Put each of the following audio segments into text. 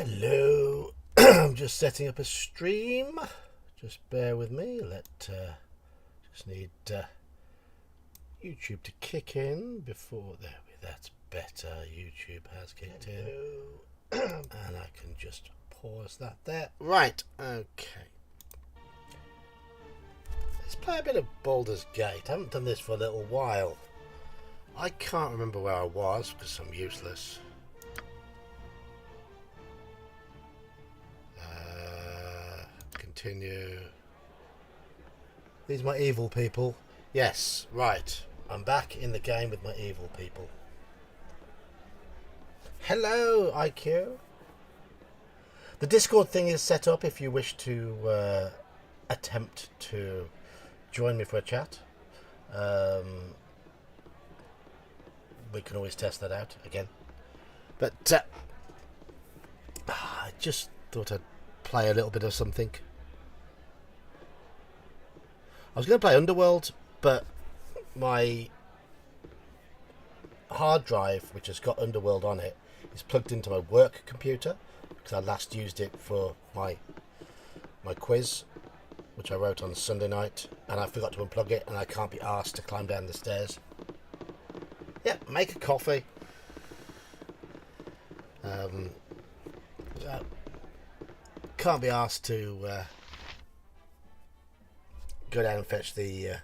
Hello. I'm just setting up a stream. Just bear with me. Just need YouTube to kick in before that's better. YouTube has kicked in, and I can just pause that there. Right. Okay. Let's play a bit of Baldur's Gate. I haven't done this for a little while. I can't remember where I was because I'm useless. Continue. These are my evil people. Yes, right. I'm back in the game with my evil people. Hello, IQ. The Discord thing is set up if you wish to attempt to join me for a chat. We can always test that out again. But I just thought I'd play a little bit of something. I was going to play Underworld, but my hard drive, which has got Underworld on it, is plugged into my work computer because I last used it for my quiz, which I wrote on Sunday night, and I forgot to unplug it, and I can't be asked to climb down the stairs. Yeah, make a coffee. Can't be asked to go down and fetch the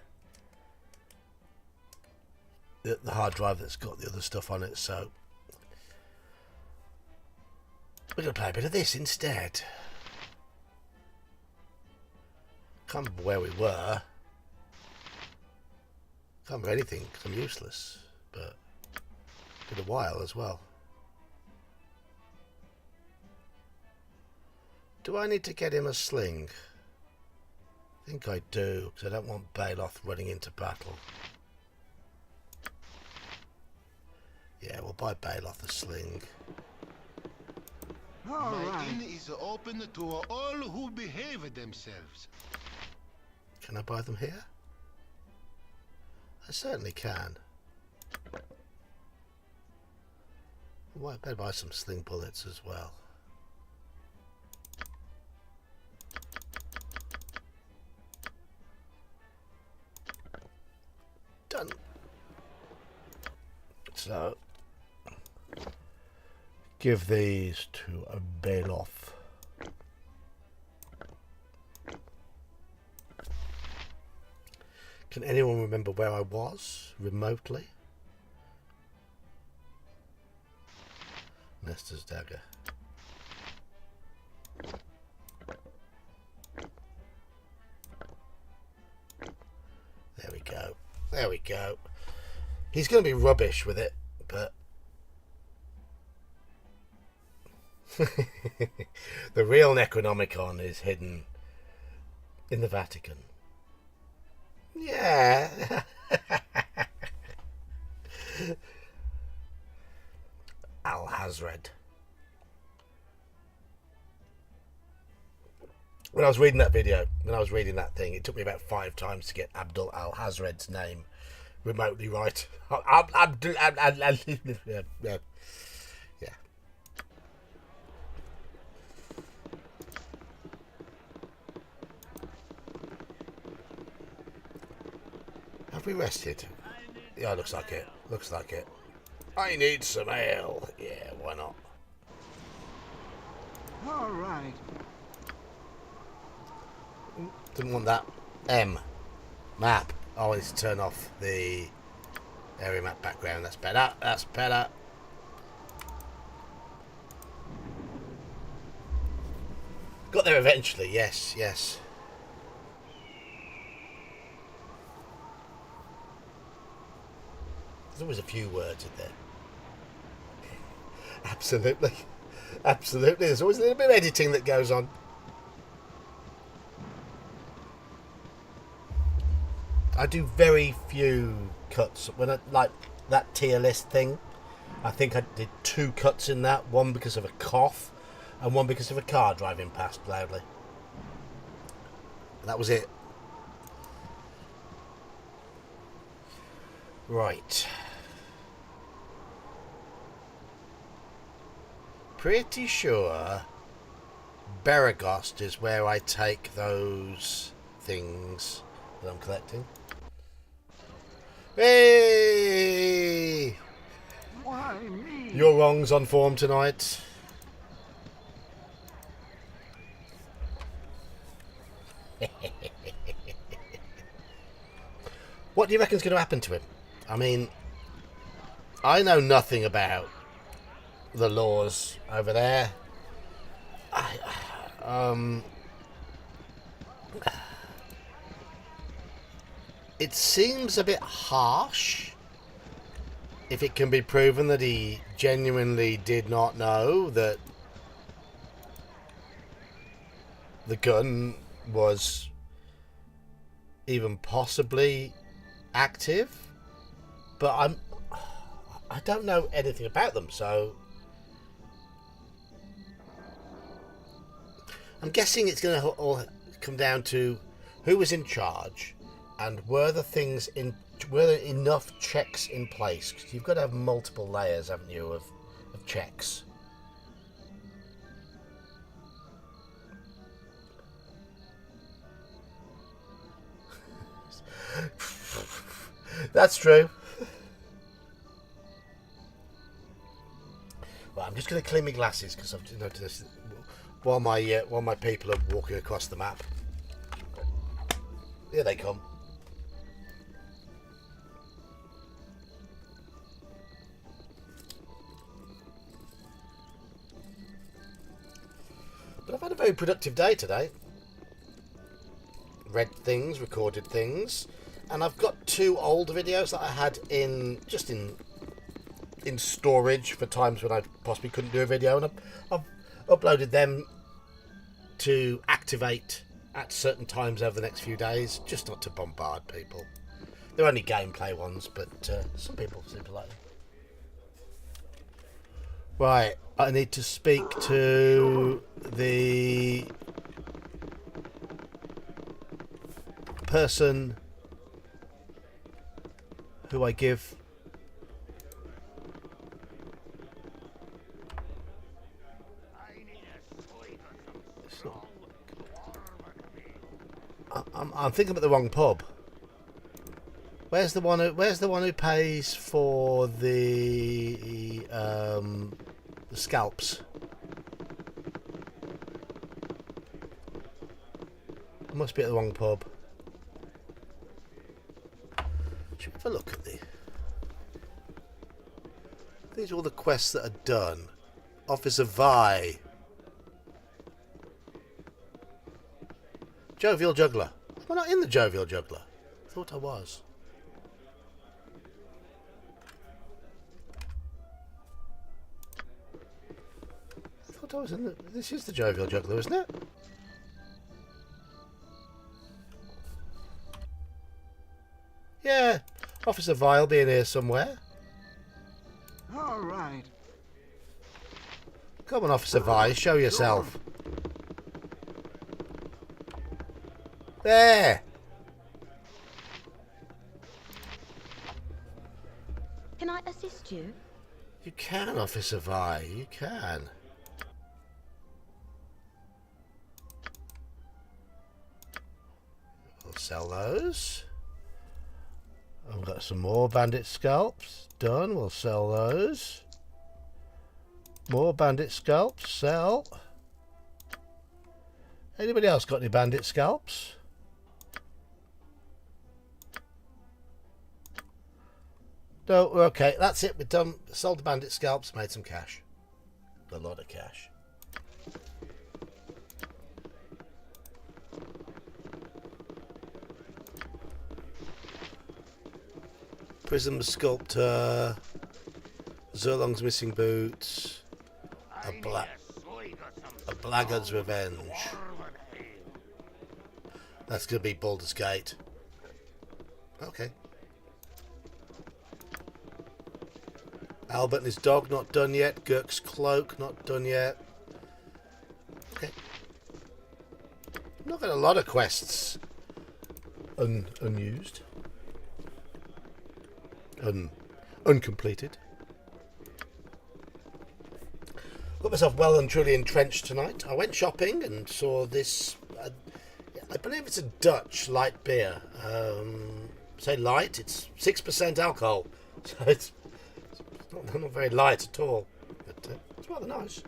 hard drive that's got the other stuff on it, so we're going to play a bit of this instead. Can't remember where we were. Can't remember anything because I'm useless, but it's been a while as well. Do I need to get him a sling? I think I do, because I don't want Baloth running into battle. Yeah, we'll buy Baloth a sling. My inn is open to all who behave themselves. Can I buy them here? I certainly can. I better buy some sling bullets as well. Done. So, give these to a Baloth. Can anyone remember where I was remotely? Nestor's dagger. There we go. There we go. He's going to be rubbish with it, but the real Necronomicon is hidden in the Vatican. Yeah. Al-Hazred. When I was reading that video, when I was reading that thing, it took me about 5 times to get Abdul Al-Hazred's name remotely right. Yeah. Have we rested? Yeah, looks like it. Looks like it. I need some ale. Yeah, why not? All right. Didn't want that. Map. Oh, I need to turn off the area map background. That's better. That's better. Got there eventually. Yes, yes. There's always a few words in there. Absolutely. Absolutely. There's always a little bit of editing that goes on. I do very few cuts. When I like that tier list thing, I think I did 2 cuts in that. One because of a cough, and one because of a car driving past loudly. And that was it. Right. pretty sure Beregost is where I take those things that I'm collecting. Hey! Why me? Your wrong's on form tonight. What do you reckon's going to happen to him? I mean, I know nothing about the laws over there. It seems a bit harsh if it can be proven that he genuinely did not know that the gun was even possibly active, but I don't know anything about them, so I'm guessing it's going to all come down to who was in charge and were there enough checks in place, because you've got to have multiple layers, haven't you, of checks. That's true. Well, I'm just going to clean my glasses because I've noticed this while my people are walking across the map. Here they come. But I've had a very productive day today. Read things, recorded things, and I've got 2 old videos that I had in storage for times when I possibly couldn't do a video, and I've uploaded them to activate at certain times over the next few days, just not to bombard people. They're only gameplay ones, but some people seem to like them. Right, I need to speak to the person who I give I'm thinking about the wrong pub. Where's the one who pays for the scalps? I must be at the wrong pub. Should we have a look at these are all the quests that are done. Officer Vi. Jovial Juggler. Am I not in the Jovial Juggler? I thought I was. I thought I was in the... This is the Jovial Juggler, isn't it? Yeah. Officer Vi will be in here somewhere. All right. Come on, Officer Vi, show yourself. There! Can I assist you? You can, Officer Vi, you can. We'll sell those. I've got some more bandit scalps. Done, we'll sell those. More bandit scalps, sell. Anybody else got any bandit scalps? No, okay, that's it, we're done. Sold the bandit scalps, made some cash. A lot of cash. Prism Sculptor, Zerlong's Missing Boots, a Blackguard's Revenge. That's going to be Baldur's Gate. Okay. Albert and his dog, not done yet. Gurk's Cloak, not done yet. Okay. Not got a lot of quests unused. Uncompleted. Got myself well and truly entrenched tonight. I went shopping and saw this. I believe it's a Dutch light beer. Say light, it's 6% alcohol, so it's not very light at all. But it's rather nice.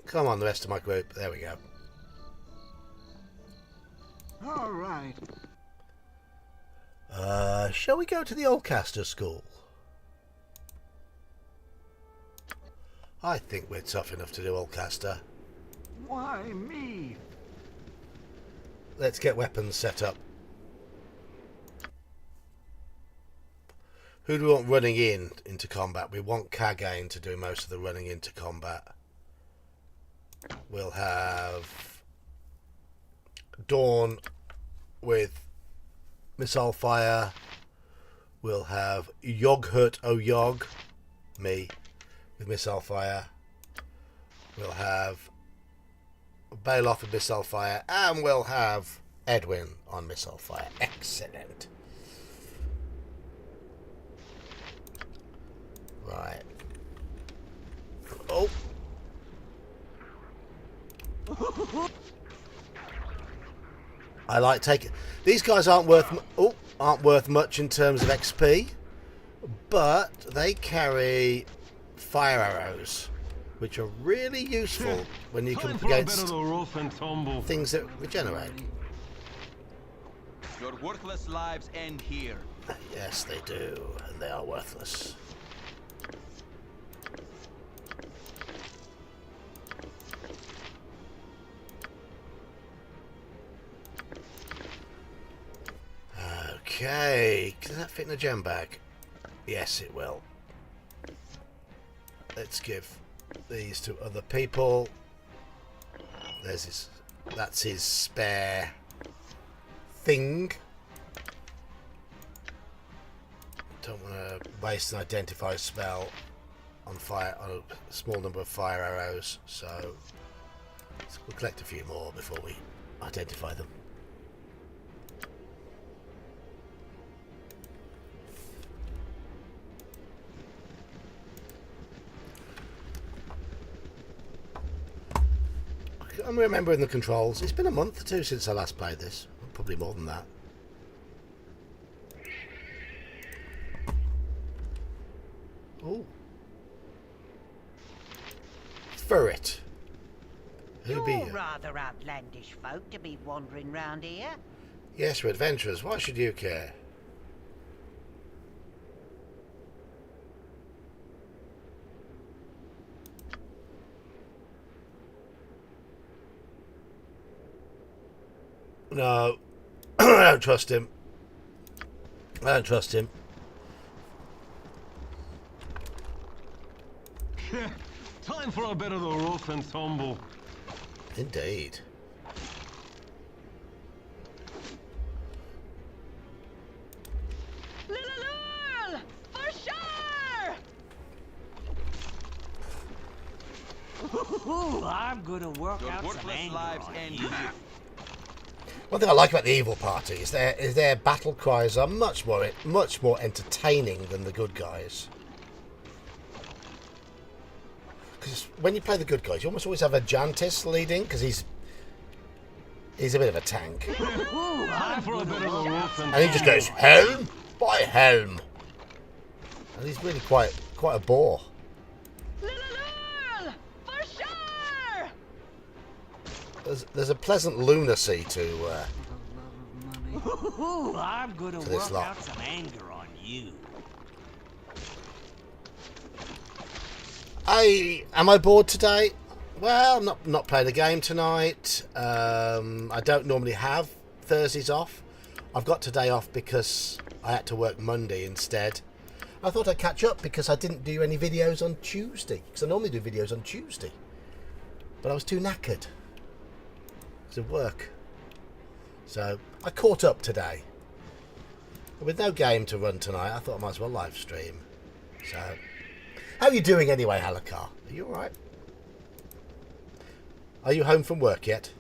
Come on, the rest of my group. There we go. All right. Shall we go to the Oldcaster School? I think we're tough enough to do Oldcaster. Why me? Let's get weapons set up. Who do we want running into combat? We want Kagain to do most of the running into combat. We'll have Dawn with missile fire. We'll have Yoghurt Yog, me, with missile fire. We'll have Bailoff with missile fire, and we'll have Edwin on missile fire. Excellent. Right. Oh. I like taking these guys aren't worth much in terms of XP, but they carry fire arrows, which are really useful when you come up against things that regenerate. Your worthless lives end here. Yes, they do, and they are worthless. Okay, can that fit in a gem bag? Yes, it will. Let's give these to other people. There's his. That's his spare thing. Don't want to waste an identify spell on fire on a small number of fire arrows, so we'll collect a few more before we identify them. I'm remembering the controls. It's been a month or two since I last played this. Probably more than that. Oh. Ferret. Who be You're you? rather outlandish folk to be wandering round here. Yes, we're adventurers. Why should you care? No, I don't trust him. I don't trust him. Time for a bit of the rough and tumble. Indeed. Little for sure! I'm gonna work Your out some worthless anger lives on end you. here. One thing I like about the evil party is their battle cries are much more entertaining than the good guys. Because when you play the good guys, you almost always have a Jantis leading because he's a bit of a tank, Time for a bit of the rough and and he just goes helm by helm, and he's really quite a bore. Little for sure! There's a pleasant lunacy to For the love of money. I'm gonna this work lot. out some anger on you. Am I bored today? Well, I'm not playing a game tonight. I don't normally have Thursdays off. I've got today off because I had to work Monday instead. I thought I'd catch up because I didn't do any videos on Tuesday, because I normally do videos on Tuesday, but I was too knackered to work, so I caught up today. With no game to run tonight, I thought I might as well live stream. So, how are you doing anyway, Halakar? Are you alright? Are you home from work yet?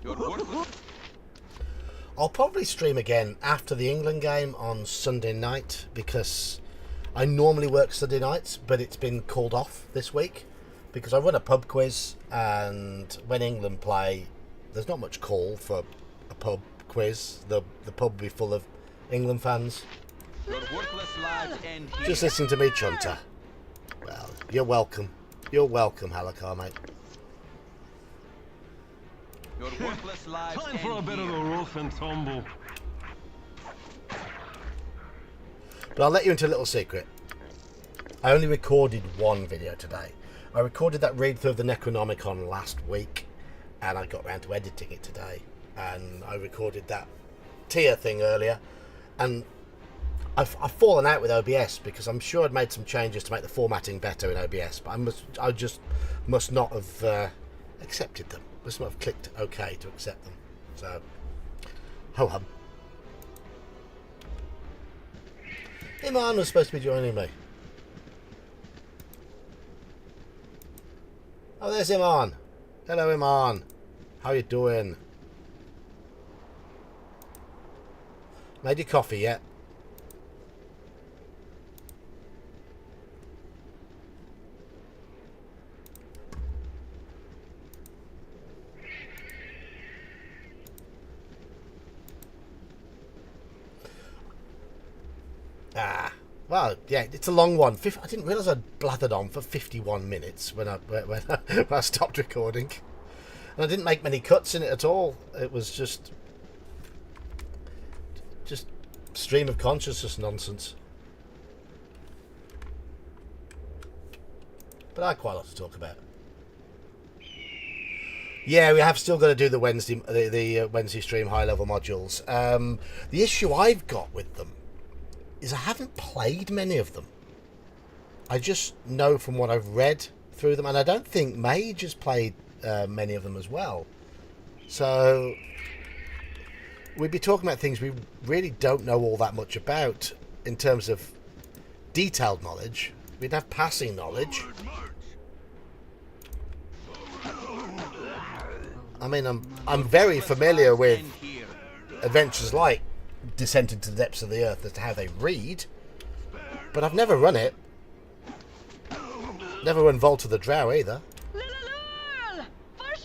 You're worthless. I'll probably stream again after the England game on Sunday night because I normally work Sunday nights, but it's been called off this week because I run a pub quiz, and when England play, there's not much call for a pub quiz. The pub will be full of England fans. Your worthless lives end here. Just listen to me, Chunter. Well, you're welcome. You're welcome, Halakar, mate. Your worthless lives Time end for a bit of here. the rough and tumble. But I'll let you into a little secret. I only recorded one video today. I recorded that read through of the Necronomicon last week, and I got round to editing it today. And I recorded that tier thing earlier, and I've fallen out with OBS because I'm sure I'd made some changes to make the formatting better in OBS, but I just must not have accepted them. Must not have clicked OK to accept them. So, ho hum. Iman was supposed to be joining me. Oh, there's Iman. Hello, Iman. How you doing? Made your coffee yet? Well, yeah, it's a long one. I didn't realise I'd blathered on for 51 minutes when I stopped recording. And I didn't make many cuts in it at all. It was just stream of consciousness nonsense. But I had quite a lot to talk about. Yeah, we have still got to do the Wednesday stream high level modules. The issue I've got with them is I haven't played many of them. I just know from what I've read through them, and I don't think Mage has played many of them as well. So we'd be talking about things we really don't know all that much about in terms of detailed knowledge. We'd have passing knowledge. I mean, I'm very familiar with End here. adventures like Descent into the Depths of the Earth as to how they read, but I've never run it. Never run Vault of the Drow either. Lululul! For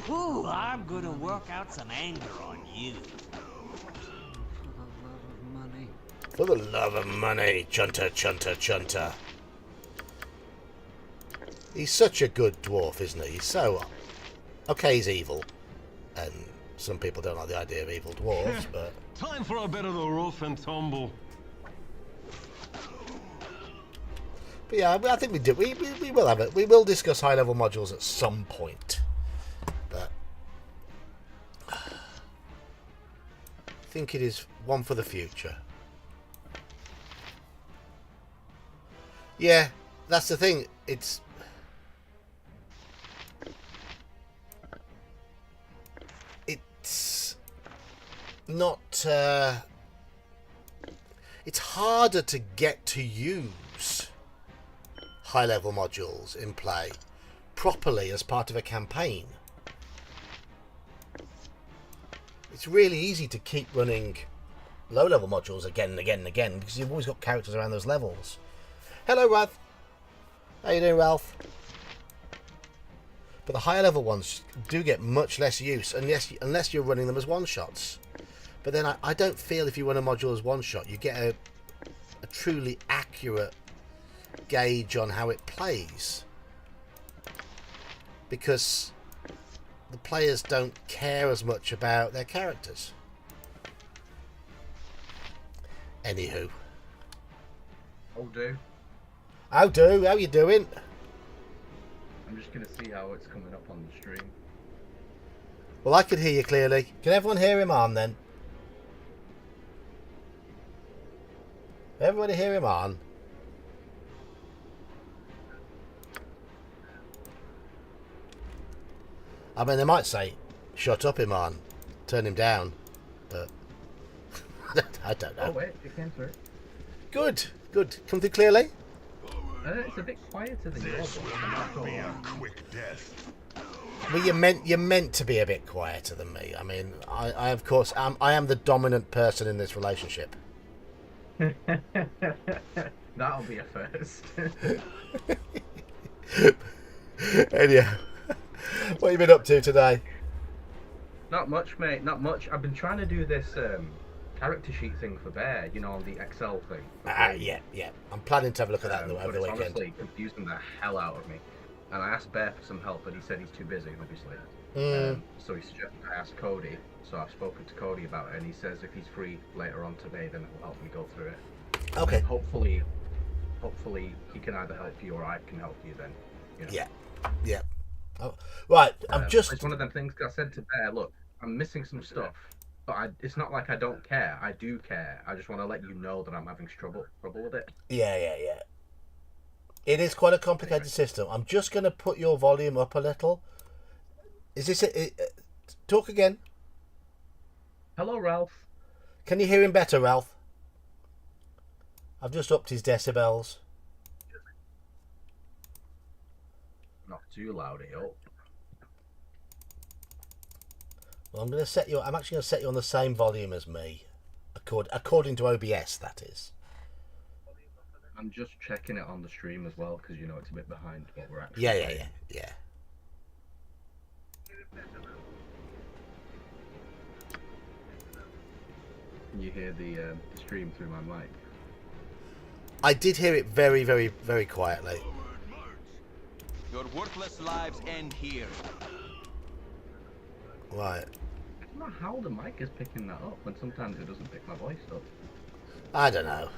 sure! Ooh, I'm gonna work out some anger on you. For the love of money. For the love of money, Chunter, Chunter, Chunter. He's such a good dwarf, isn't he? He's so... Okay, he's evil. And some people don't like the idea of evil dwarves, but... Time for a bit of the rough and tumble. But yeah, I think we do. We will have it. We will discuss high-level modules at some point. But... I think it is one for the future. Yeah, that's the thing. It's not it's harder to get to use high level modules in play properly as part of a campaign. It's really easy to keep running low level modules again and again and again because you've always got characters around those levels. Hello, Rath. How you doing, Ralph? But the higher level ones do get much less use unless you're running them as one-shots. But then I don't feel if you run a module as one-shot, you get a truly accurate gauge on how it plays. Because the players don't care as much about their characters. Anywho. Oh, do. How you doing? I'm just gonna see how it's coming up on the stream. Well, I can hear you clearly. Can everyone hear him on then? Everybody hear him on? I mean, they might say, "Shut up, Iman, turn him down," but I don't Oh know. wait, it came through. Good, good. Come through clearly. It's a bit quieter than yours. Be a quick death. Well, you're meant to be a bit quieter than me. I mean, I of course I am the dominant person in this relationship. That'll be a first. Anyhow, what have you been up to today? Not much, mate. Not much. I've been trying to do this character sheet thing for Bear. You know, on the Excel thing. Yeah. I'm planning to have a look at that over But the it's weekend. honestly confusing the hell out of me. And I asked Bear for some help, but he said he's too busy, obviously. So he suggested I ask Cody. So I've spoken to Cody about it, and he says if he's free later on today, then he'll help me go through it. Okay. And hopefully he can either help you or I can help you then. You know? Yeah. Oh, right. It's one of them things. 'Cause I said to Bear, look, I'm missing some stuff, but it's not like I don't care. I do care. I just want to let you know that I'm having trouble with it. Yeah. It is quite a complicated system. I'm just going to put your volume up a little. Is this talk again? Hello, Ralph. Can you hear him better, Ralph? I've just upped his decibels. Not too loud, I hope. Well, I'm actually going to set you on the same volume as me, according to OBS. That is. I'm just checking it on the stream as well because you know it's a bit behind what we're actually. Yeah. Can you hear the stream through my mic? I did hear it very, very, very quietly. Your worthless lives end here. Right. I don't know how the mic is picking that up when sometimes it doesn't pick my voice up. I don't know.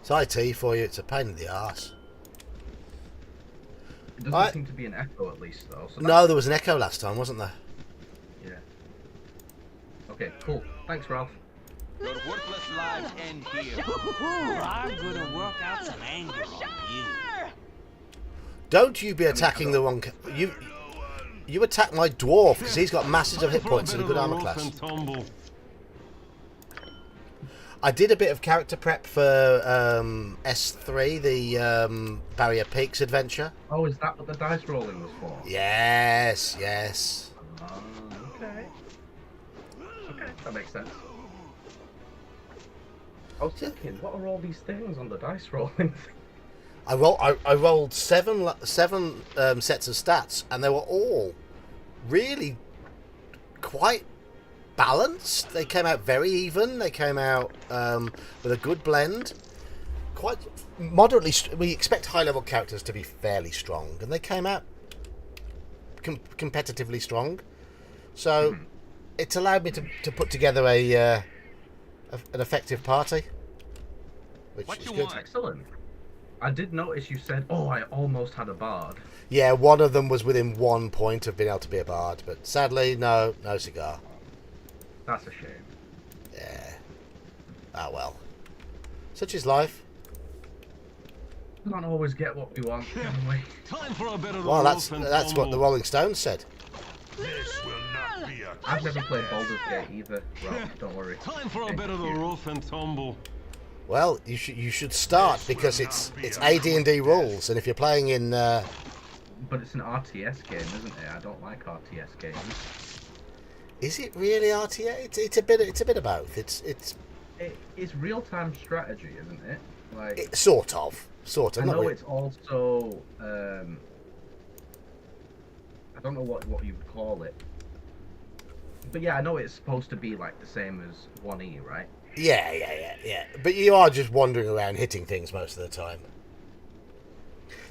It's IT for you. It's a pain in the arse. It doesn't seem to be an echo at least though. So no, there was an echo last time, wasn't there? Yeah. Okay, cool. Thanks, Ralph. Your worthless lives end here. I'm gonna work out some anger on you. Don't you be attacking the wrong... You attack my dwarf because he's got masses of hit points and a good armor class. I did a bit of character prep for S3, the Barrier Peaks adventure. Oh, is that what the dice rolling was for? Yes. Okay. Okay, that makes sense. I was thinking, what are all these things on the dice rolling? I rolled seven sets of stats, and they were all really quite balanced. They came out very even. They came out with a good blend. Quite moderately. We expect high-level characters to be fairly strong, and they came out competitively strong. So it's allowed me to put together an effective party, which is good. Excellent. I did notice you said, "Oh, I almost had a bard." Yeah, one of them was within 1 point of being able to be a bard, but sadly, no cigar. That's a shame. Yeah. Ah well. Such is life. We can't always get what we want, can we? Time for a bit of Well, that's what the Rolling Stones said. This will not be a I've never played Baldur's Gate either. Well, don't worry. Time for a bit of the rough and tumble. Well, you should start because it's AD&D rules, and if you're playing in But it's an RTS game, isn't it? I don't like RTS games. is it really RTS? It's a bit of both. It's real-time strategy, isn't it? Like Sort of. I Not know really. it's also I don't know what you would call it. But yeah, I know it's supposed to be like the same as 1E, right? Yeah. But you are just wandering around hitting things most of the time.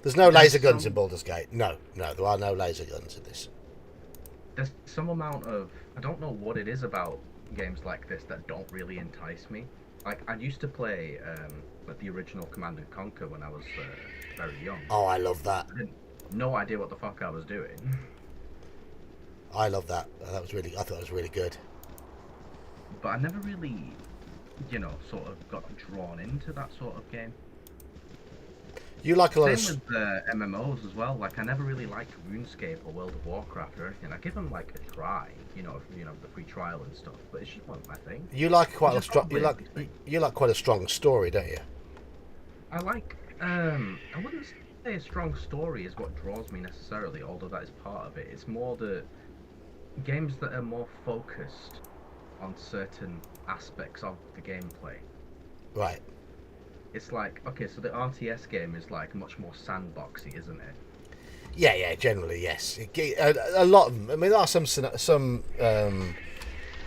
There's no laser guns in Baldur's Gate. No, there are no laser guns in this. There's some amount of I don't know what it is about games like this that don't really entice me. Like I used to play like the original Command & Conquer when I was very young. Oh, I love that. I had no idea what the fuck I was doing. I love that. I thought it was really good. But I never really, sort of got drawn into that sort of game. You like a lot Same of... with MMOs as well. Like I never really liked RuneScape or World of Warcraft or anything. I give them like a try, the free trial and stuff. But it's just not my thing. You like quite a Just strong... not You like... really. You like quite a strong story, don't you? I like. I wouldn't say a strong story is what draws me necessarily, although that is part of it. It's more the games that are more focused on certain aspects of the gameplay. Right. It's like, okay, so the RTS game is like much more sandboxy, isn't it? Yeah, generally, yes. A lot of them. I mean, there are some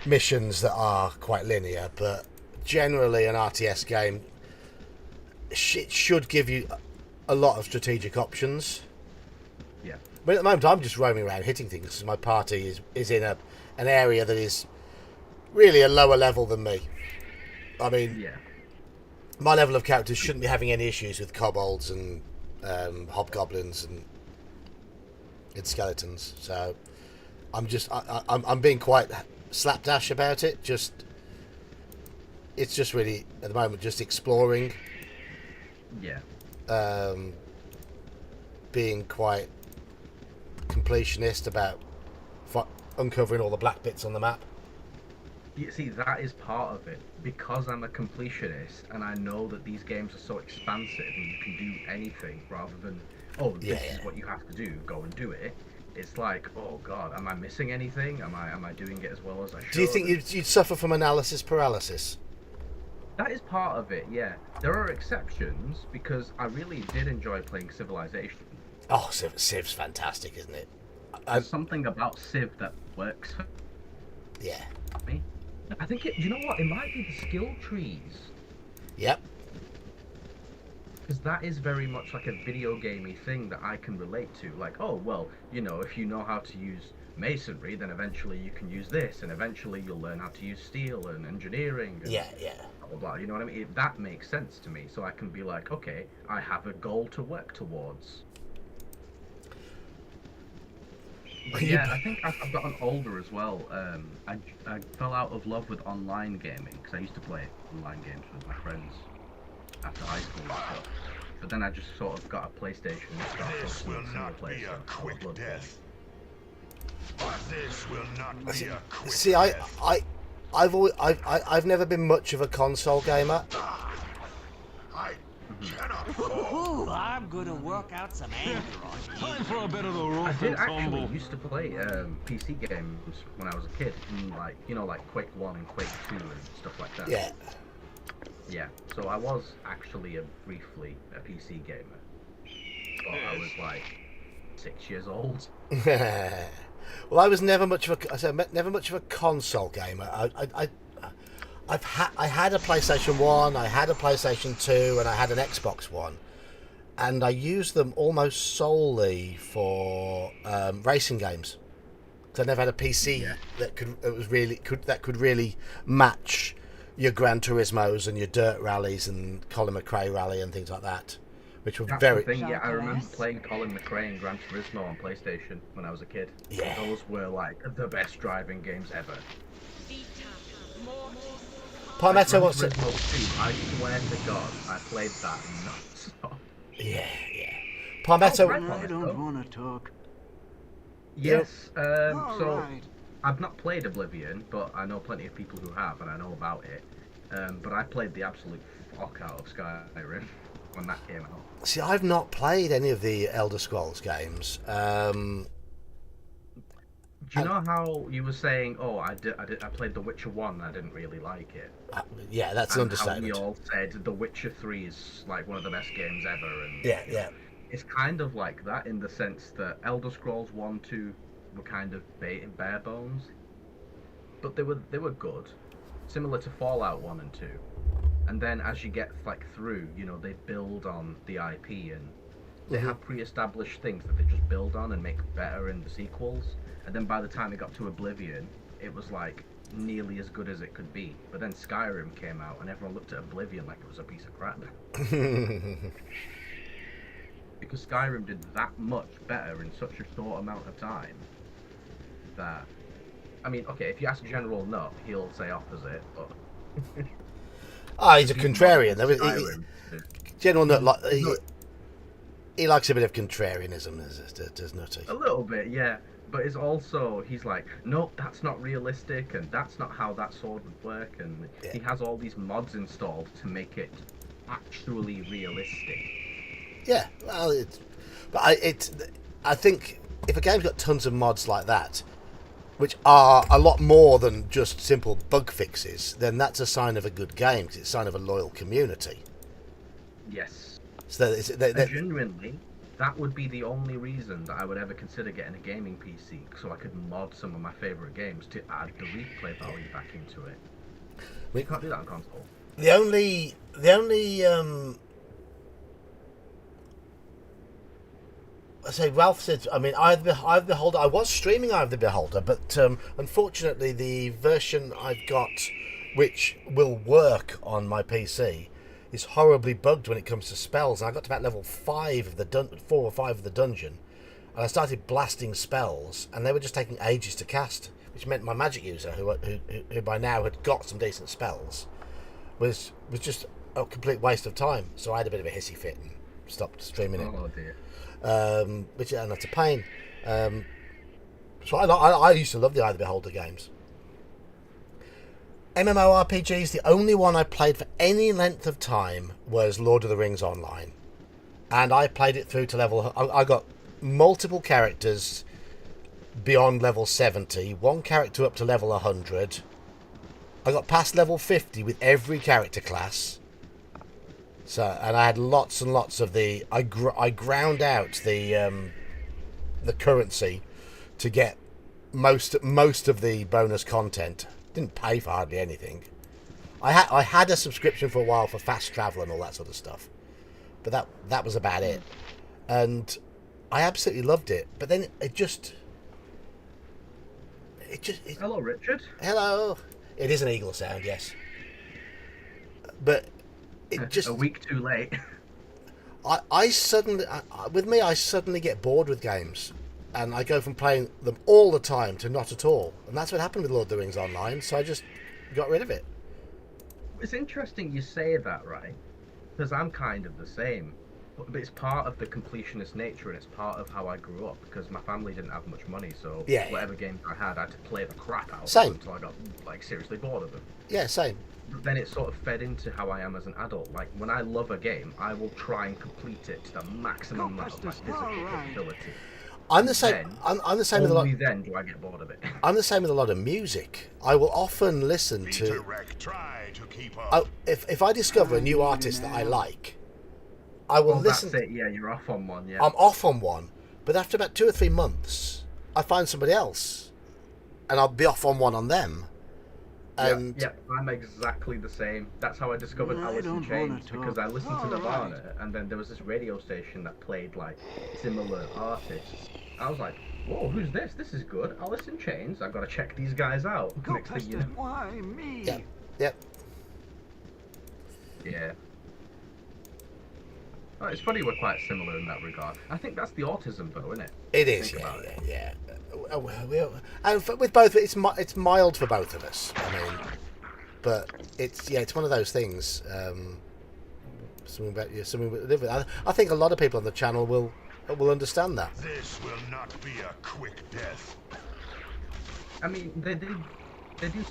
missions that are quite linear, but generally an RTS game it should give you a lot of strategic options. Yeah. But at the moment, I'm just roaming around hitting things because my party is in an area that is really a lower level than me. I mean, Yeah. my level of characters shouldn't be having any issues with kobolds and hobgoblins and skeletons. So I'm being quite slapdash about it. It's just really at the moment just exploring. Yeah. Being quite completionist about uncovering all the black bits on the map. You see, that is part of it. Because I'm a completionist and I know that these games are so expansive and you can do anything rather than, this is what you have to do, go and do it. It's like, oh god, am I missing anything? Am I doing it as well as I should? Do you think you'd suffer from analysis paralysis? That is part of it, yeah. There are exceptions because I really did enjoy playing Civilization. Oh, Civ's fantastic, isn't it? There's something about Civ that works for Yeah. me. I think you know what? It might be the skill trees. Yep. Because that is very much like a video gamey thing that I can relate to. Like, oh, well, if you know how to use masonry, then eventually you can use this, and eventually you'll learn how to use steel and engineering. And Yeah. blah, blah, blah. You know what I mean? That makes sense to me. So I can be like, okay, I have a goal to work towards. But yeah, I think I've gotten older as well. I fell out of love with online gaming because I used to play online games with my friends after high school and stuff. But then I just sort of got a PlayStation and started This will single not player be a stuff. I quick loved it. death. This will not be a quick See, death. I've never been much of a console gamer. I cannot Ooh, I'm gonna work out some anger on you. Time for a bit of the I rough did and actually tumble. used to play PC games when I was a kid, and like Quake 1 and Quake 2 and stuff like that. Yeah. Yeah, so I was actually briefly a PC gamer. But I was like 6 years old. Well, I was never much of a console gamer. I had a PlayStation 1, I had a PlayStation 2, and I had an Xbox One, and I used them almost solely for racing games. Because I never had a PC that could really match your Gran Turismos and your Dirt Rallies and Colin McRae Rally and things like that, which were That's very. the thing, yeah. I remember playing Colin McRae and Gran Turismo on PlayStation when I was a kid. Yeah. Those were like the best driving games ever. Palmetto Gran wants it. Turismo 2, I swear to God, I played that non-stop. Yeah. Palmetto. I don't want to talk. Yes, All so right. I've not played Oblivion, but I know plenty of people who have, and I know about it. But I played the absolute fuck out of Skyrim when that came out. See, I've not played any of the Elder Scrolls games. Do you know how you were saying, oh, I played The Witcher 1 and I didn't really like it? Yeah, that's an And how understatement. we all said The Witcher 3 is like one of the best games ever. And Yeah. it's kind of like that in the sense that Elder Scrolls 1, 2 were kind of bare bones, but they were good, similar to Fallout 1 and 2. And then as you get like through, they build on the IP and they have pre-established things that they just build on and make better in the sequels. And then by the time it got to Oblivion, it was like nearly as good as it could be. But then Skyrim came out and everyone looked at Oblivion like it was a piece of crap. Because Skyrim did that much better in such a short amount of time that, I mean, okay, if you ask General Nut, he'll say opposite, but... He's a contrarian. Skyrim. General Nut, He likes a bit of contrarianism, does Nutty. A little bit, yeah. But it's also, he's like, nope, that's not realistic, and that's not how that sword would work, and he has all these mods installed to make it actually realistic. Yeah, well, I think if a game's got tons of mods like that, which are a lot more than just simple bug fixes, then that's a sign of a good game, because it's a sign of a loyal community. Yes. So Genuinely, that would be the only reason that I would ever consider getting a gaming PC, so I could mod some of my favourite games to add the replay value back into it. We can't do that on console. The only I say Ralph said, I mean, Eye of the Beholder, I was streaming Eye of the Beholder, but unfortunately the version I've got, which will work on my PC, is horribly bugged when it comes to spells. And I got to about level 5 of the 4 or 5 of the dungeon, and I started blasting spells, and they were just taking ages to cast, which meant my magic user, who by now had got some decent spells, was just a complete waste of time. So I had a bit of a hissy fit and stopped streaming it. Oh dear. And that's a pain. So I used to love the Eye of the Beholder games. MMORPGs, the only one I played for any length of time was Lord of the Rings Online, and I played it through to level. I got multiple characters beyond level 70, one character up to level 100. I got past level 50 with every character class. So, and I had lots and lots of the. I ground out the currency to get most of the bonus content. Didn't pay for hardly anything. I had a subscription for a while for fast travel and all that sort of stuff, but that was about it. And I absolutely loved it. But then it just. Hello, Richard. Hello. It is an eagle sound, yes. But. It just, a week too late. I suddenly get bored with games, and I go from playing them all the time to not at all, and that's what happened with Lord of the Rings Online. So I just got rid of it. It's interesting you say that, right? Because I'm kind of the same, but it's part of the completionist nature, and it's part of how I grew up. Because my family didn't have much money, so whatever games I had to play the crap out of them until I got seriously bored of them. Yeah, same. But then it sort of fed into how I am as an adult. Like, when I love a game, I will try and complete it to the maximum amount of my physical capability. I'm the same. I'm the same with a lot. Only then do I get bored of it. I'm the same with a lot of music. I will often listen to. Try to keep up. If I discover a new artist that I like, I will listen. That's it. Yeah, you're off on one. Yeah. I'm off on one, but after about 2 or 3 months, I find somebody else, and I'll be off on one on them. And yeah, I'm exactly the same. That's how I discovered Alice in Chains, because I listened to Nirvana, and then there was this radio station that played like similar artists. I was like, whoa, who's this? This is good. Alice in Chains. I've got to check these guys out. Next thing you know. Why me? Yep. Yeah. Oh, it's funny we're quite similar in that regard. I think that's the autism, though, isn't it? It is, yeah. And with both, it's mild for both of us. I mean, but it's one of those things. Something we live with. I think a lot of people on the channel will understand that. This will not be a quick death. I mean, they do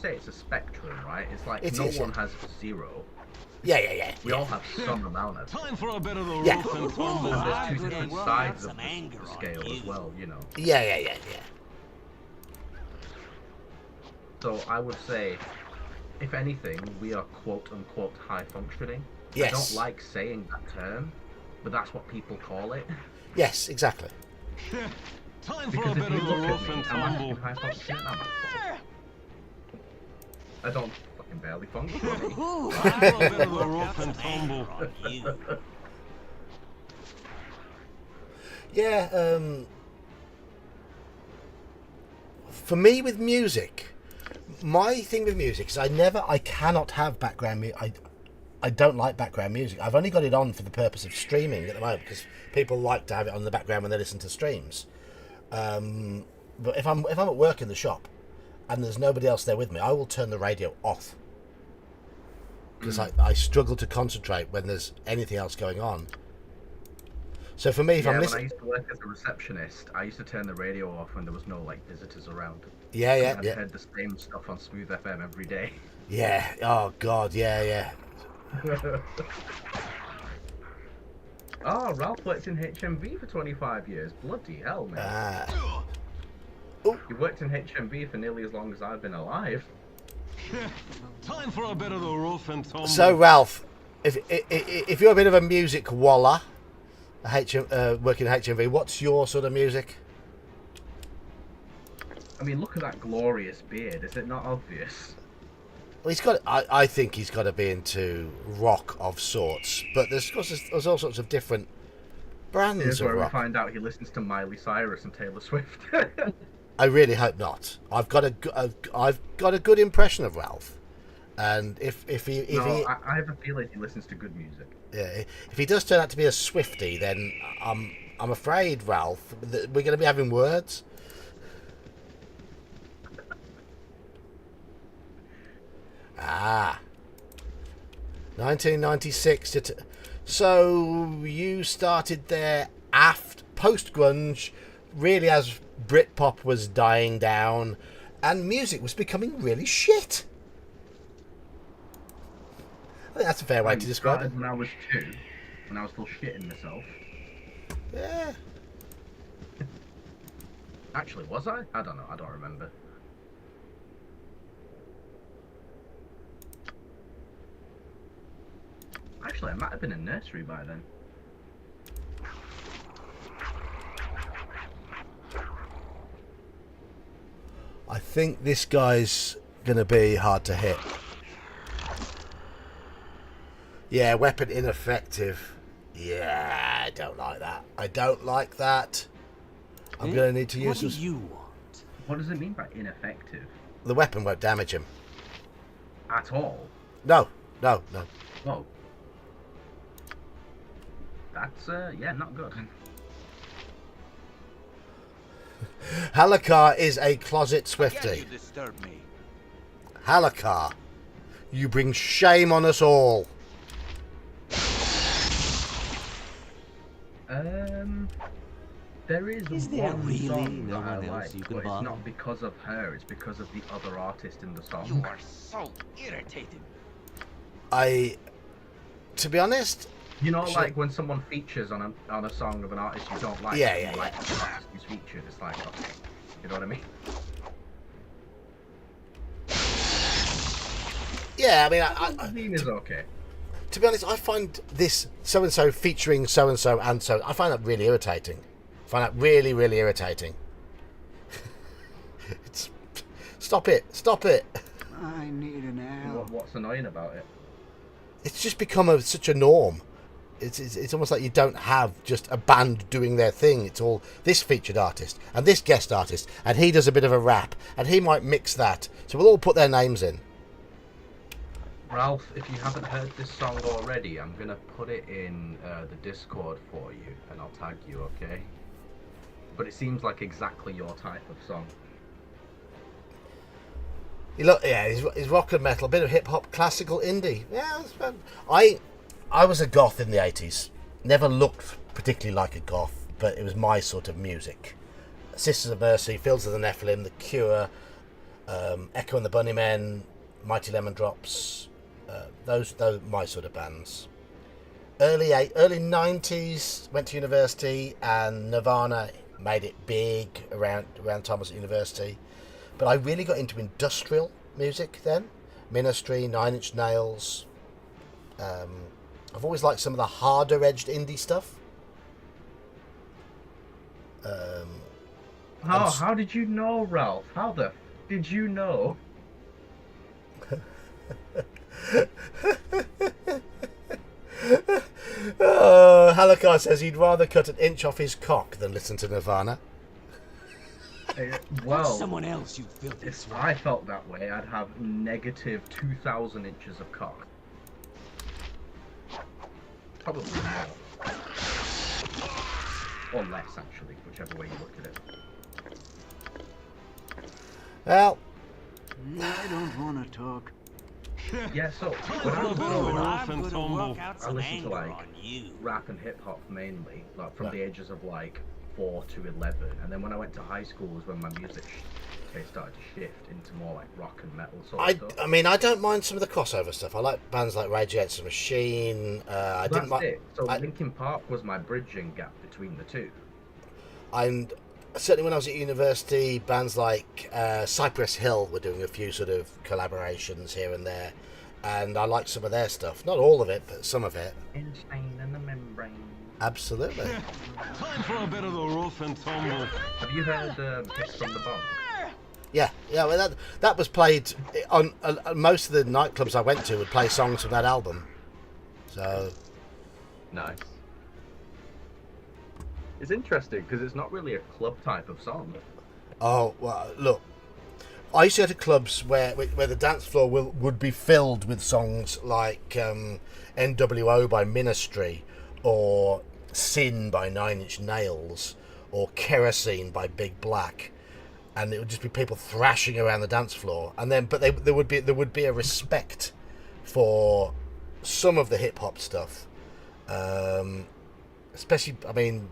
say it's a spectrum, right? It's like no one has 0. Yeah. We all have some amount of. Time for a bit of the roof and tumble. And there's 2 different sides of the scale as well, you know. Yeah. So I would say, if anything, we are quote-unquote high-functioning. Yes. I don't like saying that term, but that's what people call it. Yes, exactly. Time for Because a bit if you of the look roof at and me, I'm actually tumble. high-functioning. I don't fucking barely function. Time for a bit of the roof and tumble. Yeah. For me, with music, my thing with music is I cannot have background music. I don't like background music. I've only got it on for the purpose of streaming at the moment, because people like to have it on the background when they listen to streams. But if I'm at work in the shop and there's nobody else there with me, I will turn the radio off, because I struggle to concentrate when there's anything else going on. So for me, if Yeah, I'm when I listening, used to work as a receptionist, I used to turn the radio off when there was no like visitors around. yeah. I'd heard the same stuff on Smooth FM every day. Yeah. Oh God. Yeah. Oh, Ralph worked in HMV for 25 years. Bloody hell, man. Ah. He worked in HMV for nearly as long as I've been alive. Time for a bit of the rough and tumble. So Ralph, if you're a bit of a music walla, working at HMV, what's your sort of music? I mean, look at that glorious beard. Is it not obvious? Well, he's got. I think he's got to be into rock of sorts, but there's all sorts of different brands Here's of where we rock. find out he listens to Miley Cyrus and Taylor Swift. I really hope not. I've got a good impression of Ralph, and if I have a feeling he listens to good music. yeah, if he does turn out to be a Swiftie, then I'm afraid, Ralph, that we're going to be having words. Ah, 1996. So you started there post grunge, really as Britpop was dying down, and music was becoming really shit. I think that's a fair way to describe it. When I was 2, when I was still shitting myself. Yeah. Actually, was I? I don't know. I don't remember. Actually, I might have been in nursery by then. I think this guy's going to be hard to hit. Yeah, weapon ineffective. Yeah, I don't like that. I don't like that. I'm going to need to use What do you want? What does it mean by ineffective? The weapon won't damage him. At all? No. Whoa. That's, yeah, not good. Halakar is a closet Again, Swiftie. you disturb me. Halakar, you bring shame on us all. There is there one really song no that I one else like, you can but it's bother? not because of her, it's because of the other artist in the song. You are so irritating. To be honest, You know, like when someone features on a song of an artist you don't like, Yeah, and yeah, you like the artist who's featured, it's like, okay, you know what I mean? yeah, I mean, The theme is okay. to be honest, I find this so-and-so featuring so-and-so and so, I find that really irritating. I find that really, really irritating. Stop it. I need an L. What's annoying about it? It's just become such a norm. It's almost like you don't have just a band doing their thing. It's all this featured artist and this guest artist, and he does a bit of a rap, and he might mix that. So we'll all put their names in. Ralph, if you haven't heard this song already, I'm gonna put it in the Discord for you, and I'll tag you, okay? But it seems like exactly your type of song. He's rock and metal, a bit of hip hop, classical, indie. Yeah, I was a goth in the 80s. Never looked particularly like a goth, but it was my sort of music. Sisters of Mercy, Fields of the Nephilim, The Cure, Echo and the Bunnymen, Mighty Lemon Drops. Those my sort of bands. Early 90s, went to university, and Nirvana made it big around time I was at university. But I really got into industrial music then. Ministry, Nine Inch Nails. I've always liked some of the harder edged indie stuff. How did you know, Ralph? How the did you know? Halakar says he'd rather cut an inch off his cock than listen to Nirvana. Well, Someone else, you filthy if swine. I felt that way, I'd have negative 2,000 inches of cock. Probably more. Or less, actually, whichever way you look at it. Well, I don't want to talk. Yeah, so Time when for I a was bit of a growing up, rough I'm and gonna tumble. work out I some listened to anger like on you. rap and hip hop mainly, like from Right. the ages of like 4 to 11, and then when I went to high school was when my music taste started to shift into more like rock and metal sort of stuff. I mean, I don't mind some of the crossover stuff. I like bands like Rage Against the Machine. I didn't That's mind. it. So Linkin Park was my bridging gap between the two. And certainly when I was at university, bands like Cypress Hill were doing a few sort of collaborations here and there, and I liked some of their stuff. Not all of it, but some of it. Insane in the membrane. Absolutely. Time for a bit of the rough and tumble. Have you heard Hits from the Bong? Yeah. Well, that was played on most of the nightclubs I went to would play songs from that album. So Nice. It's interesting because it's not really a club type of song. oh well, look. I used to go to clubs where the dance floor would be filled with songs like NWO by Ministry, or Sin by Nine Inch Nails, or Kerosene by Big Black, and it would just be people thrashing around the dance floor. And then, but there would be a respect for some of the hip hop stuff, especially. I mean,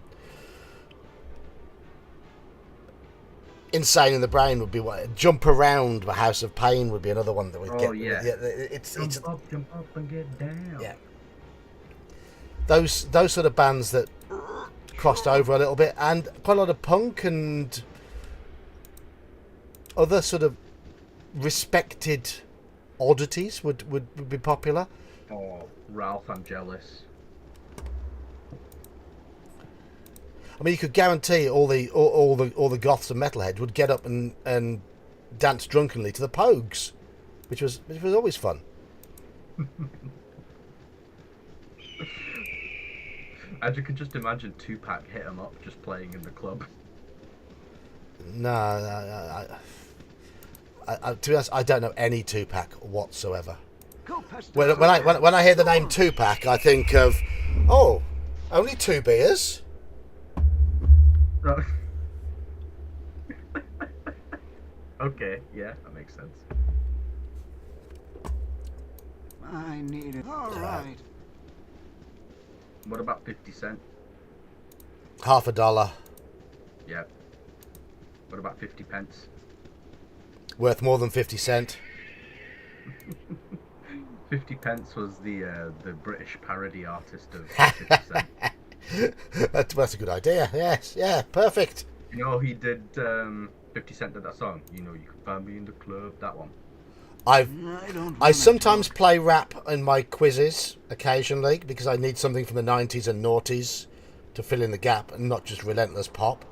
Insane in the Brain would be one. Jump Around by House of Pain would be another one that we'd get. Oh yeah. It's Jump up and get down. yeah. Those sort of bands that crossed over a little bit, and quite a lot of punk and other sort of respected oddities would be popular. Oh, Ralph, I'm jealous. I mean, you could guarantee all the goths and metalheads would get up and dance drunkenly to the Pogues, which was always fun. And you can just imagine Tupac hit 'em up just playing in the club. No, to be honest, I don't know any Tupac whatsoever. Go past When I hear the name Tupac, I think of, oh, only 2 beers. Okay, yeah, that makes sense. I need it. All right. What about 50 Cent? Half a dollar, Yeah. What about 50 pence? worth more than 50 cent. 50 pence was the British parody artist of 50 Cent. That's a good idea. Yes, yeah, perfect. You know, he did 50 Cent did that song. You know, you can find me in the club. That one. I don't. I sometimes play rap in my quizzes occasionally because I need something from the 90s and noughties to fill in the gap and not just relentless pop.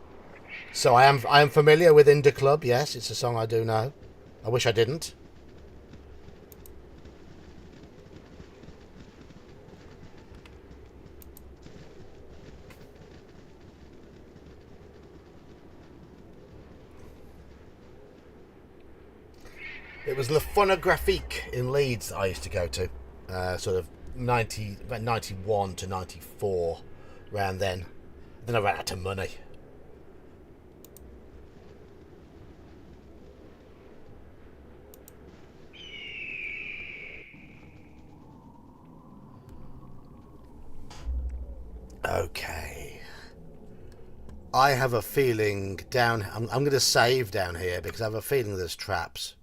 So I am familiar with Indie Club. Yes, it's a song I do know. I wish I didn't. It was Le Phonographique in Leeds that I used to go to, sort of about 91 to 94, around then. Then I ran out of money. Okay. I have a feeling down. I'm going to save down here because I have a feeling there's traps.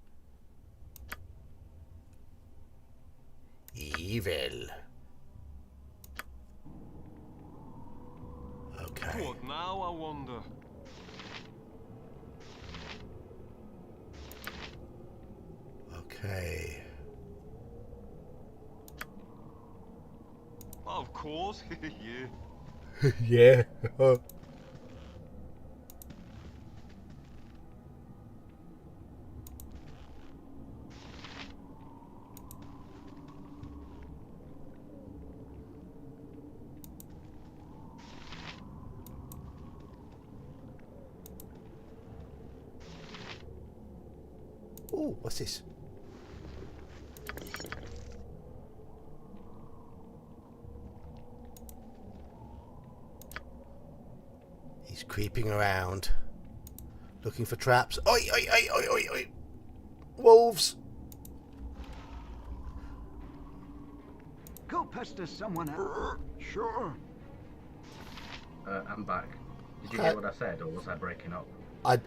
Evil. Okay. What now, I wonder? Okay. Of course, yeah. Yeah. Oh, what's this? He's creeping around, looking for traps. Oi, oi, oi, oi, oi, oi! Wolves! pester someone else. Sure. I'm back. Did you Okay. hear what I said, or was I breaking up? I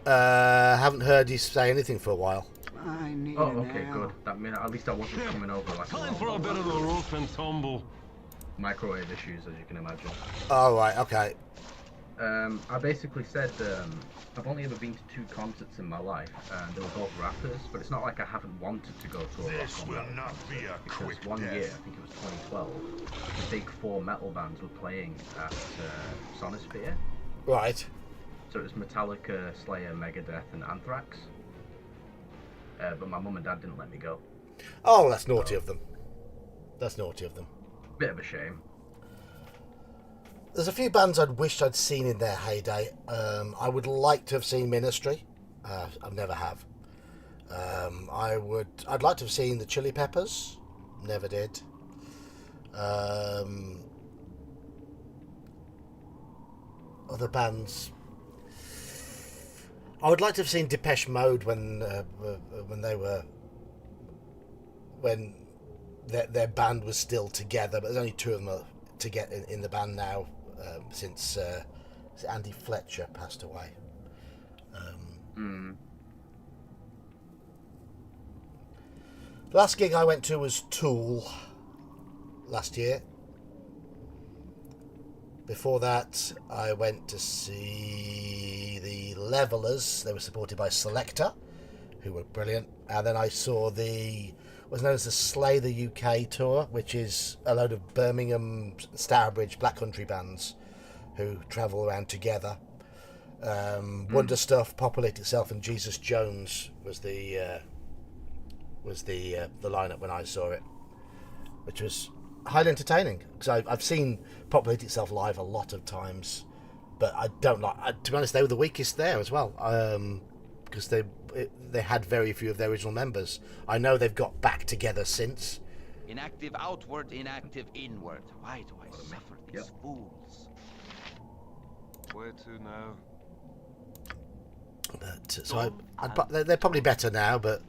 haven't heard you say anything for a while. I need Oh, an okay, ale. good. That mean at least I wasn't coming over like Time for a lot bit of the rough and tumble. microwave issues, as you can imagine. Oh, right, okay. I basically said I've only ever been to 2 concerts in my life, and they were both rappers. But it's not like I haven't wanted to go to a This rock or will metal not concert, be a because quick one death. year, I think it was 2012, the big 4 metal bands were playing at Sonosphere. Right. So it was Metallica, Slayer, Megadeth, and Anthrax. But my mum and dad didn't let me go. Oh, that's naughty of them. That's naughty of them. Bit of a shame. There's a few bands I'd wished I'd seen in their heyday. I would like to have seen Ministry. I never have. I'd like to have seen the Chili Peppers. Never did. Other bands. I would like to have seen Depeche Mode when their band was still together, but there's only 2 of them to get in the band now, since Andy Fletcher passed away. The last gig I went to was Tool last year. Before that, I went to see the Levelers. They were supported by Selector, who were brilliant. And then I saw what's known as the Slay the UK tour, which is a load of Birmingham, Stourbridge, Black Country bands who travel around together. Wonder Stuff, Populate Itself, and Jesus Jones was the lineup when I saw it, which was highly entertaining, because I've seen Populate Itself live a lot of times, but I don't like. To be honest, they were the weakest there as well, because they had very few of their original members. I know they've got back together since. Inactive outward, inactive inward. Why do I suffer these fools? Where to now? But they're probably better now. But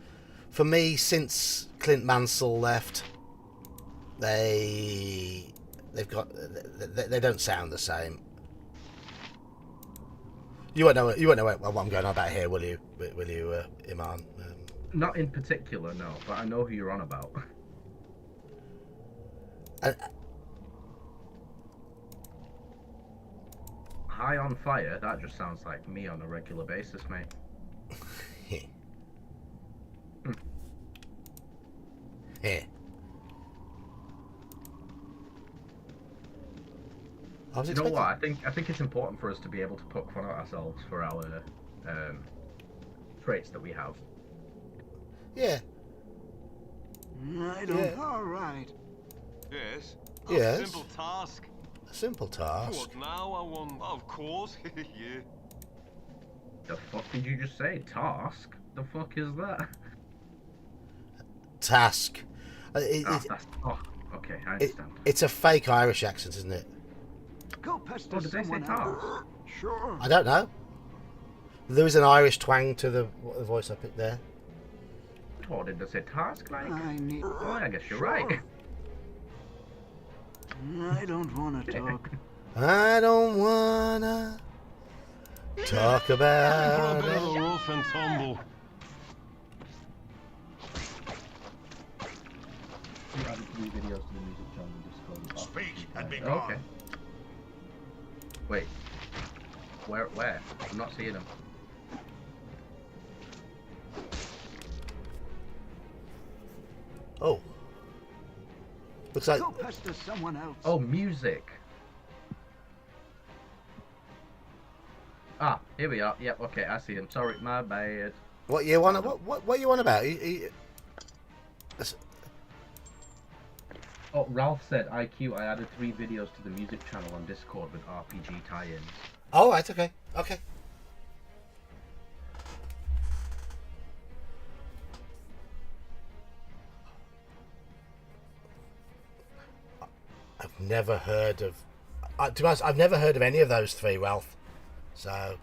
for me, since Clint Mansell left, they don't sound the same. You won't know what I'm going on about here, will you? Will you, Iman? Not in particular, no, but I know who you're on about. High on Fire, that just sounds like me on a regular basis, mate. Yeah. You know what? I think it's important for us to be able to poke fun at ourselves for our traits that we have. Yeah. I don't. All right. Yes. Yes. A simple task. A simple task. What now? I want. Of course. Yeah. The fuck did you just say? Task? The fuck is that? Task. Okay, I understand. It's a fake Irish accent, isn't it? Go pester Oh, did they say someone task? else. Sure. I don't know. There is an Irish twang to the voice I picked there. Oh, did they say task like? I need. Oh, I guess you're Sure. right. I don't want to talk. I don't wanna talk Time for a about bit of it. the rough and tumble. You added 3 videos to the music channel and Discord. Speak and be Okay. gone. Wait. Where? I'm not seeing them. Oh. Looks like Go pester someone else. Oh, music. Ah, here we are. Yep, okay, I see him. Sorry, my bad. what you want. What you want about? Oh, Ralph said, IQ, I added 3 videos to the music channel on Discord with RPG tie-ins. Oh, right. Okay. Okay. I've never heard of. To be honest, I've never heard of any of those 3, Ralph. So.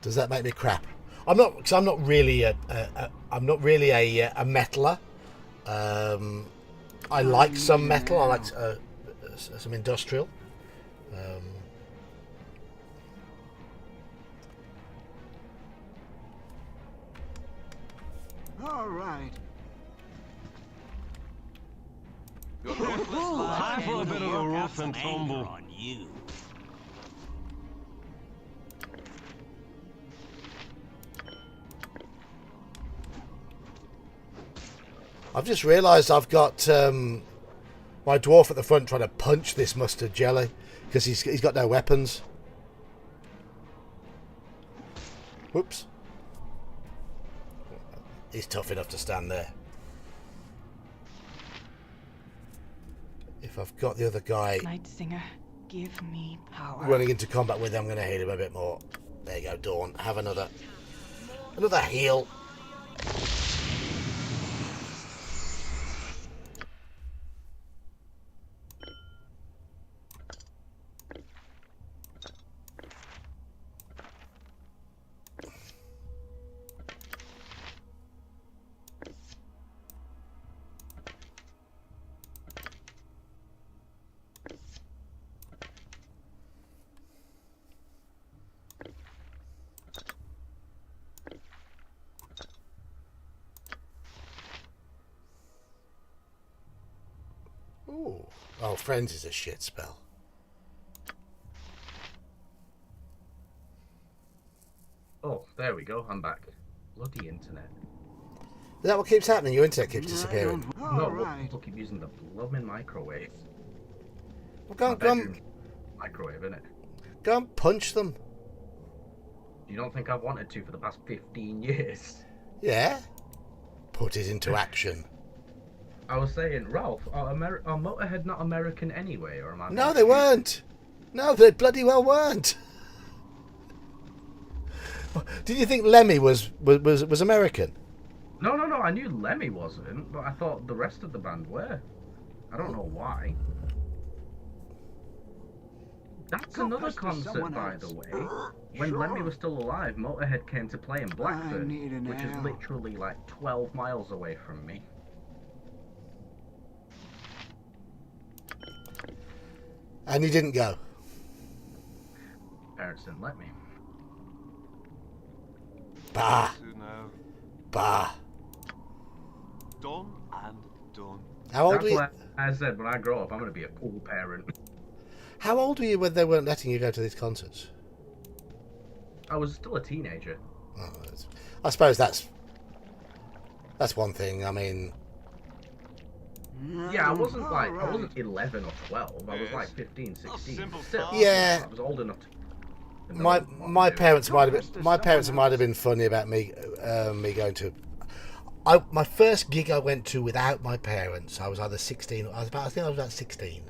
Does that make me crap? I'm not, because I'm not really a metaler. I like some metal. I like some industrial. All right. Your ruthless lives Time for a end bit of here. a Work out rough and some anger tumble. on you. I've just realised I've got my dwarf at the front trying to punch this mustard jelly because he's got no weapons. Whoops. He's tough enough to stand there. If I've got the other guy Night Singer, give me power. running into combat with him, I'm going to heal him a bit more. There you go, Dawn. Have another heal. Ooh. Oh, Friends is a shit spell. Oh, there we go. I'm back. Bloody internet. Is that what keeps happening? Your internet keeps disappearing. All No, right. people keep using the blooming microwave. Well, go My on, bedroom's microwave, innit? go and punch them. You don't think I've wanted to for the past 15 years? Yeah. Put it into action. I was saying, Ralph, are Motorhead not American anyway, or am I? No, they weren't. No, they bloody well weren't. Did you think Lemmy was American? No. I knew Lemmy wasn't, but I thought the rest of the band were. I don't know why. That's Go another pester concert, someone by else. the way. When Sure. Lemmy was still alive, Motorhead came to play in Blackburn, need an which is ale. literally like 12 miles away from me. And you didn't go. Parents didn't let me. Bah, To now. bah. Done and done. How old That's were you? why I said when I grow up, I'm going to be a cool parent. How old were you when they weren't letting you go to these concerts? I was still a teenager. Oh, I suppose that's one thing. I mean, Yeah, I wasn't All like, I right. wasn't 11 or 12. I was Yes. like 15, 16. simple Still, task. Yeah. I was old enough to know my what my to do. parents might have Pester been someone else. funny about me going to. My first gig I went to without my parents, I was either 16. I think I was about 16.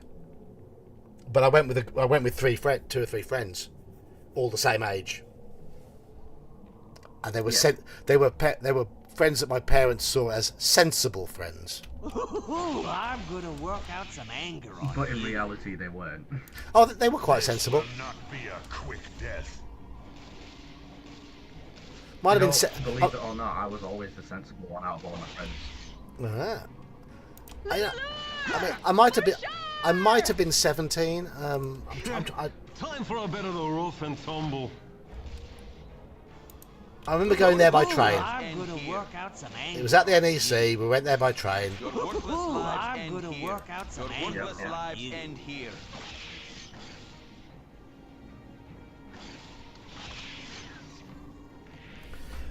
But I went with two or three friends, all the same age, and they were Yeah. they were friends that my parents saw as sensible friends. Ooh, I'm gonna work out some anger on But in you. reality, they weren't. Oh, they were quite sensible. Not be a quick death. Might have You been. know, believe it or not, I was always the sensible one out of all my friends. I mean, I might have been 17. Time for a bit of the rough and tumble. I remember going there by Ooh, train. I'm gonna work out some anger. It was at the NEC. We went there by train. Your worthless Ooh, lives I'm end gonna here. work out some Your anger worthless on lives you. end here.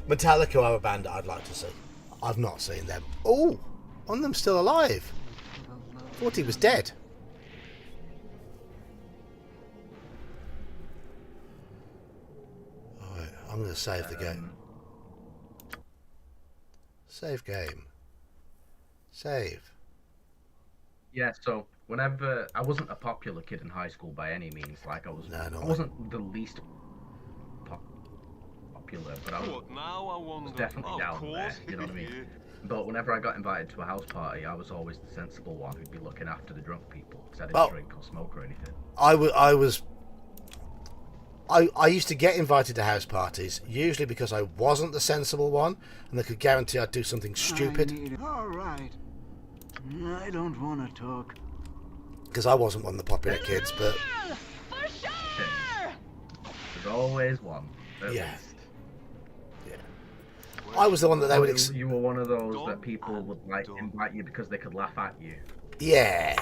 Metallica are a band I'd like to see. I've not seen them. Oh, one of them's still alive. Thought he was dead. Alright, I'm going to save the game. Save game. Save. Yeah, so whenever I wasn't a popular kid in high school by any means, like I was, No, no, I wasn't the least popular, but I was What now, I wonder? definitely Of down course. there. You know what I mean? But whenever I got invited to a house party, I was always the sensible one who'd be looking after the drunk people because I didn't Oh. drink or smoke or anything. I was I used to get invited to house parties, usually because I wasn't the sensible one, and they could guarantee I'd do something stupid. All right. I don't want to talk. Because I wasn't one of the popular kids, but For sure! There's always one. At yeah. least. I was the one that they would. You were one of those that people would like invite you because they could laugh at you. Yeah.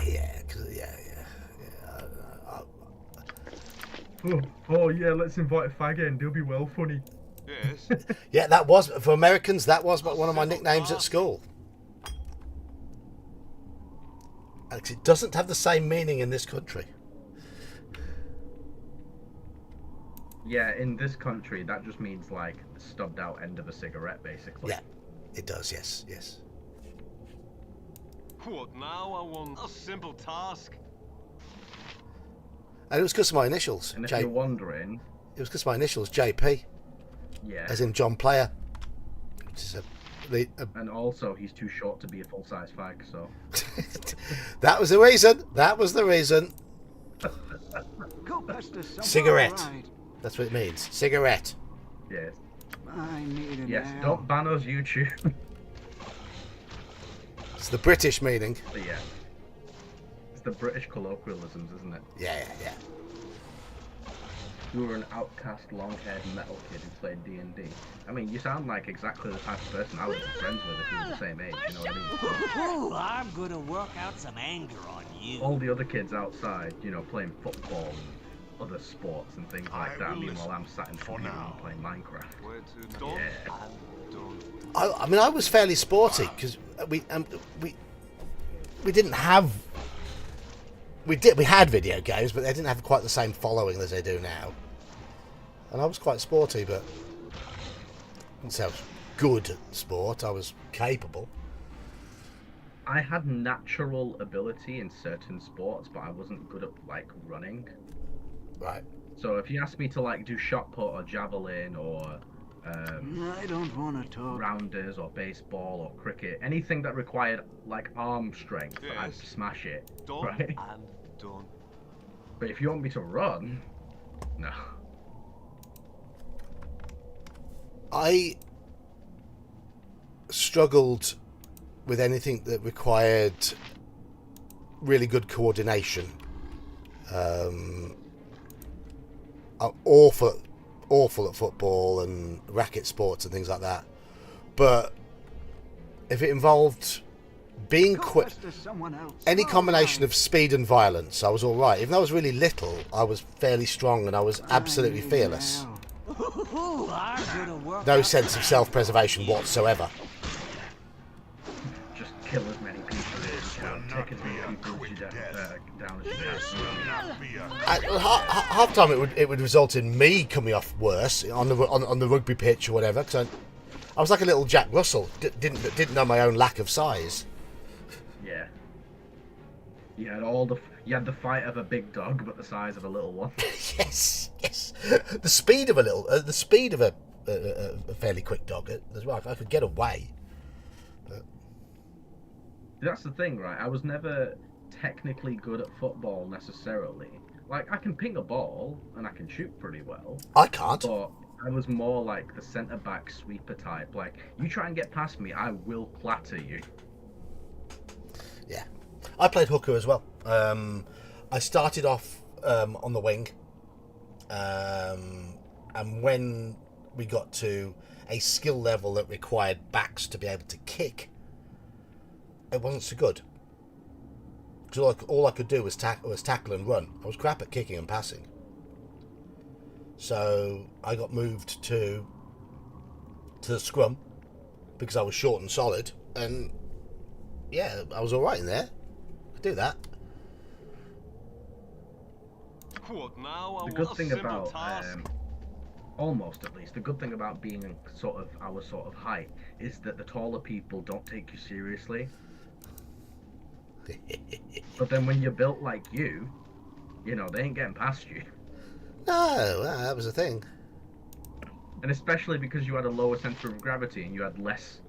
Oh yeah, let's invite a fag in. They'll be well funny. Yes. Yeah, that was for Americans. That was one of my nicknames at school. Alex, it doesn't have the same meaning in this country. Yeah, in this country, that just means like the stubbed out end of a cigarette, basically. Yeah, it does. Yes. What now? I want a simple task. And it was because of my initials. And if you're wondering, it was because of my initials, JP, yeah. as in John Player. Which is And also, he's too short to be a full-size fag, so. That was the reason. That was the reason. Go pester someone. Cigarette. All right. That's what it means. Cigarette. Yes. I need an Yes, ale. don't ban us, YouTube. It's the British meaning. But yeah. It's the British colloquialisms, isn't it? Yeah. You were an outcast, long-haired metal kid who played D&D. I mean, you sound like exactly the type of person I would be friends with if we were the same age, you know what I mean? Ooh, I'm gonna work out some anger on you. All the other kids outside, you know, playing football and other sports and things like that. Meanwhile, I'm sat in front of you and playing Minecraft. Where to don't Yeah. and don't. I mean, I was fairly sporty because we didn't have. We had video games, but they didn't have quite the same following as they do now. And I was quite sporty, but I wouldn't say I was good at sport. I was capable. I had natural ability in certain sports, but I wasn't good at, like, running. Right. So if you ask me to, like, do shot put or javelin or I don't want to talk. rounders or baseball or cricket, anything that required, like, arm strength, I'd Yes. smash it, Don't right? and don't. But if you want me to run, no. I struggled with anything that required really good coordination. I'm awful at football and racket sports and things like that. But if it involved being Go quick, pester someone else. any All combination right. of speed and violence, I was all right. Even though I was really little, I was fairly strong and I was absolutely I need an fearless. ale. Ooh, I'm gonna work No out sense some of anger self-preservation on you. whatsoever. Just kill as many people as you can, take as many people as you down as you can. Half time it would result in me coming off worse on the rugby pitch or whatever, because I was like a little Jack Russell, didn't know my own lack of size. Yeah. You had the fight of a big dog, but the size of a little one. Yes. The speed of a fairly quick dog as well. I could get away. That's the thing, right? I was never technically good at football necessarily. Like, I can ping a ball and I can shoot pretty well, I can't. but I was more like the centre-back sweeper type. Like, you try and get past me, I will clatter you. Yeah, I played hooker as well. I started off on the wing, and when we got to a skill level that required backs to be able to kick, it wasn't so good. Because all I could do was tackle and run. I was crap at kicking and passing. So I got moved to the scrum because I was short and solid, and yeah, I was all right in there. I could do that. What now? I The good want a thing simple about, task. almost at least, the good thing about being sort of our sort of height is that the taller people don't take you seriously. But then when you're built like you know, they ain't getting past you. No, that was the thing. And especially because you had a lower center of gravity and you had less,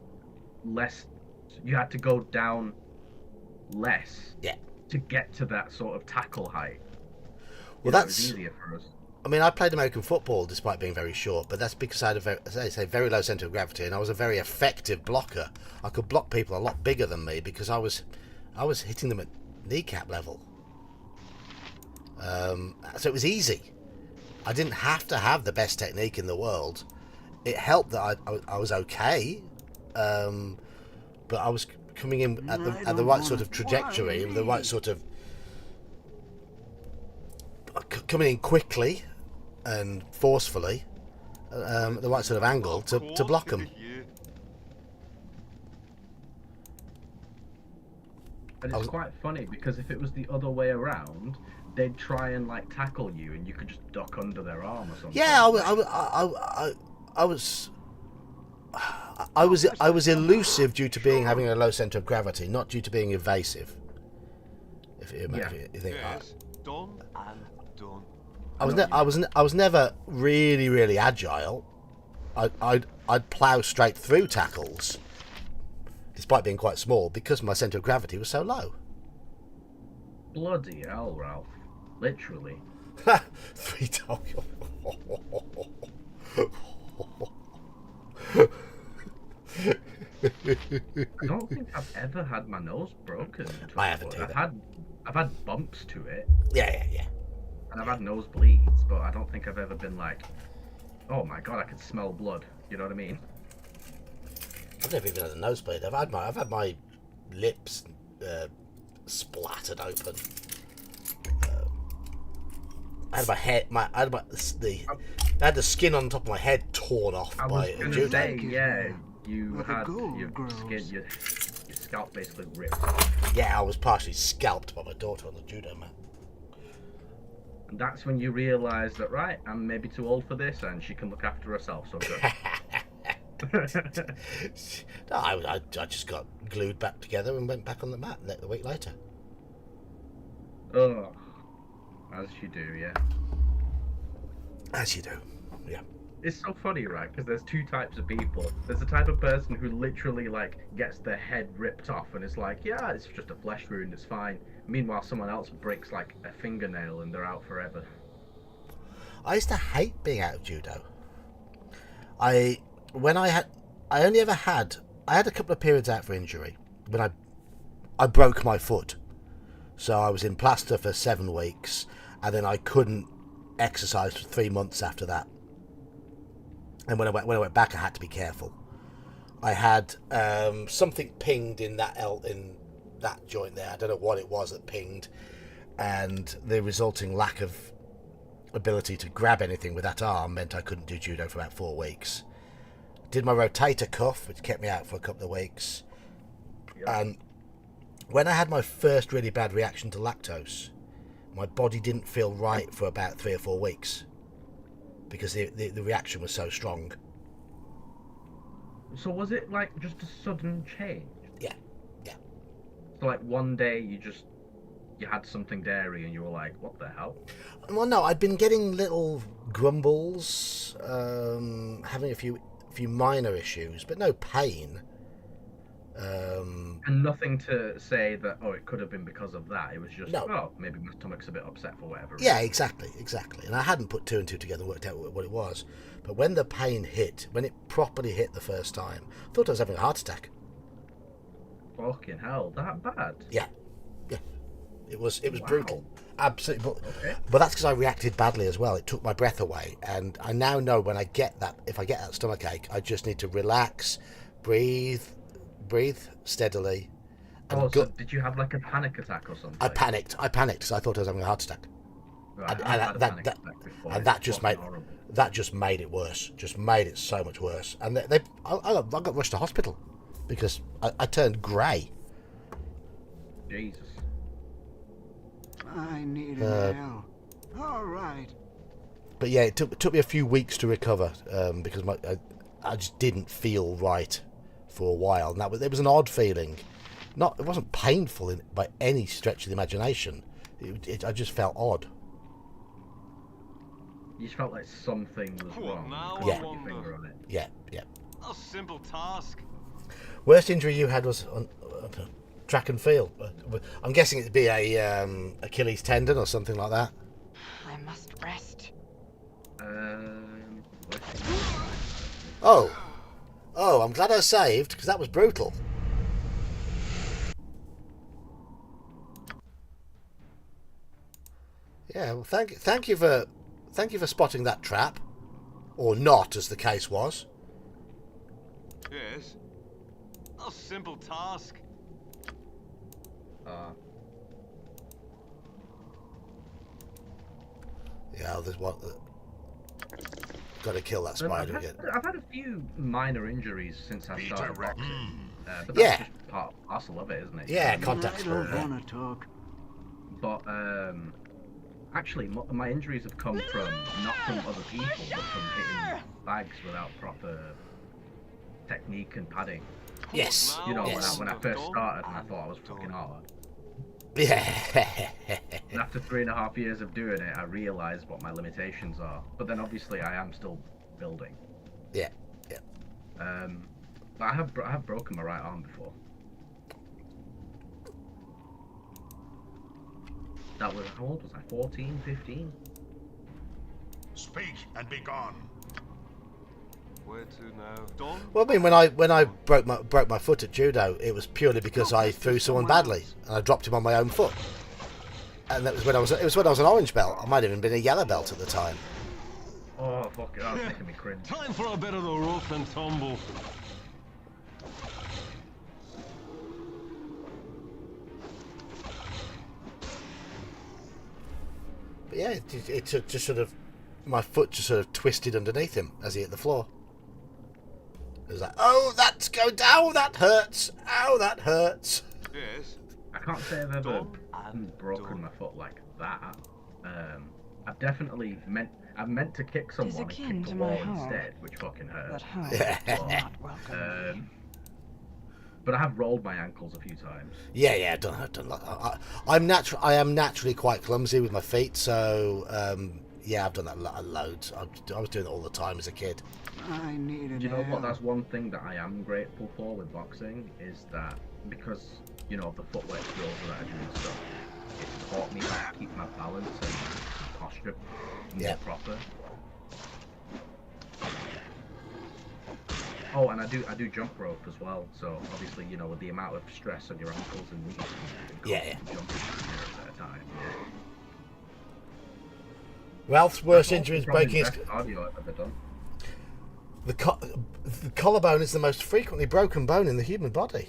you had to go down less Yeah. to get to that sort of tackle height. Well, You know, it was that's easier for us. I mean, I played American football despite being very short, but that's because I had very low centre of gravity, and I was a very effective blocker. I could block people a lot bigger than me because I was hitting them at kneecap level. So it was easy. I didn't have to have the best technique in the world. It helped that I was okay, but I was coming in at the right sort of trajectory, the right sort of coming in quickly and forcefully, the right sort of angle to block them. And it's quite funny because if it was the other way around, they'd try and like tackle you, and you could just duck under their arm or something. Yeah, I was elusive due to having a low centre of gravity, not due to being evasive. If you think Yes, done and done. I was never really agile. I'd plough straight through tackles, despite being quite small, because my centre of gravity was so low. Bloody hell, Ralph! Literally. 3 times. I don't think I've ever had my nose broken. I haven't either. I've had bumps to it. Yeah. And I've had nosebleeds, but I don't think I've ever been like, oh my god, I can smell blood. You know what I mean? I've never even had a nosebleed. I've had my lips splattered open. I had my head. I had the skin on top of my head torn off by a judo. Say, yeah, you Where the had gold your grows. skin, your scalp basically ripped. Yeah, I was partially scalped by my daughter on the judo mat. And that's when you realise that, right, I'm maybe too old for this, and she can look after herself. So good. No, I just got glued back together and went back on the mat a week later. Oh, as you do, yeah. As you do, yeah. It's so funny, right? Because there's two types of people. There's the type of person who literally like gets their head ripped off and is like, yeah, it's just a flesh wound, it's fine. Meanwhile, someone else breaks like a fingernail and they're out forever. I used to hate being out of judo. I had a couple of periods out for injury when I broke my foot. So I was in plaster for 7 weeks, and then I couldn't exercise for 3 months after that. And when I went back, I had to be careful. I had something pinged in that joint there. I don't know what it was that pinged, and the resulting lack of ability to grab anything with that arm meant I couldn't do judo for about 4 weeks. Did my rotator cuff, which kept me out for a couple of weeks. Yep. And when I had my first really bad reaction to lactose, my body didn't feel right for about 3 or 4 weeks because the reaction was so strong. So was it like just a sudden change? Yeah. So like one day you had something dairy and you were like, what the hell? Well, no, I'd been getting little grumbles, having a few minor issues, but no pain. And nothing to say that, oh, it could have been because of that. It was just, No. oh, maybe my stomach's a bit upset for whatever Yeah, reason. exactly. And I hadn't put 2 and 2 together and worked out what it was. But when the pain hit, when it properly hit the first time, I thought I was having a heart attack. Fucking hell, that bad? Yeah. It was Wow. brutal. Absolutely. Okay. But that's because I reacted badly as well. It took my breath away. And I now know when I get that, if I get that stomach ache, I just need to relax, breathe steadily. And Oh, so did you have like a panic attack or something? I panicked because I thought I was having a heart attack. Right, and I've had a that- panic that- attack before. And It's that just fucking made horrible. it worse. Just made it so much worse. And I got rushed to hospital because I turned grey. Jesus. I need an L. All right. But yeah, it took me a few weeks to recover because I just didn't feel right for a while. And it was an odd feeling. It wasn't painful by any stretch of the imagination. I just felt odd. You just felt like something was What wrong. now, You I couldn't put your wonder? finger on it. Yeah. A simple task. Worst injury you had was on track and field. I'm guessing it'd be a Achilles tendon or something like that. I must rest. Oh. Oh, I'm glad I saved, because that was brutal. Yeah, well, thank you for spotting that trap, or not, as the case was. Yes. A simple task. Yeah, there's one. Got to kill that spider again. I've had a few minor injuries since I started boxing, but Yeah. that's just part and parcel of it, isn't it? Yeah, contact I sport. don't want to talk. But actually, my injuries have come from not from other people, but from hitting bags without proper technique and padding. Yes. You know, Yes. when I first started, and I thought I was fucking hard. Yeah. And after 3.5 years of doing it, I realised what my limitations are. But then obviously I am still building. Yeah. Yeah. But I have broken my right arm before. That was, how old was I? 14, 15? Speak and be gone. Where to now? Done? Well, I mean, when I broke my foot at judo, it was purely because I threw someone badly and I dropped him on my own foot. And that was when I was an orange belt. I might have even been a yellow belt at the time. Oh fuck it, that was making me cringe. Time for a bit of the rough and tumble. But yeah, it took just sort of, my foot just sort of twisted underneath him as he hit the floor. It was like, oh, that's going down. Oh, that hurts. Ow, that hurts. Yes. I can't say I've ever broken my foot like that. I've definitely meant to kick someone and akin kick the to wall my home. instead, which fucking hurt. But home Yeah. is not welcome. But I have rolled my ankles a few times. Yeah, I've done. I am naturally quite clumsy with my feet, so yeah, I've done that loads. I was doing it all the time as a kid. I need an Do you know what? L. That's one thing that I am grateful for with boxing is that because you know of the footwork skills that I do and stuff, it's taught me how to keep my balance and posture more proper. Oh, and I do jump rope as well. So obviously, you know, with the amount of stress on your ankles and knees, you can jump at a time. Yeah. Ralph's worst injury is breaking his. Cardio I've ever done. The collarbone is the most frequently broken bone in the human body.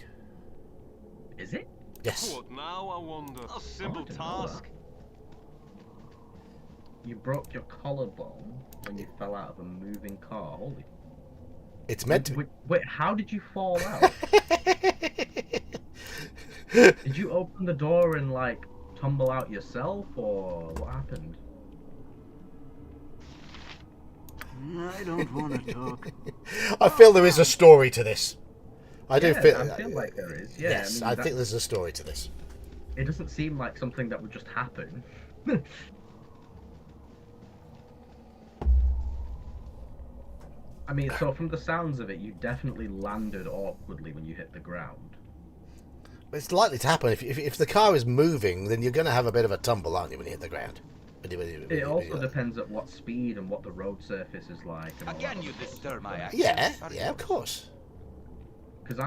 Is it? Yes. What now, I wonder? A simple didn't know task. You broke your collarbone when you fell out of a moving car. Holy. It's meant to be. Wait, how did you fall out? Did you open the door and like tumble out yourself, or what happened? I don't want to talk. I feel there is a story to this. I Yeah, feel like there is. Yeah, yes, I I mean, think there's a story to this. it doesn't seem like something that would just happen. I mean, so from the sounds of it, you definitely landed awkwardly when you hit the ground. It's likely to happen if the car is moving, then you're going to have a bit of a tumble, aren't you, when you hit the ground? It also depends at what speed and what the road surface is like. And all Again, that you sort of disturb my stuff. action. Yeah, of course. Because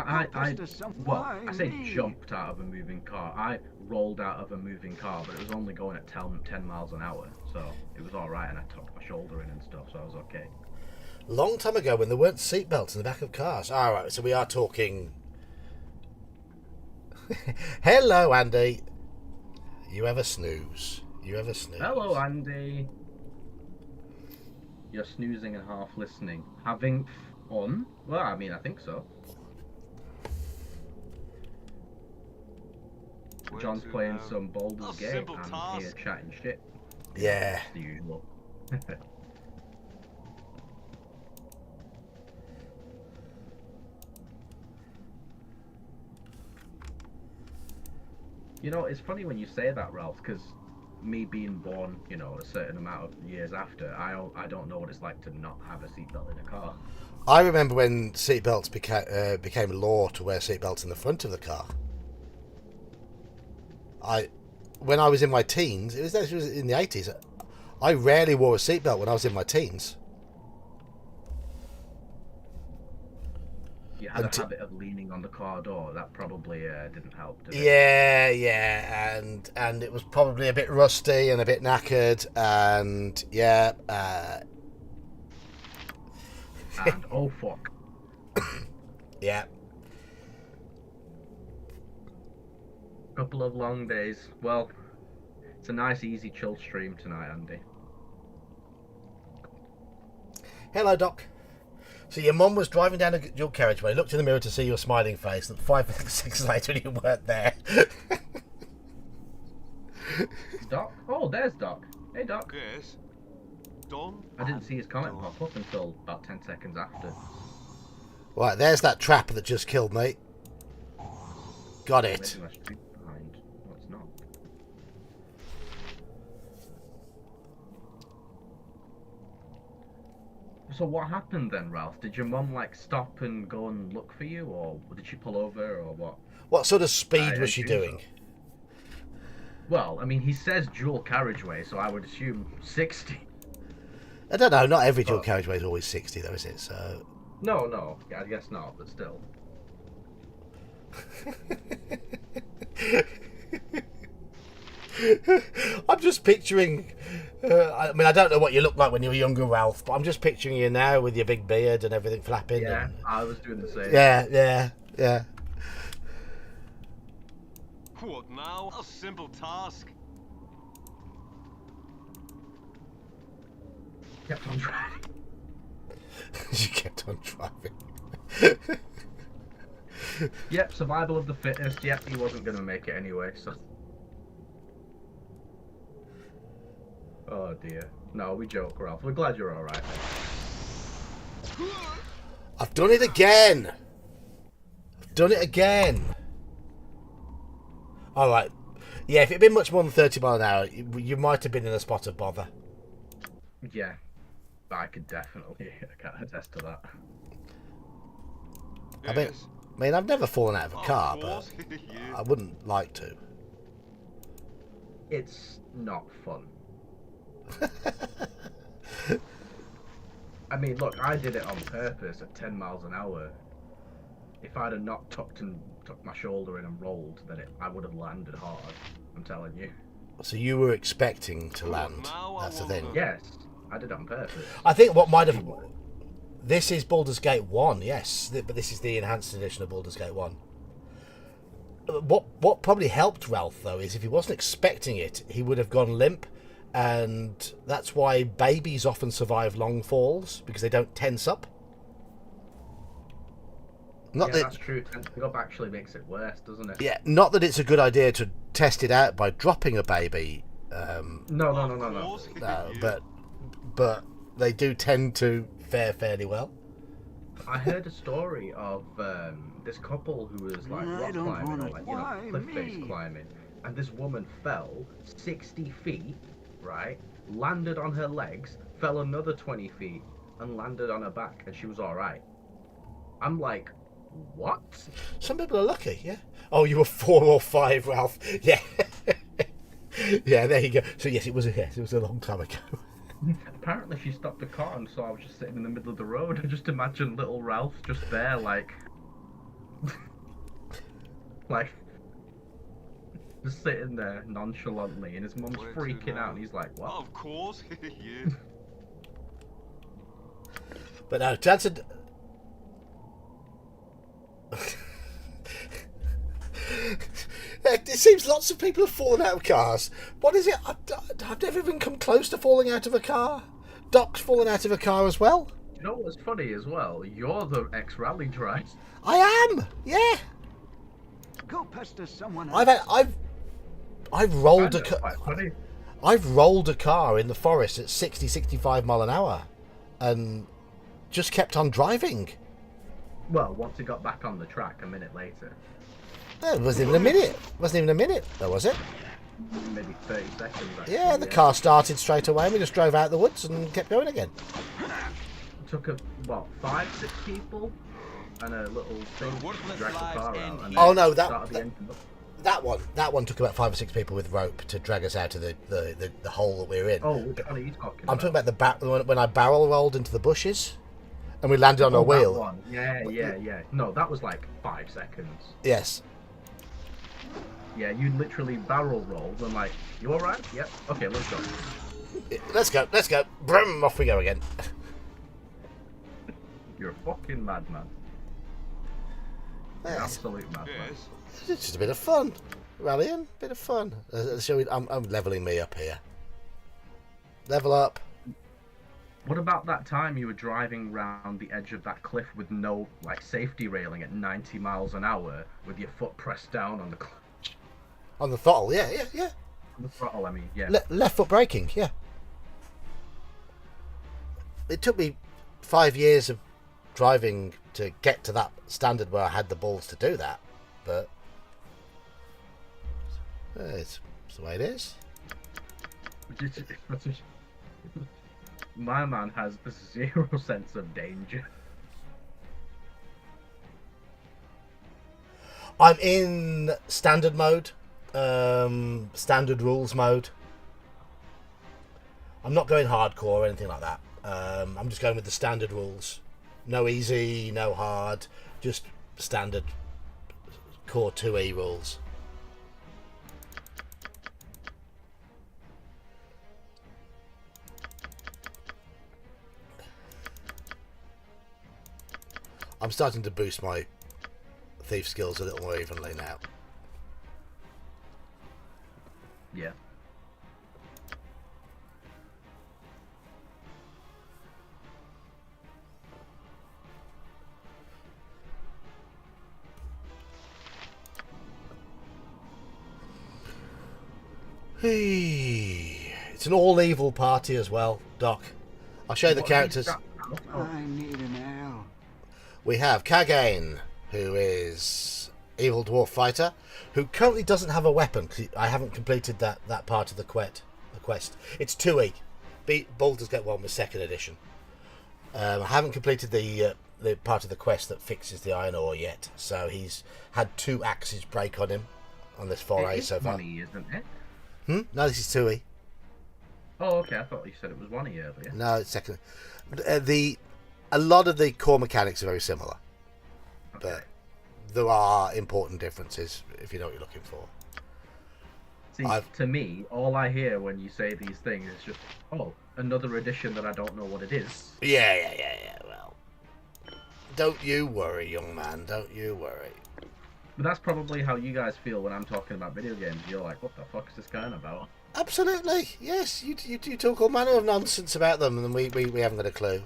Why I say me? jumped out of a moving car. I rolled out of a moving car, but it was only going at 10 miles an hour, so it was all right, and I tucked my shoulder in and stuff, so I was okay. Long time ago when there weren't seatbelts in the back of cars. All right, so we are talking. Hello, Andy. You ever snooze? You ever snooze? Hello, Andy. You're snoozing and half listening. Having fun? Well, I mean, I think so. Where John's to playing now? some Baldur's A Gate. simple I'm here task. chatting shit. Yeah. It's the usual. You know, it's funny when you say that, Ralph, because me being born, you know, a certain amount of years after, I don't know what it's like to not have a seatbelt in a car. I remember when seatbelts became law to wear seatbelts in the front of the car. When I was in my teens, it was in the 80s. I rarely wore a seatbelt when I was in my teens. You had a habit of leaning on the car door. That probably didn't help, did it? Yeah, and it was probably a bit rusty and a bit knackered, and yeah. And oh fuck. Yeah. Couple of long days. Well, it's a nice, easy, chill stream tonight, Andy. Hello, Doc. So your mum was driving down a dual carriageway, looked in the mirror to see your smiling face, and 5 seconds later you weren't there. Doc? Oh, there's Doc. Hey, Doc. Yes. Don? I didn't see his comment pop up until about 10 seconds after. Right, there's that trap that just killed me. Got it. Maybe my street's behind. No, it's not. So what happened then, Ralph? Did your mum like stop and go and look for you, or did she pull over, or what? What sort of speed was she doing? Well, I mean, he says dual carriageway, so I would assume 60. I don't know. Not every dual carriageway is always 60, though, is it? So. No. Yeah, I guess not, but still. I'm just picturing. I mean, I don't know what you looked like when you were younger, Ralph, but I'm just picturing you now with your big beard and everything flapping. Yeah, and... I was doing the same. Yeah. What now? A simple task. Kept on driving. You kept on driving. Yep, survival of the fittest. Yep, he wasn't going to make it anyway, so... Oh dear. No, we joke, Ralph. We're glad you're alright, mate. I've done it again. Alright. Yeah, if it had been much more than 30 miles an hour, you might have been in a spot of bother. Yeah. I could definitely I can't attest to that. I mean, I've never fallen out of a car, but Yeah. I wouldn't like to. It's not fun. I mean, look, I did it on purpose at 10 miles an hour. If I'd have not tucked my shoulder in and rolled, then I would have landed hard. I'm telling you. So you were expecting to land. That's the thing. Yes, I did it on purpose. I think what might have... This is Baldur's Gate 1, yes. But this is the enhanced edition of Baldur's Gate 1. What probably helped Ralph, though, is if he wasn't expecting it, he would have gone limp. And that's why babies often survive long falls, because they don't tense up. Not that, that's true. Tensing up actually makes it worse, doesn't it? Yeah, not that it's a good idea to test it out by dropping a baby. No. But they do tend to fare fairly well. I heard a story of this couple who was like rock climbing, or like, cliff face climbing, and this woman fell 60 feet, right? Landed on her legs, fell another 20 feet, and landed on her back, and she was all right. I'm like, what? Some people are lucky, yeah. Oh, you were 4 or 5, Ralph. Yeah. Yeah, there you go. So yes, it was a long time ago. Apparently she stopped the car, and so I was just sitting in the middle of the road. I just imagine little Ralph just there, like, like, just sitting there nonchalantly, and his mum's freaking out, and he's like, what? Of course, yeah. But no, to answer... It seems lots of people have fallen out of cars. What is it? I've never even come close to falling out of a car. Doc's fallen out of a car as well. You know what's funny as well? You're the ex-rally driver. I am. Yeah. Go pester someone else. I've rolled a Quite funny. I've rolled a car in the forest at 65 mile an hour, and just kept on driving. Well, once he got back on the track a minute later. No, it wasn't even a minute. Though, was it? Maybe 30 seconds. Actually, Yeah, the car started straight away, and we just drove out the woods and kept going again. Took 5-6 people and a little thing to drag the car out. And Oh no, started the engine up. That one took about 5 or 6 people with rope to drag us out of the hole that we were in. Oh, which one are you talking about? I'm talking about when I barrel rolled into the bushes, and we landed on a wheel. That one. Yeah. No, that was like 5 seconds. Yes. Yeah, you literally barrel rolled and like, you all right? Yep. Okay, let's go. Let's go. Brum, off we go again. You're a fucking madman. You're an absolute madman. Yes. It's just a bit of fun. Rallying, bit of fun. I'm leveling me up here. Level up. What about that time you were driving round the edge of that cliff with no like safety railing at 90 miles an hour with your foot pressed down on the clutch? On the throttle, yeah. On the throttle, I mean, yeah. Left foot braking, yeah. It took me 5 years of driving to get to that standard where I had the balls to do that, but it's the way it is. My man has 0 sense of danger. I'm in standard mode, standard rules mode. I'm not going hardcore or anything like that. I'm just going with the standard rules. No easy, no hard, just standard core 2E rules. I'm starting to boost my thief skills a little more evenly now. Yeah. Hey, it's an all evil party as well, Doc. I'll show you the characters. I need an L. We have Kagain, who is evil dwarf fighter, who currently doesn't have a weapon. I haven't completed that part of the quest. It's 2E. Baldurs get one with 2nd edition. I haven't completed the part of the quest that fixes the iron ore yet, so he's had 2 axes break on him on this foray so far. Money, isn't it? No, this is 2E. Oh, okay. I thought you said it was 1E earlier. No, it's 2nd. A lot of the core mechanics are very similar, but there are important differences if you know what you're looking for. See, to me, all I hear when you say these things is just, oh, another edition that I don't know what it is. Yeah. Well, don't you worry, young man. Don't you worry. But that's probably how you guys feel when I'm talking about video games. You're like, what the fuck is this guy on about? Absolutely, yes. You talk all manner of nonsense about them, and we haven't got a clue.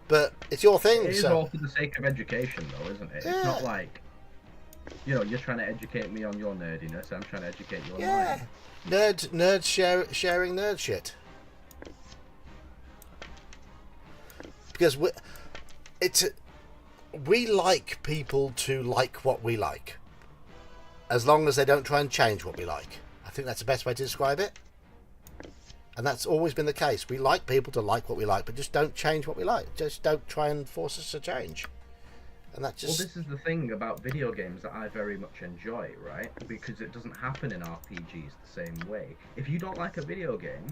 But it's your thing. It is all for the sake of education, though, isn't it? Yeah. It's not like, you're trying to educate me on your nerdiness. I'm trying to educate you on mine. Nerds sharing nerd shit. Because we like people to like what we like, as long as they don't try and change what we like. I think that's the best way to describe it. And that's always been the case. We like people to like what we like, but just don't change what we like. Just don't try and force us to change. And that's just... Well, this is the thing about video games that I very much enjoy, right? Because it doesn't happen in RPGs the same way. If you don't like a video game,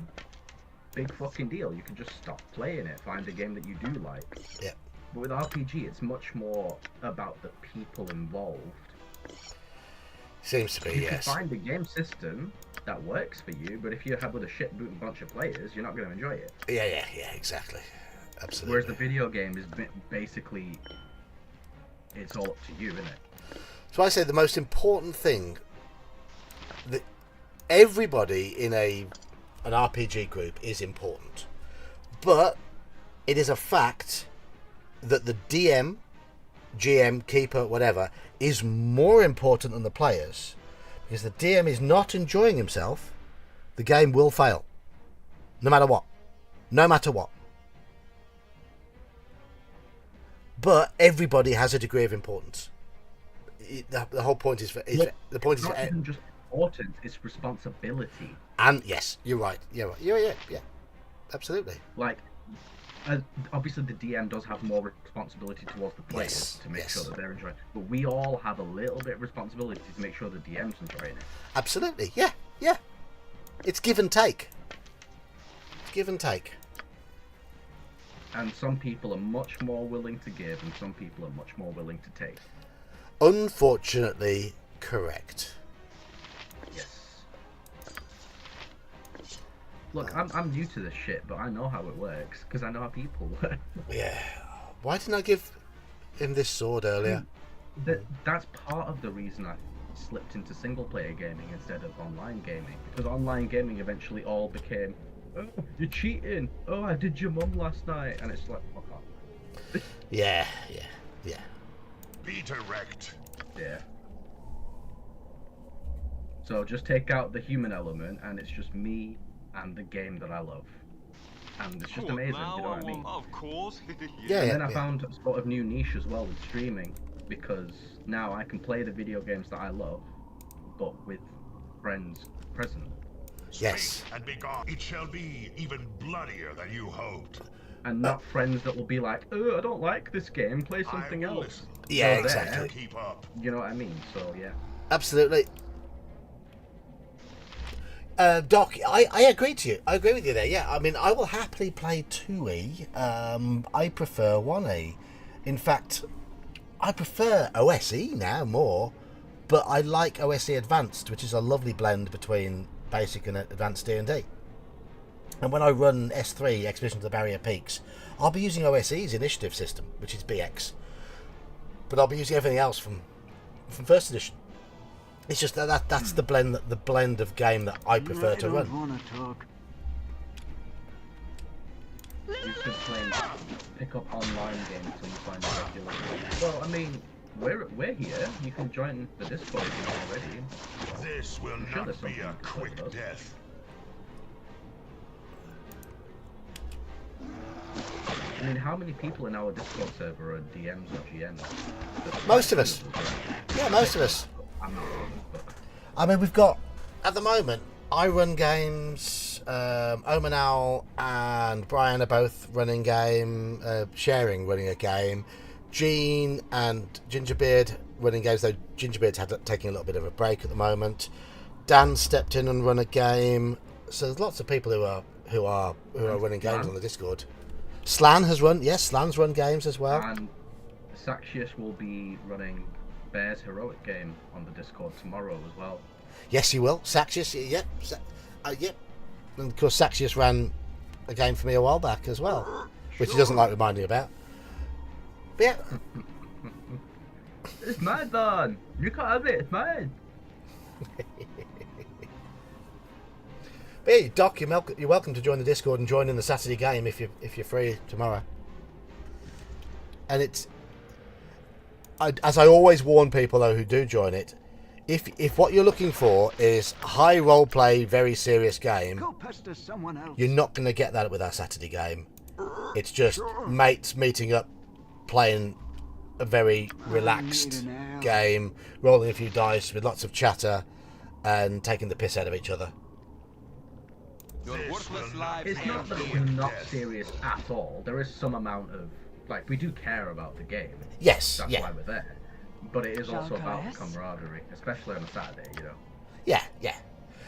big fucking deal. You can just stop playing it, find a game that you do like. Yeah. But with RPG, it's much more about the people involved. Seems to be, yes. You can find a game system that works for you, but if you have with a shit bunch of players, you're not going to enjoy it. Yeah, exactly. Absolutely. Whereas the video game is basically, it's all up to you, isn't it? So I say the most important thing that everybody in an RPG group is important, but it is a fact that the DM, GM, keeper, whatever, is more important than the players. Because the DM is not enjoying himself, the game will fail. No matter what. No matter what. But everybody has a degree of importance. The whole point is the point is not even just importance, it's responsibility. And yes, you're right. Yeah, absolutely. Like, obviously the DM does have more responsibility towards the players Yes, to make yes. sure that they're enjoying it. But we all have a little bit of responsibility to make sure the DM's enjoying it. Absolutely, yeah, yeah. It's give and take. It's give and take. And some people are much more willing to give, and some people are much more willing to take. Unfortunately, correct. Yes. Look, I'm new to this shit, but I know how it works because I know how people work. Yeah. Why didn't I give him this sword earlier? That's part of the reason I slipped into single-player gaming instead of online gaming, because online gaming eventually all became, oh, you're cheating. Oh, I did your mum last night, and it's like, fuck off. Yeah. Be direct. Yeah. So just take out the human element, and it's just me and the game that I love, and it's just amazing. You know what I mean? Of course. Yeah. And then I found a sort of new niche as well with streaming, because now I can play the video games that I love, but with friends present. Yes. Speak and be gone. It shall be even bloodier than you hoped. And not friends that will be like, oh, I don't like this game, play something I will else. listen. Yeah, So there, exactly. Keep up. You know what I mean? So yeah. Absolutely. Doc, I agree to you. I agree with you there. Yeah, I mean, I will happily play 2E. I prefer 1E. In fact, I prefer OSE now more, but I like OSE Advanced, which is a lovely blend between basic and advanced D&D. And when I run S3, Expedition to the Barrier Peaks, I'll be using OSE's initiative system, which is BX. But I'll be using everything else from first edition. It's just that's the blend of game that I prefer to run. I don't want to talk. You should play pick up online games until you find a regular. Well, I mean, we're here. You can join the Discord if you're not already. This will sure not there's be a something to quick talk about. death. I mean, how many people in our Discord server are DMs or GMs? Most of us. Yeah, most of us. I'm not one, but I mean, we've got, at the moment, I run games, Omanal and Brian are both running game, sharing running a game, Gene and Gingerbeard running games, though Gingerbeard's taking a little bit of a break at the moment. Dan stepped in and run a game, so there's lots of people who are running games on the Discord. Slan has run, yes, Slan's run games as well. And Saxius will be running Bear's heroic game on the Discord tomorrow as well. Yes, he will. Saxius, yep. Yep. And of course, Saxius ran a game for me a while back as well, which he doesn't like reminding about. But yeah. It's mine, Don. You can't have it. It's mine. But hey, Doc, you're welcome to join the Discord and join in the Saturday game if you're free tomorrow. And it's, as I always warn people though who do join it, if what you're looking for is high role play, very serious game, Go pester someone else. you're not going to get that with our Saturday game. It's just mates meeting up, playing a very relaxed game, rolling a few dice with lots of chatter, and taking the piss out of each other. Your worthless lives It's not that we're not serious at all. There is some amount of, like, we do care about the game. Yes, That's yeah. why we're there. But it is also about Jean-Claude? camaraderie, especially on a Saturday, you know. Yeah.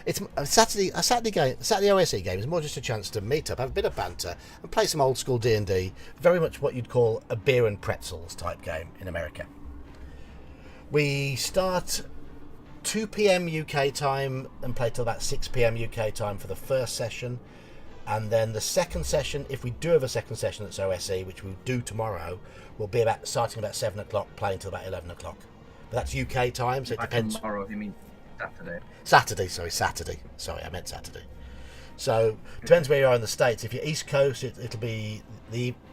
It's a Saturday OSE game is more just a chance to meet up, have a bit of banter, and play some old school D&D. Very much what you'd call a beer and pretzels type game in America. We start 2 p.m. UK time and play till about 6 p.m. UK time for the first session, and then the second session, if we do have a second session that's OSE, which we'll do tomorrow, will be starting about 7 o'clock, playing till about 11 o'clock. But that's UK time, so it By depends. tomorrow, you mean Saturday? Saturday. Sorry, I meant Saturday. So depends where you are in the States. If you're East Coast, it'll be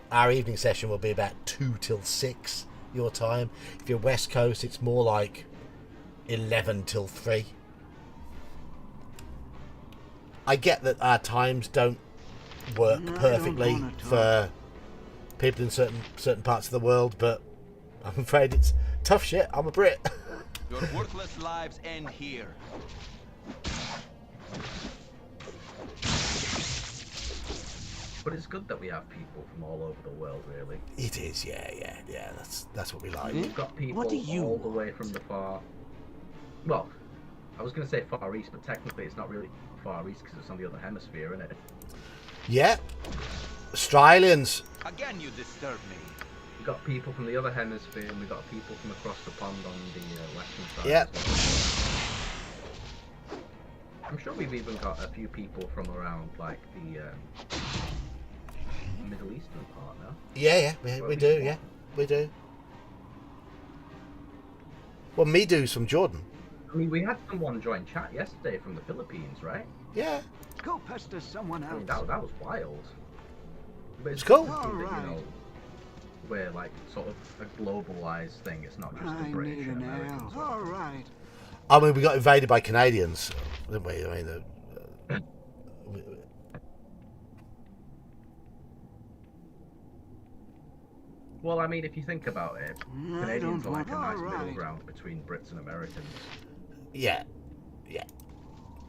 our evening session will be about 2 till 6 your time. If you're West Coast, it's more like 11 till 3. I get that our times don't work perfectly for people in certain parts of the world, but I'm afraid it's tough shit. I'm a Brit. Your worthless lives end here. But it's good that we have people from all over the world, really. It is, yeah. That's what we like. We've got people What do you all the way from the far... Well, I was going to say Far East, but technically it's not really Far East because it's on the other hemisphere, isn't it? Yeah. Australians. Again, you disturb me. We've got people from the other hemisphere, and we've got people from across the pond on the western side. Yeah. As well. I'm sure we've even got a few people from around, like, the Middle Eastern part now. Yeah, we do, yeah. We do. Well, me do's from Jordan. I mean, we had someone join chat yesterday from the Philippines, right? Yeah. Go pester someone I else. mean, that was wild. But It's cool. good that, you know, Alright. we're like sort of a globalized thing. It's not just the I British need and an Americans. ale. All right. I mean, we got invaded by Canadians, didn't we? I mean, Well, I mean, if you think about it, I Canadians don't are like a want- nice middle alright. ground between Brits and Americans. yeah.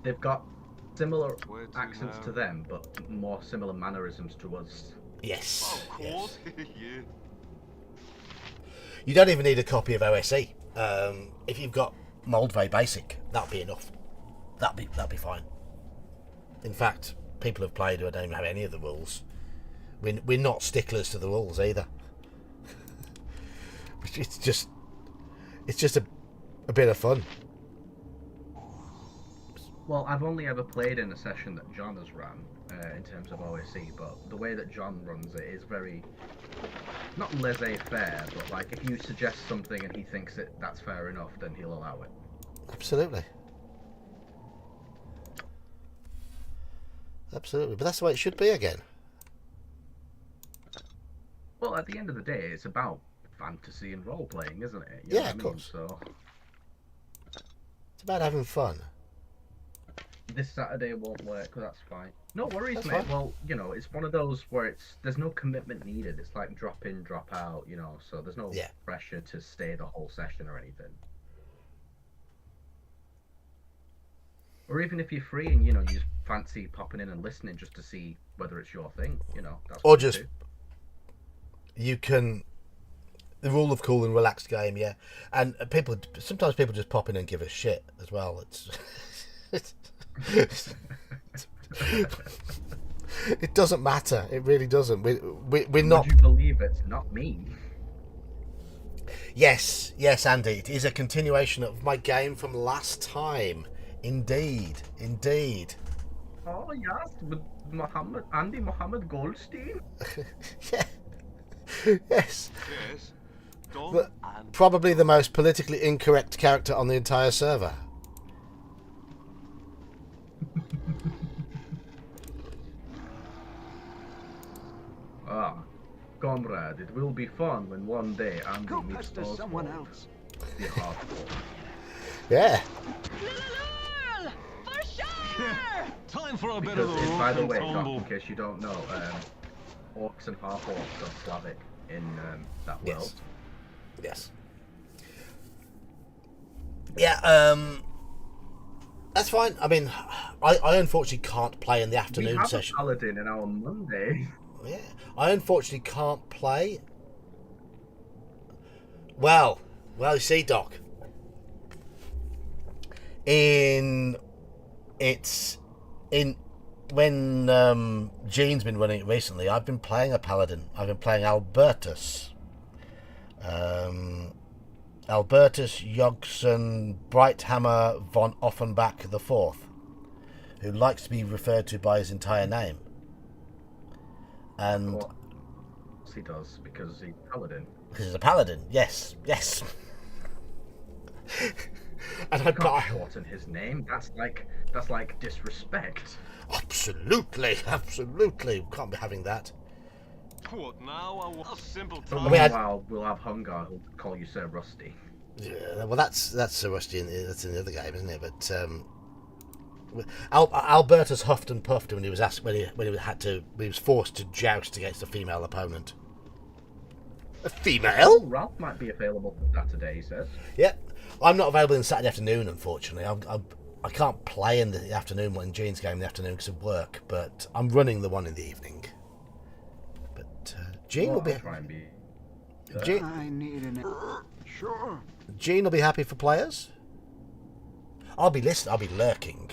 They've got similar Where to accents now? to them, but more similar mannerisms to us. Yes. Of yes. course, yeah. You don't even need a copy of OSE. If you've got Moldvay Basic, that'll be enough. That'll be fine. In fact, people have played who don't even have any of the rules. We're not sticklers to the rules either. It's just a bit of fun. Well, I've only ever played in a session that John has run in terms of OSE, but the way that John runs it is very not laissez-faire, but like if you suggest something and he thinks that's fair enough, then he'll allow it. Absolutely. But that's the way it should be again. Well, at the end of the day, it's about fantasy and role playing, isn't it? You know Yeah, what I of mean? course. So It's about having fun. this Saturday won't work, that's fine. No worries, That's mate. fine. Well, you know, it's one of those where there's no commitment needed. It's like drop in, drop out, you know. So there's no Yeah. pressure to stay the whole session or anything. Or even if you're free and you just fancy popping in and listening just to see whether it's your thing, that's Or what you just do. you can. The rule of cool and relaxed game, yeah. And sometimes people just pop in and give a shit as well. It doesn't matter. It really doesn't. We're not. Would you believe it's not me? Yes, Andy. It is a continuation of my game from last time. Indeed. Oh yes, with Andy Mohammed Goldstein. Yeah. Yes. Yes. Don But and probably the most politically incorrect character on the entire server. Comrade, it will be fun when one day Andy Go meets pester Oswald, someone else. the hardcore. Yeah. Lululul! For sure! time for a bit Because, of the by rough the and way, Doc, tumble. in case you don't know, orcs and half-orcs are Slavic in that world. Yes. Yeah, that's fine. I mean, I unfortunately can't play in the We afternoon have session. a paladin in our Monday. Yeah, I unfortunately can't play. Well, you see, Doc. When Gene's been running it recently, I've been playing a paladin. I've been playing Albertus. Albertus Jogson Brighthammer von Offenbach IV, who likes to be referred to by his entire name. And Of course he does, because he's a paladin. because he's a paladin, yes. And I Can't shorten his name. That's like disrespect. absolutely. We can't be having that. What now? A simple But time. mean, meanwhile, we'll have Hungar who'll call you Sir Rusty. Yeah, well, that's so rusty. That's in the other game, isn't it? But Albertus huffed and puffed when he was asked when he was forced to joust against a female opponent. A female? Ralph might be available for Saturday, he says. Yeah, I'm not available in Saturday afternoon, unfortunately. I can't play in the afternoon when Gene's game in the afternoon because of work, but I'm running the one in the evening. Gene will be. I'll try and be. Gene, I need an. Sure. Gene will be happy for players. I'll be listening. I'll be lurking.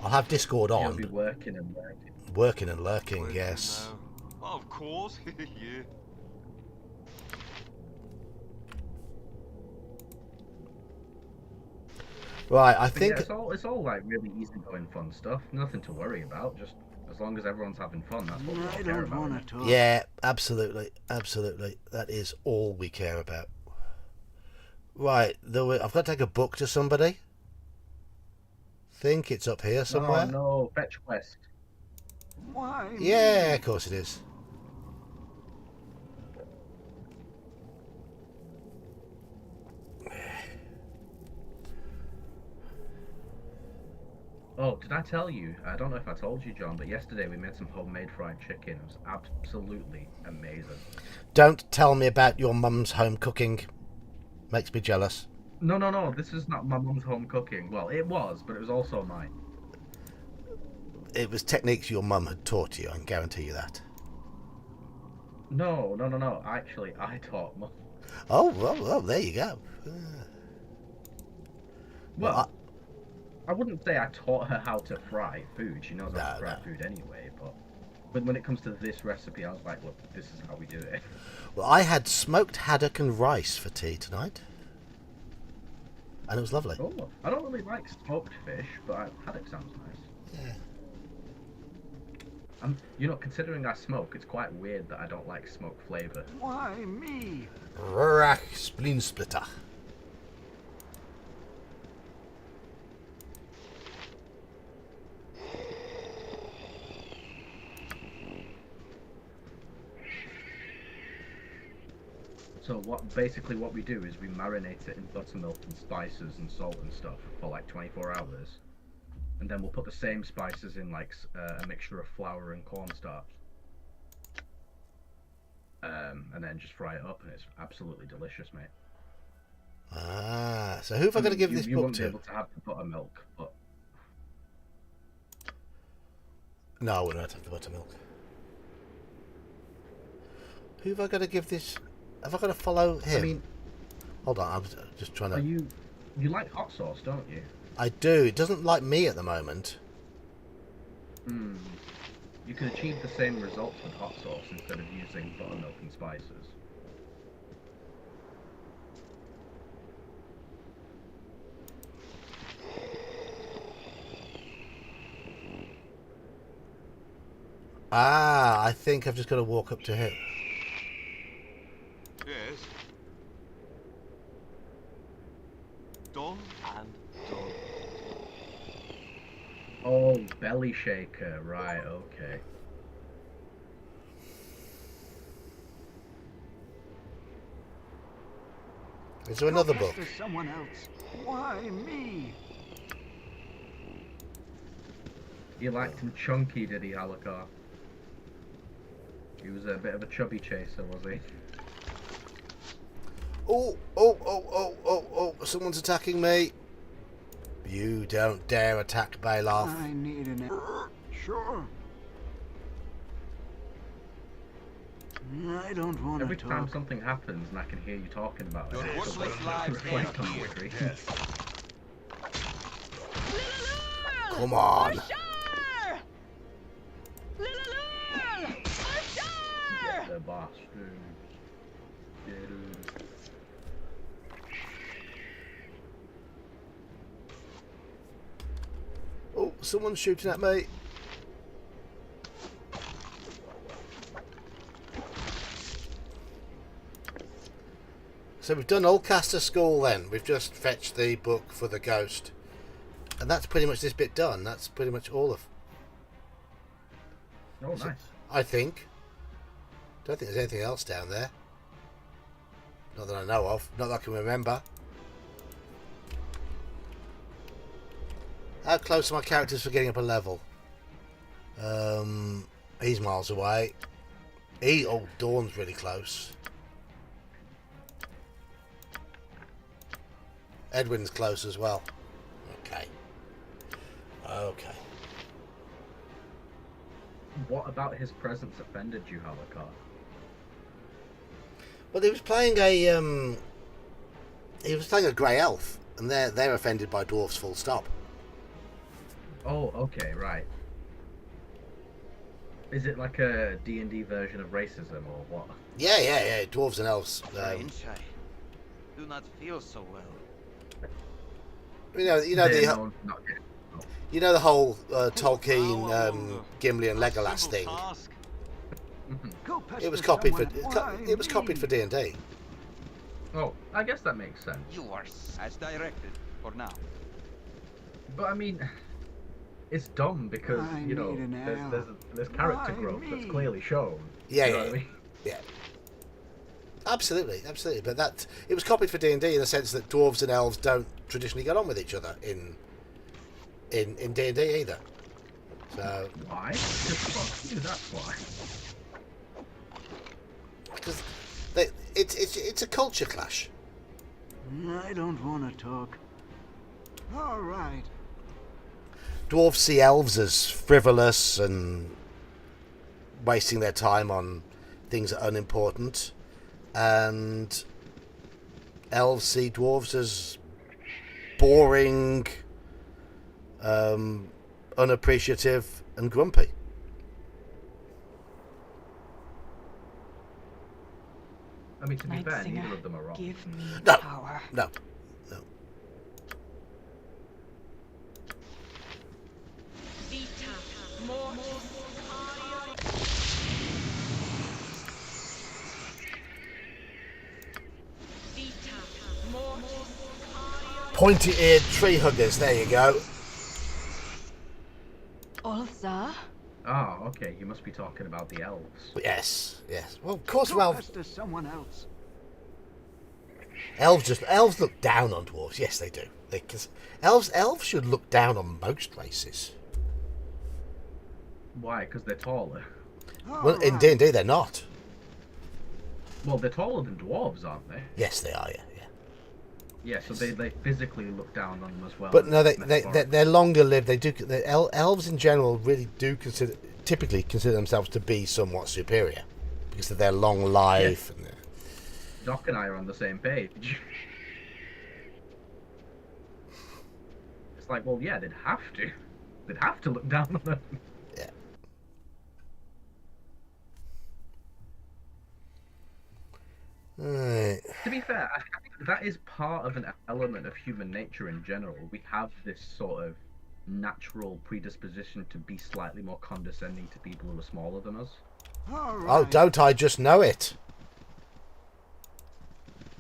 I'll have Discord on. You'll be working and lurking. Working and lurking, yes. Of course, yeah. Right, I But think. yeah, it's all like really easy going fun stuff. Nothing to worry about. Just as long as everyone's having fun, that's what we I care don't about. want to talk. Yeah, absolutely, absolutely. That is all we care about. Right, I've got to take a book to somebody. Think it's up here somewhere. Oh no, fetch quest. Why? Yeah, of course it is. Oh, did I tell you? I don't know if I told you, John, but yesterday we made some homemade fried chicken. It was absolutely amazing. Don't tell me about your mum's home cooking. Makes me jealous. No. This is not my mum's home cooking. Well, it was, but it was also mine. It was techniques your mum had taught you, I can guarantee you that. No. Actually, I taught mum. Oh, well, there you go. Well, I wouldn't say I taught her how to fry food. She knows how to fry No. food anyway. But when it comes to this recipe, I was like, look, this is how we do it. Well, I had smoked haddock and rice for tea tonight. And it was lovely. Oh, I don't really like smoked fish, but haddock sounds nice. Yeah. Considering I smoke, it's quite weird that I don't like smoke flavour. Why me? Rurach spleen splitter. So what we do is we marinate it in buttermilk and spices and salt and stuff for like 24 hours. And then we'll put the same spices in like a mixture of flour and cornstarch. And then just fry it up, and it's absolutely delicious, mate. Ah, so who have I got to give this you book won't be to? able to have the buttermilk, but No, I wouldn't have the buttermilk. Who have I got to give this? Have I got to follow him? I mean, hold on, I'm just trying to. you like hot sauce, don't you? I do. It doesn't like me at the moment. You can achieve the same results with hot sauce instead of using buttermilk and spices. Ah, I think I've just got to walk up to him. Yes. Done and done. Oh, belly shaker, right, okay. Is there another book? There's someone else. Why me? You liked him chunky, did he, Halakar? He was a bit of a chubby chaser, was he? Oh, someone's attacking me. You don't dare attack Bailoff. I need an. Sure. I don't want to Every talk. time something happens and I can hear you talking about it, Your it's worthless just lives reflect on end the here. screen. Come on. For sure! Little For sure! Get the bastards. Get 'em. Oh, someone's shooting at me. So we've done Oldcaster School then. We've just fetched the book for the ghost. And that's pretty much this bit done. That's pretty much all of... Oh, nice. I think. Don't think there's anything else down there. Not that I know of. Not that I can remember. How close are my characters for getting up a level? He's miles away. Oh, Dawn's really close. Edwin's close as well. Okay. What about his presence offended you, Halakar? Well, he was playing a grey elf, and they're offended by dwarves. Full stop. Oh, okay, right. Is it like a D&D version of racism or what? Yeah. Dwarves and elves. Strange, I do not feel so well. You know They're the known for not getting- you know the whole Tolkien, Well, Gimli and a Legolas simple thing. task. Go pester It was copied for someone. it was copied for D&D. Oh, I guess that makes sense. You are as directed for now. But I mean, it's dumb because I you know need an there's character Why growth that's me? clearly shown. Yeah, You know yeah, what I mean? yeah. Absolutely. But it was copied for D&D in the sense that dwarves and elves don't traditionally get on with each other in D&D either. So Why? Just fuck you. That's why. because it's a culture clash. I don't want to talk. All right. Dwarves see elves as frivolous and wasting their time on things that are unimportant, and elves see dwarves as boring, unappreciative, and grumpy. I mean, to be Night fair, Singer, neither of them are wrong. give me No. power. No. Pointy-eared tree huggers. There you go. Ulza? Ah, okay. You must be talking about the elves. Yes. Well, of course, Go well, pester someone else. elves look down on dwarves. Yes, they do. Because elves should look down on most races. Why? Because they're taller. Well, in D&D, they're not. Well, they're taller than dwarves, aren't they? Yes, they are. Yeah. Yeah, so they physically look down on them as well. But no, metaphorically. they're longer lived. They do. Elves in general really do typically consider themselves to be somewhat superior because of their long life. Yeah. And Doc and I are on the same page. It's like, well, yeah, they'd have to. They'd have to look down on them. yeah. Right. To be fair, I think that is part of an element of human nature in general. We have this sort of natural predisposition to be slightly more condescending to people who are smaller than us. All right. Oh, don't I just know it?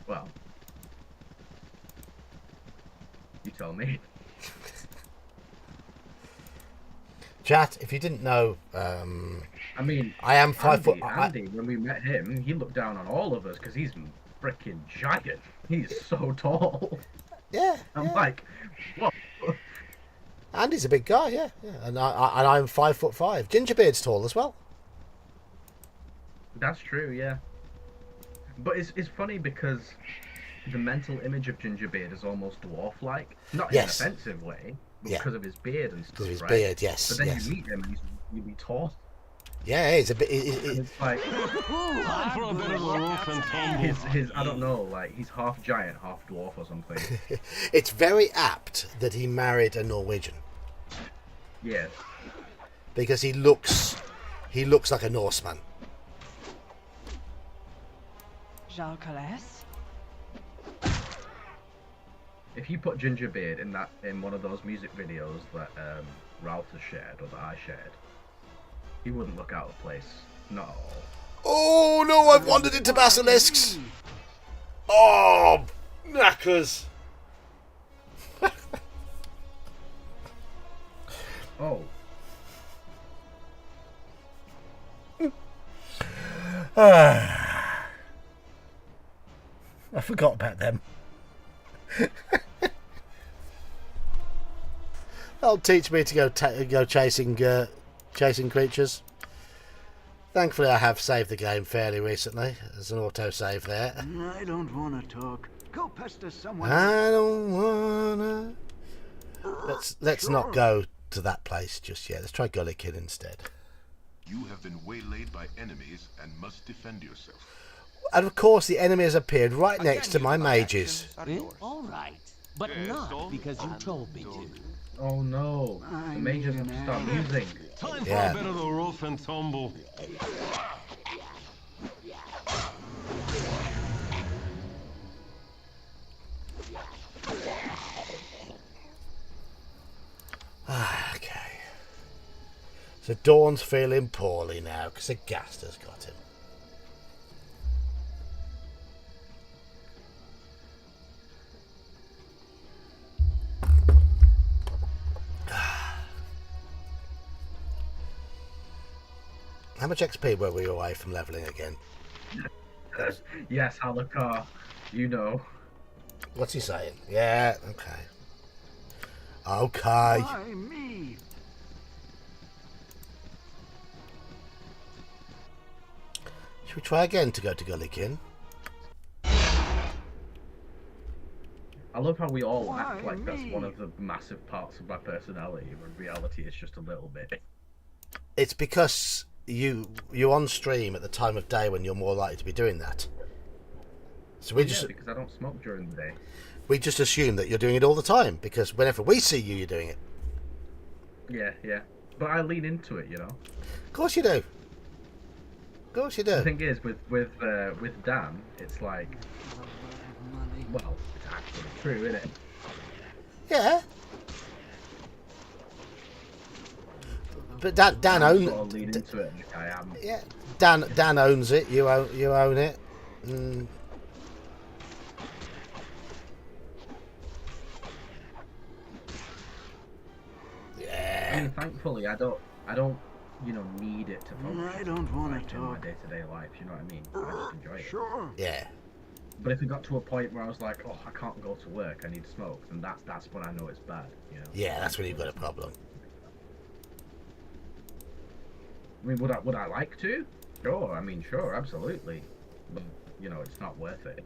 Well, you tell me. Chat, if you didn't know, I mean, I am 5 foot. Andy, when we met him, he looked down on all of us because he's freaking giant. He's so tall. Yeah. I'm like, what? Andy's a big guy, yeah. And I'm 5'5". Gingerbeard's tall as well. That's true, yeah. But it's funny because the mental image of Gingerbeard is almost dwarf-like. Not Yes. in an offensive way, but Yeah. because of his beard and stuff, Because of his right? beard, yes. But then yes. you meet him and he's really tall. Yeah, he's a bit. And it's like, Time for a bit of a rough and tumble. his I don't know, like, he's half giant, half dwarf or something. It's very apt that he married a Norwegian Yeah. because he looks like a Norseman. Jalcales? If you put Gingerbeard in one of those music videos that Ralph has shared or that I shared, he wouldn't look out of place. Not at all. Oh no! I've wandered into basilisks. Oh, knackers! Oh, I forgot about them. That'll teach me to go chasing creatures. Thankfully, I have saved the game fairly recently. There's an autosave there. I don't want to talk. Go pester someone I else. don't wanna. Let's not go to that place just yet. Let's try Gullikin instead. You have been waylaid by enemies and must defend yourself. And of course, the enemy has appeared right next to my mages. All right, but not because you told me to. Oh no, the mages have to start using. Time for Yeah. a bit of the rough and tumble. Okay. So Dawn's feeling poorly now because the ghast has got him. How much XP were we away from leveling again? Yes, Halakar, you know. What's he saying? Yeah, okay. Okay. Why me? Should we try again to go to Gullykin? I love how we all act Why like that's me? one of the massive parts of my personality, when reality it's just a little bit. It's because you're on stream at the time of day when you're more likely to be doing that. So we just because I don't smoke during the day. we just assume that you're doing it all the time because whenever we see you, you're doing it. Yeah. But I lean into it, you know. Of course you do. Of course you The do. thing is, with Dan, it's like, well, it's actually true, isn't it? Yeah. But Dan I owns. sort of lean into it like I am. Yeah. Dan owns it. You own it. Mm. I Yeah. mean, thankfully, I don't, need it to function. I don't want like, to in my talk. day-to-day life. You know what I mean? I just enjoy it. Sure. Yeah. But if it got to a point where I was like, oh, I can't go to work, I need to smoke, then that's when I know it's bad. You know. Yeah. That's when you've got a problem. I mean, would I like to? Sure. I mean, sure, absolutely. But it's not worth it.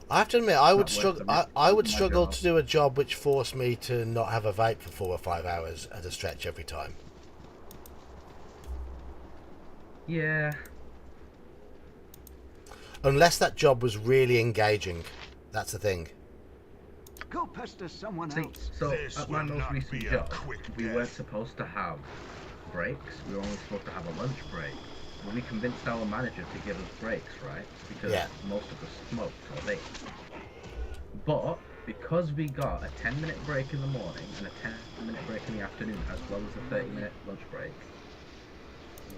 I have to admit, I would Not worth struggle. the risk I would of my struggle job. to do a job which forced me to not have a vape for 4 or 5 hours at a stretch every time. Yeah. Unless that job was really engaging. That's the thing. Go pester someone See, else. so This at my will most not recent be a job, quick we death. weren't supposed to have breaks. We were only supposed to have a lunch break. Well, we convinced our manager to give us breaks, right? Because Yeah. most of us smoked or vaped. But because we got a 10-minute break in the morning and a 10-minute break in the afternoon, as well as a 30-minute lunch break,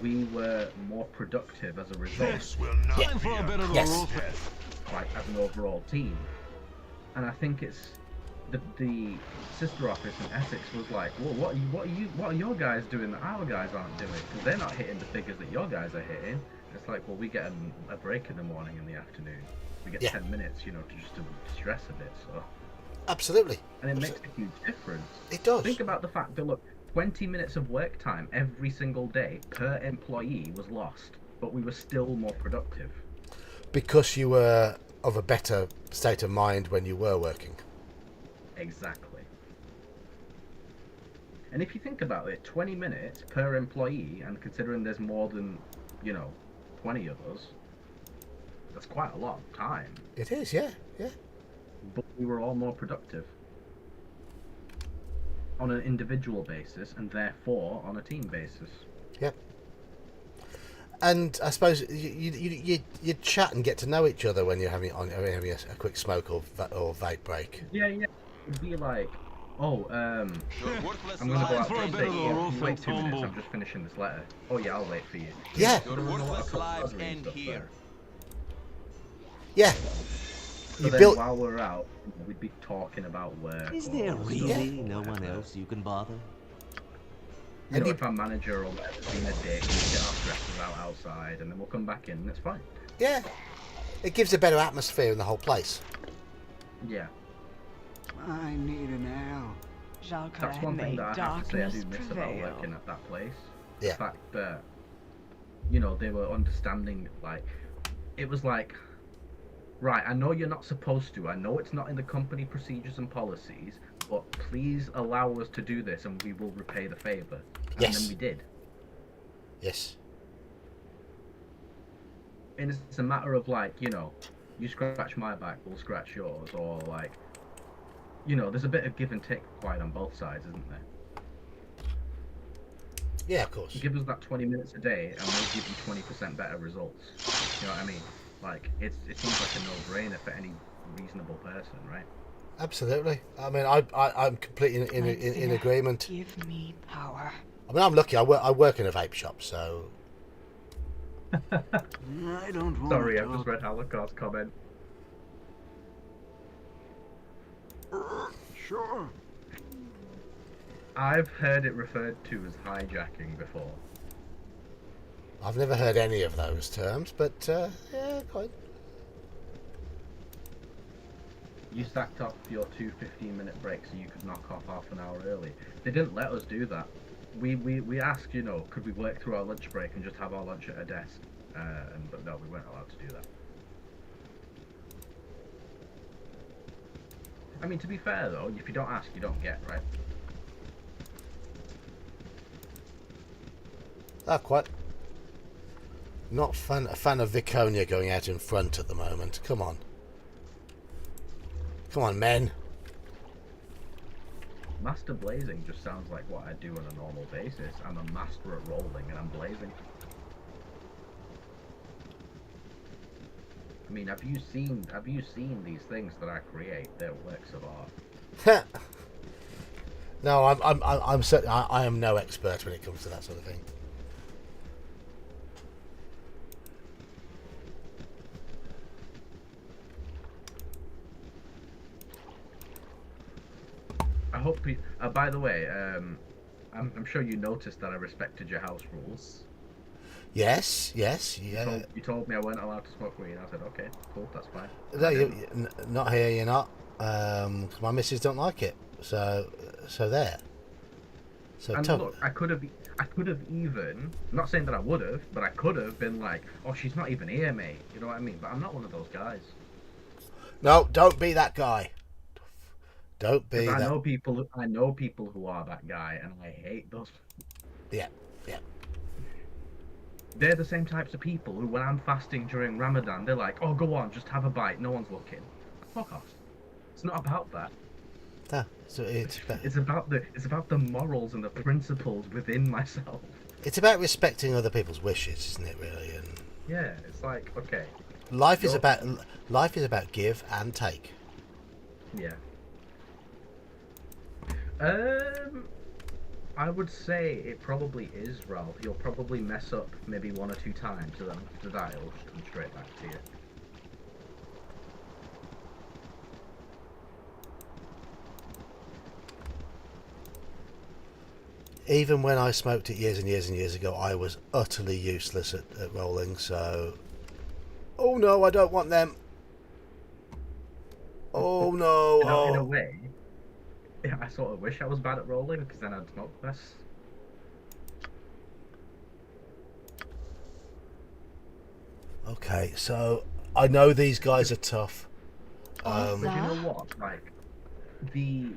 we were more productive as a result, This will not Time be for a bit of the Yes. rough. death. like as an overall team. And I think it's the sister office in Essex was like, well, what are your guys doing that our guys aren't doing? Because they're not hitting the figures that your guys are hitting. It's like, well, we get a break in the morning and the afternoon. We get Yeah. 10 minutes, to stress a bit. So, Absolutely. and it makes a huge difference. It does. Think about the fact that, look, 20 minutes of work time every single day per employee was lost, but we were still more productive. Because you were of a better state of mind when you were working. Exactly. And if you think about it, 20 minutes per employee, and considering there's more than, 20 of us, that's quite a lot of time. It is, yeah. But we were all more productive on an individual basis, and therefore on a team basis. Yep. And I suppose you chat and get to know each other when you're having a quick smoke or vape break. Yeah. It'd be like, oh, Your worthless I'm gonna go lives out for a end bit. of the here. rough Wait and 2 minutes. tumble. I'm just finishing this letter. Oh yeah, I'll wait for you. Yeah. Your worthless lives end here. Yeah. So You then built. while we're out, we'd be talking about work. Is or there stuff, really no whatever. one else you can bother? If our manager or whatever's been a dick, we get our stresses out outside, and then we'll come back in, and it's fine. Yeah. It gives a better atmosphere in the whole place. Yeah, I need an L. that's one thing that I have to say I do miss about working at that place. Yeah. The fact that, they were understanding, like, it was like, right, I know you're not supposed to, I know it's not in the company procedures and policies, but please allow us to do this and we will repay the favour. And Yes. then we did. Yes. and it's a matter of like, you know, you scratch my back, we'll scratch yours, or like, you know, there's a bit of give and take required on both sides, isn't there? Yeah, of course. Give us that 20 minutes a day, and we'll give you 20% better results. You know what I mean? Like, it seems like a no-brainer for any reasonable person, right? Absolutely. I mean, I'm completely in agreement. Give me power. I mean, I'm lucky. I work in a vape shop, so. I don't want Sorry, to I've just talk. read Holocaust's comment. Sure. I've heard it referred to as hijacking before. I've never heard any of those terms, but yeah, quite. You stacked off your 2 15-minute breaks so you could knock off half an hour early. They didn't let us do that. We asked, you know, could we work through our lunch break and just have our lunch at a desk? But no, we weren't allowed to do that. I mean, to be fair though, if you don't ask, you don't get, right? Quite. Not a fan of Viconia going out in front at the moment. Come on. Come on, men. Master blazing just sounds like what I do on a normal basis. I'm a master at rolling and I'm blazing. I mean, have you seen these things that I create? They're works of art. No, I'm certain I am no expert when it comes to that sort of thing. I hope. By the way, I'm sure you noticed that I respected your house rules. Yes, yeah. You told me I weren't allowed to smoke weed. I said, okay, cool, that's fine. No, not here. You're not. 'Cause my missus don't like it. So there. So And look, I could have even. I'm not saying that I would have, but I could have been like, oh, she's not even here, mate. You know what I mean? But I'm not one of those guys. No, don't be that guy. Don't be that. I know people who are that guy, and I hate those. Yeah. They're the same types of people who, when I'm fasting during Ramadan, they're like, oh, go on, just have a bite. No one's looking. Fuck off. It's not about that. No, so it's about the morals and the principles within myself. It's about respecting other people's wishes, isn't it? Really, and Yeah, it's like, okay. life is about give and take. Yeah. I would say it probably is, Ralph. You'll probably mess up maybe 1 or 2 times, and then after that, it'll just come straight back to you. Even when I smoked it years and years and years ago, I was utterly useless at rolling. So, oh no, I don't want them. Oh no. In a way, yeah, I sort of wish I was bad at rolling because then I'd smoke less. Okay, so I know these guys are tough. But you know what? Like, the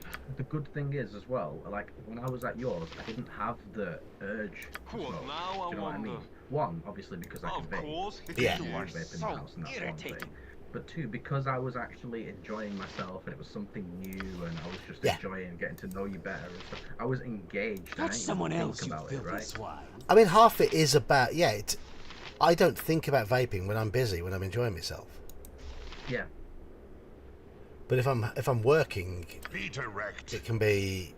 good thing is as well. Like when I was at yours, I didn't have the urge to Well, smoke. now Do you know what I mean? wonder. One, obviously because I can Of vape. course. Yeah. You are Vape in the so house, and that's one irritating. thing. But 2, because I was actually enjoying myself and it was something new and I was just Yeah. enjoying getting to know you better and stuff. I was engaged. and I That's didn't someone even else, think you about filthy it, right? swine. I mean, half it is about I don't think about vaping when I'm busy, when I'm enjoying myself. Yeah. But if I'm working, Be direct. it can be.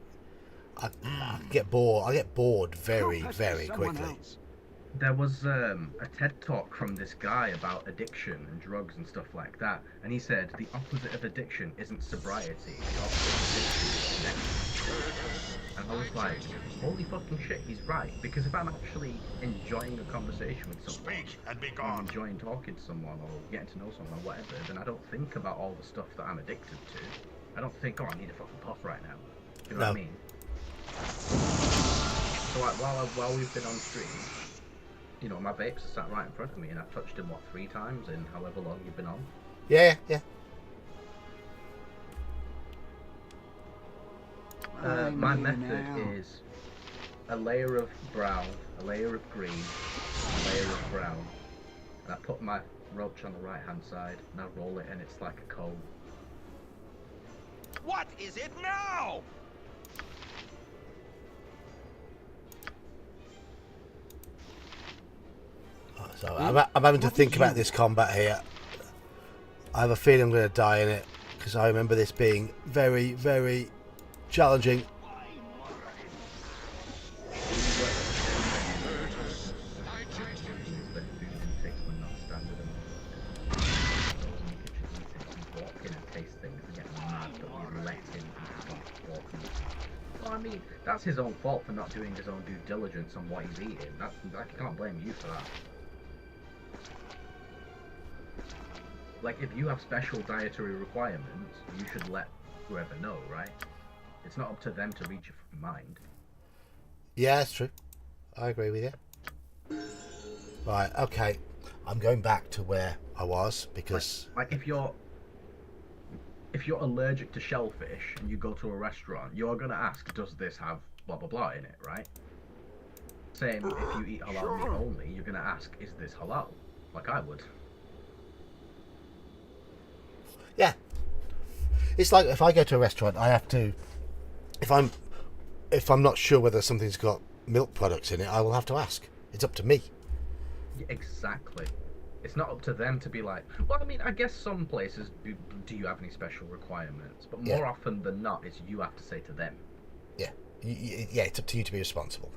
I get bored. I get bored very, Go pester very someone quickly. else. There was a TED talk from this guy about addiction and drugs and stuff like that, and he said the opposite of addiction isn't sobriety, the opposite of addiction is addiction. And I was like, holy fucking shit, he's right, because if I'm actually enjoying a conversation with someone, Speak and be or gone. enjoying talking to someone or getting to know someone or whatever, then I don't think about all the stuff that I'm addicted to. I don't think, oh, I need a fucking puff right now. Do you know what I No. mean? So like, while we've been on stream, you know, my vapes are sat right in front of me, and I've touched them, what, 3 times in however long you've been on? Yeah. My I'm method now. is a layer of brown, a layer of green, a layer of brown, And I put my roach on the right hand side, and I roll it, and it's like a cone. What is it now? So I'm having to think about this combat here. I have a feeling I'm going to die in it because I remember this being very, very challenging. Well, I mean, that's his own fault for not doing his own due diligence on what he's eating. I can't blame you for that. Like, if you have special dietary requirements, you should let whoever know, right? It's not up to them to read your mind. Yeah, that's true. I agree with you. Right, okay. I'm going back to where I was because... Like if you're allergic to shellfish and you go to a restaurant, you're going to ask, does this have blah blah blah in it, right? Same if you eat halal meat only, you're going to ask, is this halal? Like I would. Yeah. It's like if I go to a restaurant, I have to... If I'm not sure whether something's got milk products in it, I will have to ask. It's up to me. Yeah, exactly. It's not up to them to be like, well, I mean, I guess some places do you have any special requirements? But more often than not, it's you have to say to them. Yeah. Yeah, it's up to you to be responsible.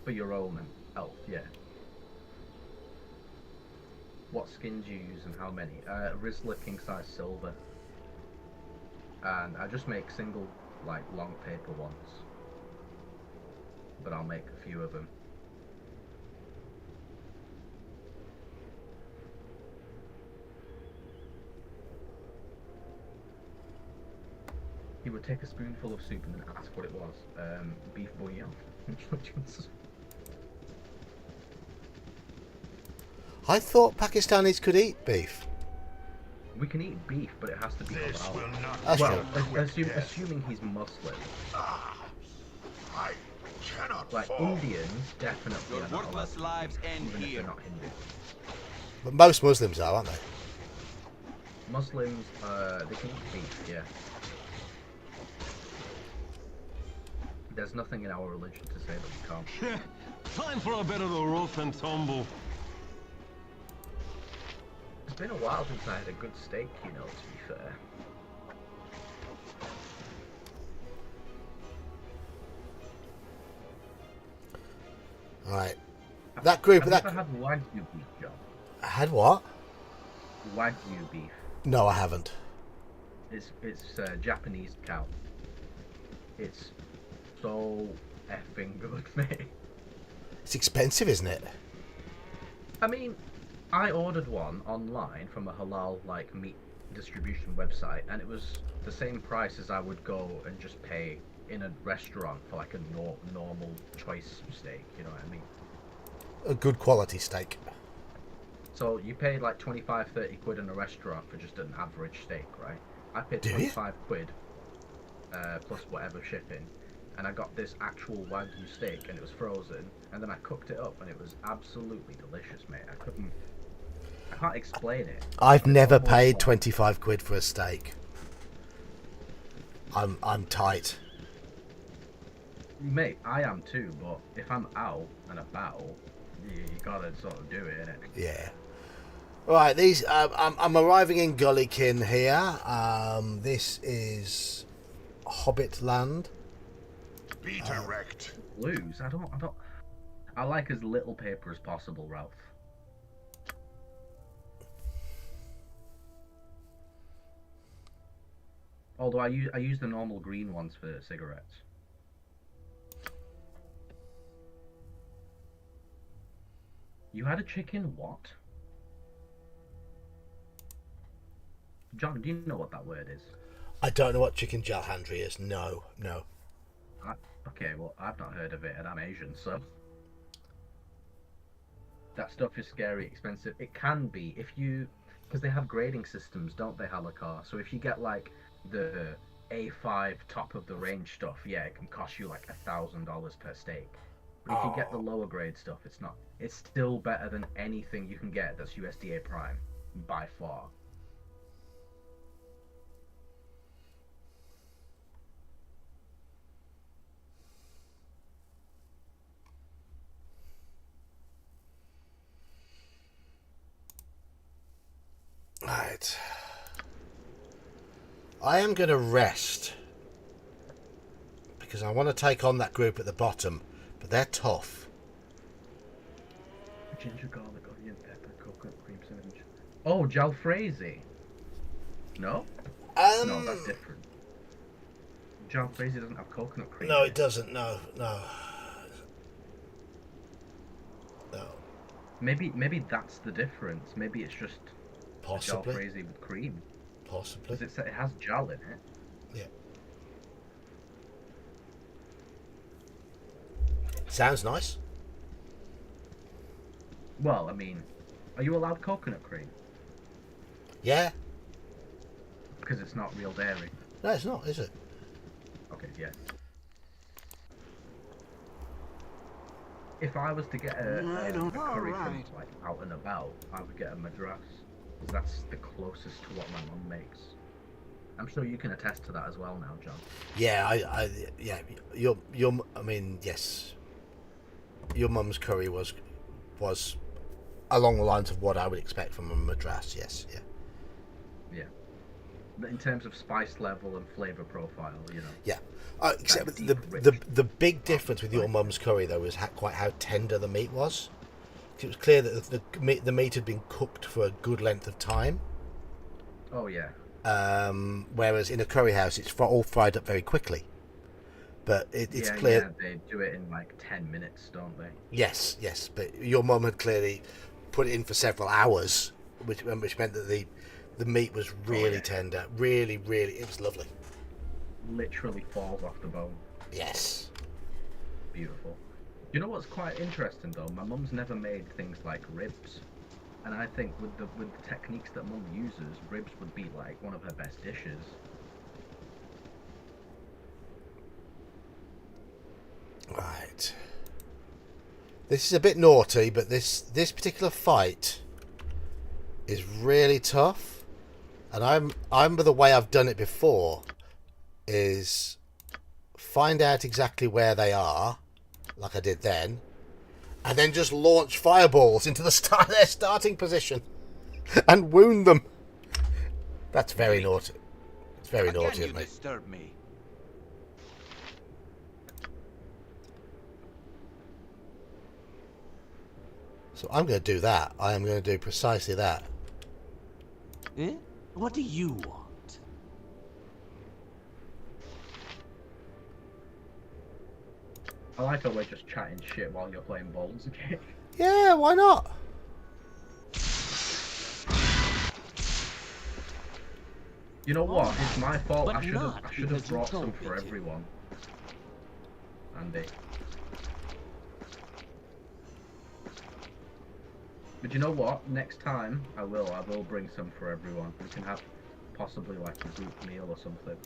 For your own health, yeah. What skins you use and how many? Rizzler King Size Silver. And I just make single, like, long paper ones. But I'll make a few of them. He would take a spoonful of soup and then ask what it was. Beef bouillon. I thought Pakistanis could eat beef. We can eat beef, but it has to be halal. That's well, true. assuming he's Muslim. I cannot Like Indians, definitely Your are not worthless allowed lives to eat, end even if here. they're not Hindu. But most Muslims are, aren't they? Muslims, they can eat beef, yeah. There's nothing in our religion to say that we can't. Time for a bit of the rough and tumble. It's been a while since I had a good steak, you know, to be fair. Right. That group... Have that you ever had Wagyu beef, John? had what? Wagyu beef. No, I haven't. It's Japanese cow. It's so effing good, mate. It's expensive, isn't it? I mean, I ordered one online from a halal like meat distribution website, and it was the same price as I would go and just pay in a restaurant for like a normal choice steak. You know what I mean? A good quality steak. So you pay like 25-30 quid in a restaurant for just an average steak, right? I paid Do you? 25 quid plus whatever shipping, and I got this actual Wagyu steak, and it was frozen, and then I cooked it up, and it was absolutely delicious, mate. I can't explain it. I've never almost paid like- 25 quid for a steak. I'm tight. Mate, I am too, but if I'm out and about, you gotta sort of do it, innit? Yeah. Right, these I'm arriving in Gullykin here. This is Hobbit land. be direct. Blues, I like as little paper as possible, Ralph. Although I use the normal green ones for cigarettes. You had a chicken what? John, do you know what that word is? I don't know what chicken jalhandri is. No. Okay, well, I've not heard of it, and I'm Asian, so... That stuff is scary expensive. It can be, if you... Because they have grading systems, don't they, Halakar? So if you get, like, the A5 top-of-the-range stuff, yeah, it can cost you, like, $1,000 per steak. But if you get the lower grade stuff, it's not. It's still better than anything you can get that's USDA Prime, by far. Right. I am going to rest because I want to take on that group at the bottom, but they're tough. Ginger, garlic, onion, pepper, coconut, cream sandwich. Oh, jalfrezi. No? No, that's different. Jalfrezi doesn't have coconut cream. No, it doesn't. No. Maybe that's the difference. Maybe it's just Possibly. jalfrezi with cream. Possibly. Because it has jal in it. Yeah. Sounds nice. Well, I mean, are you allowed coconut cream? Yeah. Because it's not real dairy. No, it's not, is it? Okay, yeah. If I was to get a curry from like out and about, I would get a madras. That's the closest to what my mum makes. I'm sure you can attest to that as well now, John. Yeah, yeah. I mean, yes. Your mum's curry was along the lines of what I would expect from a madras. Yes, yeah. Yeah. But in terms of spice level and flavor profile, you know. Yeah. Except the big difference with your mum's curry though is quite how tender the meat was. It was clear that the meat had been cooked for a good length of time. Oh yeah. Whereas in a curry house, it's all fried up very quickly. But it's clear. Yeah, they do it in like 10 minutes, don't they? Yes. But your mum had clearly put it in for several hours, which meant that the meat was really tender. Really, it was lovely. Literally falls off the bone. Yes. Beautiful. You know what's quite interesting though? My mum's never made things like ribs, and I think with the techniques that mum uses, ribs would be like one of her best dishes. Right. This is a bit naughty, but this particular fight is really tough, and I remember the way I've done it before is find out exactly where they are, like I did then, and then just launch fireballs into their starting position and wound them. That's very naughty. It's very naughty of me. Disturb me. So I'm going to do that. I am going to do precisely that. Eh? What do you want? I like how we're just chatting shit while you're playing Baldurs again. Yeah, why not? You know what? It's my fault. But I should not have because you brought told some me for to. everyone. Andy. But you know what? Next time I will bring some for everyone. We can have possibly like a group meal or something.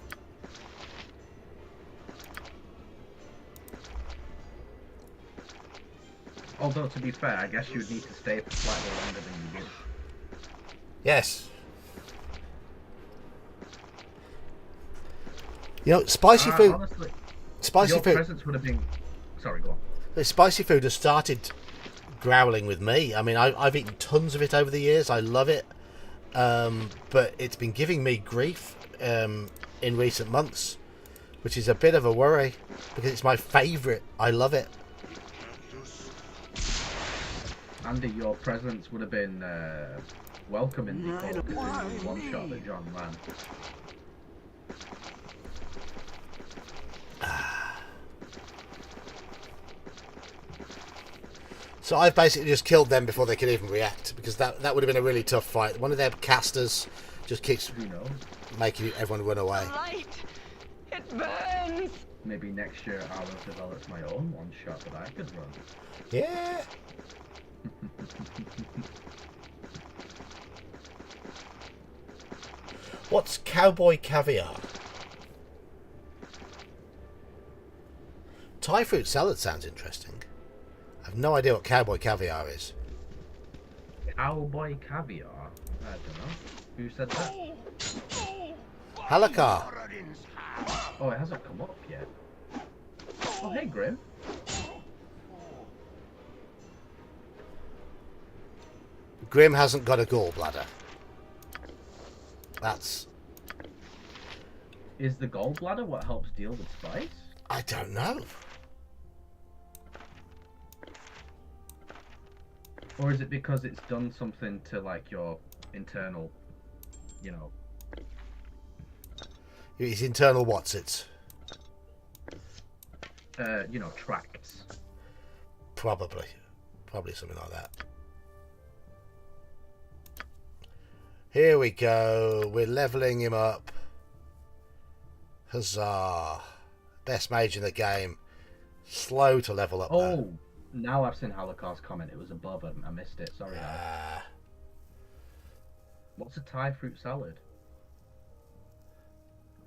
Although to be fair, I guess you'd need to stay for slightly longer than you did. Yes. You know, spicy food. Honestly, Spicy your food. presence would have been. Sorry, go on. The spicy food has started growling with me. I mean, I've eaten tons of it over the years. I love it, but it's been giving me grief in recent months, which is a bit of a worry because it's my favourite. I love it. Andy, your presence would have been welcome in the one shot that John ran. So I've basically just killed them before they could even react because that would have been a really tough fight. One of their casters just keeps making everyone run away. Light! It burns! Maybe next year I'll have developed my own one shot that I could run. Yeah. What's cowboy caviar? Thai fruit salad sounds interesting. I've no idea what cowboy caviar is. Cowboy caviar? I don't know. Who said that? Halakar. Oh, it hasn't come up yet. Oh, hey, Grim. Grim hasn't got a gallbladder. That's... Is the gallbladder what helps deal with spice? I don't know. Or is it because it's done something to, like, your internal, you know... His internal what's it? You know, tracts. Probably. Probably something like that. Here we go. We're levelling him up. Huzzah. Best mage in the game. Slow to level up, though. Oh, now I've seen Halakar's comment. It was above and I missed it. Sorry, Halakar. What's a Thai fruit salad?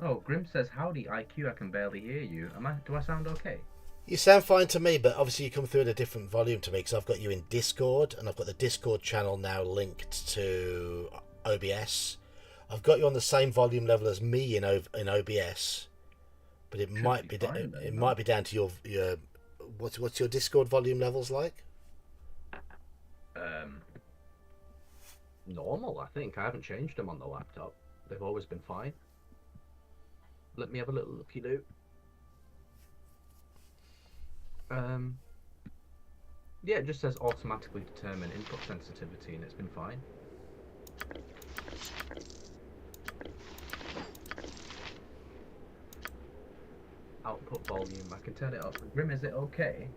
Oh, Grim says, howdy, IQ, I can barely hear you. Do I sound okay? You sound fine to me, but obviously you come through at a different volume to me because I've got you in Discord, and I've got the Discord channel now linked to OBS. I've got you on the same volume level as me in OBS, but it might be might be down to your what's your Discord volume levels like? Normal, I think. I haven't changed them on the laptop. They've always been fine. Let me have a little looky-loo. Yeah, it just says automatically determine input sensitivity, and it's been fine. Output volume, I can turn it up. Grim, is it okay?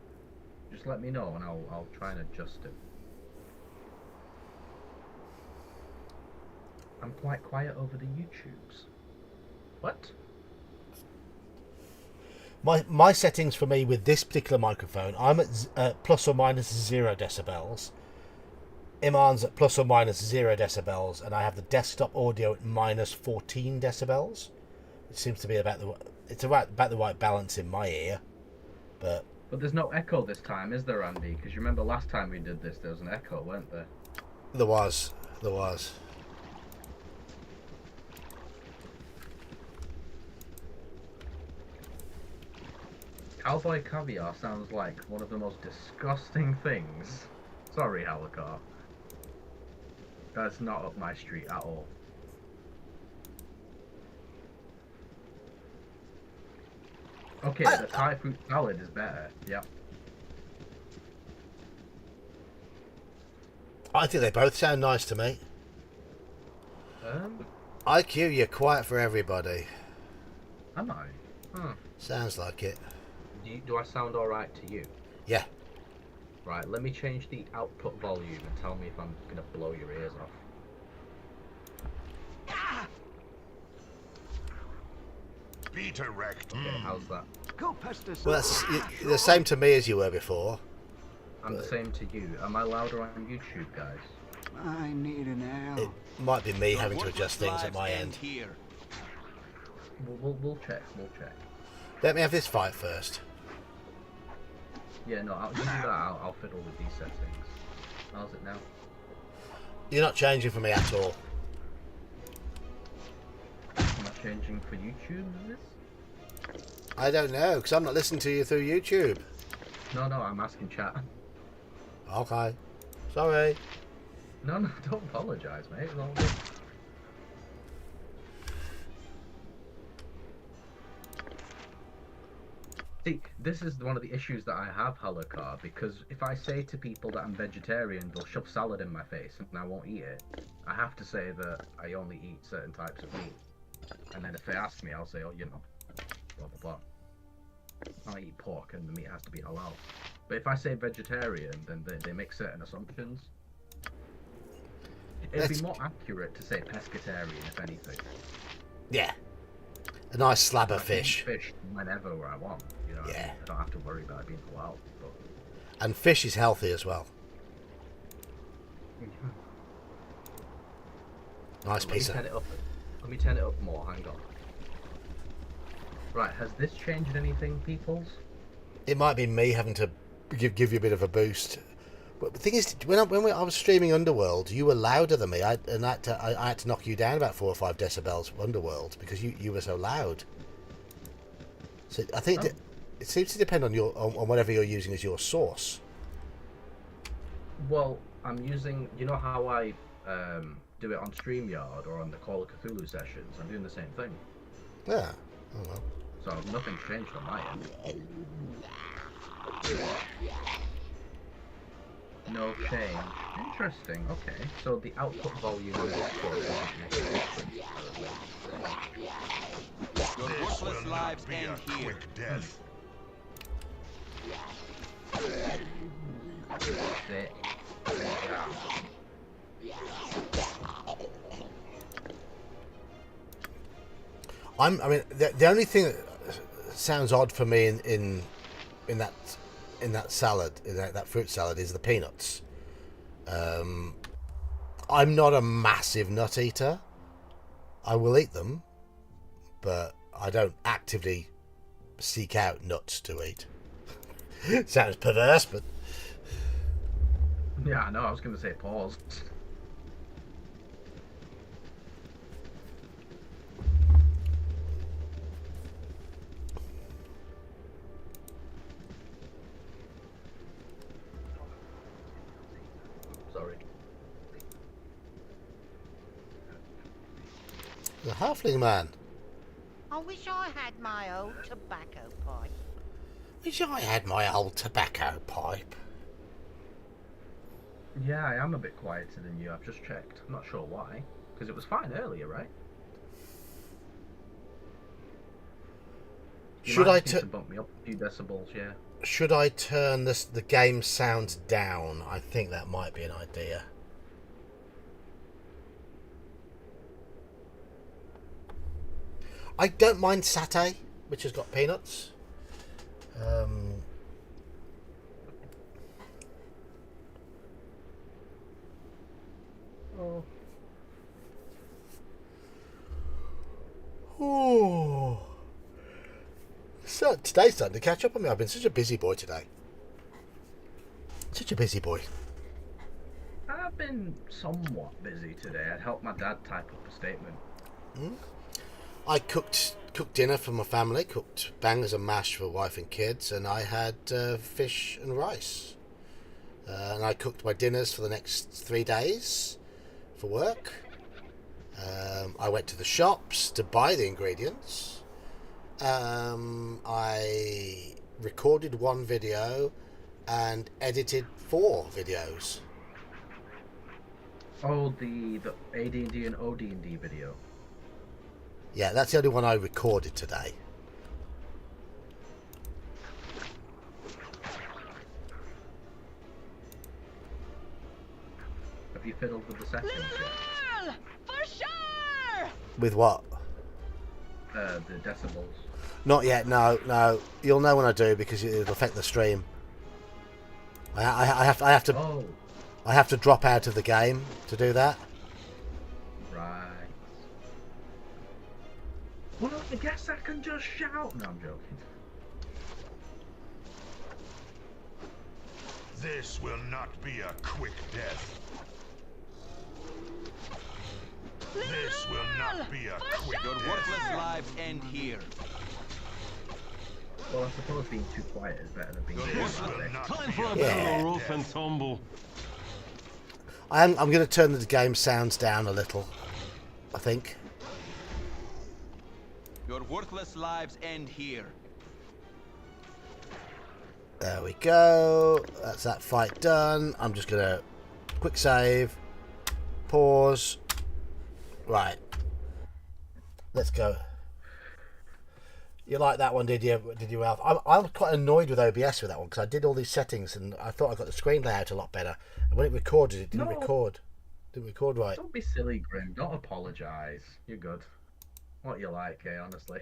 Just let me know, and I'll try and adjust it. I'm quite quiet over the YouTubes. What? My settings for me with this particular microphone, I'm at plus or minus 0 decibels. Iman's at plus or minus 0 decibels, and I have the desktop audio at minus 14 decibels. It seems to be about the right balance in my ear, but there's no echo this time, is there, Andy? Because you remember last time we did this, there was an echo, weren't there? There was. Cowboy caviar sounds like one of the most disgusting things. Sorry, Halakar. That's not up my street at all. Okay, the Thai fruit salad is better. Yep. I think they both sound nice to me. IQ, you're quiet for everybody. Am I? Sounds like it. Do I sound alright to you? Yeah. Right, let me change the output volume and tell me if I'm gonna blow your ears off. Peter wrecked. Okay, how's that? Go pesticide. Well, that's the same to me as you were before. I'm the same to you. Am I louder on YouTube, guys? I need an It L. might be me having to adjust things at my end. Here. We'll check. Let me have this fight first. Yeah, no, I'll do that. I'll fiddle with these settings. How's it now? You're not changing for me at all. Am I changing for YouTube, is this? I don't know, because I'm not listening to you through YouTube. No, I'm asking chat. Okay. Sorry. No, don't apologise, mate. It's all good. See, this is one of the issues that I have, Halakar, because if I say to people that I'm vegetarian, they'll shove salad in my face and I won't eat it. I have to say that I only eat certain types of meat. And then if they ask me, I'll say, oh, you know, blah, blah, blah. I eat pork and the meat has to be halal. But if I say vegetarian, then they make certain assumptions. It'd be more accurate to say pescatarian, if anything. Yeah. A nice slab of I can fish. eat fish whenever I want, you know. Yeah. I don't have to worry about it being halal. But... And fish is healthy as well. Nice piece of... Let me turn it up more, hang on. Right, has this changed anything, peoples? It might be me having to give you a bit of a boost. But the thing is, when I was streaming Underworld, you were louder than me, I had to knock you down about 4 or 5 decibels for Underworld because you were so loud. So I think it seems to depend on on whatever you're using as your source. Well, I'm using, you know how I do it on StreamYard or on the Call of Cthulhu sessions? I'm doing the same thing. Yeah. Oh well. So nothing's changed on my end. No change. Interesting. Okay. So the output volume of this quote doesn't make a difference. Your worthless lives end here. Death. Sit. I mean, the only thing that sounds odd for me in that salad, that fruit salad, is the peanuts. I'm not a massive nut eater. I will eat them, but I don't actively seek out nuts to eat. Sounds perverse, but Yeah, I know. I was going to say pause. Sorry. the halfling man. I wish I had my old tobacco pipe. Wish I had my old tobacco pipe. Yeah, I am a bit quieter than you. I've just checked. I'm not sure why. Because it was fine earlier, right? Should I to bump me up a few decibels? Yeah. Should I turn the game sound down? I think that might be an idea. I don't mind satay, which has got peanuts. Oh. So today's starting to catch up on me. I've been such a busy boy today. Such a busy boy. I've been somewhat busy today. I'd helped my dad type up a statement. I cooked dinner for my family, cooked bangers and mash for wife and kids, and I had fish and rice. And I cooked my dinners for the next 3 days for work. I went to the shops to buy the ingredients. I recorded 1 video and edited 4 videos. Oh, the AD&D and OD&D video. Yeah, that's the only one I recorded today. Have you fiddled with the settings yet? For sure! With what? The decibels. Not yet, no. You'll know when I do because it'll affect the stream. I have to. Oh. I have to drop out of the game to do that. Right. Well, I guess I can just shout. No, I'm joking. This will not be a quick death. This will not be a quick Your death. worthless lives end here. Well, I suppose being too quiet is better than being too This will loud. not Time be for a a bit Yeah. of a rough and tumble. I'm going to turn the game sounds down a little. I think. Your worthless lives end here. There we go. That's that fight done. I'm just going to quick save. Pause. Right. Let's go. You like that one, did you? Did you, Ralph? I'm quite annoyed with OBS with that one because I did all these settings and I thought I got the screen layout a lot better. And when it recorded, it didn't record. Didn't record right. Don't be silly, Grim. Don't apologise. You're good. What you like, honestly.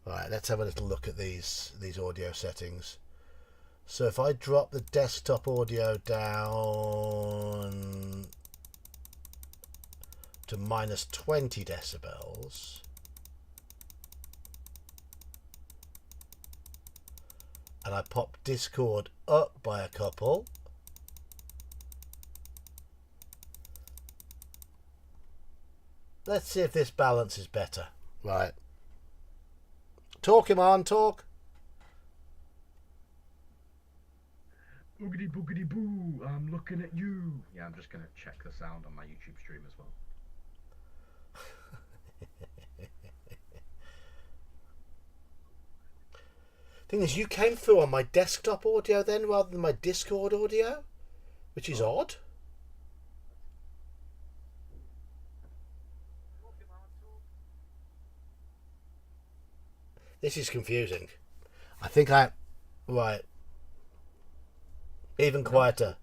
Right, let's have a little look at these audio settings. So if I drop the desktop audio down to minus 20 decibels, and I pop Discord up by a couple. Let's see if this balance is better. Right. Talk him on, talk. Boogity boogity boo, I'm looking at you. Yeah, I'm just going to check the sound on my YouTube stream as well. Thing is, you came through on my desktop audio then rather than my Discord audio, which is odd. This is confusing. I think right. Even quieter.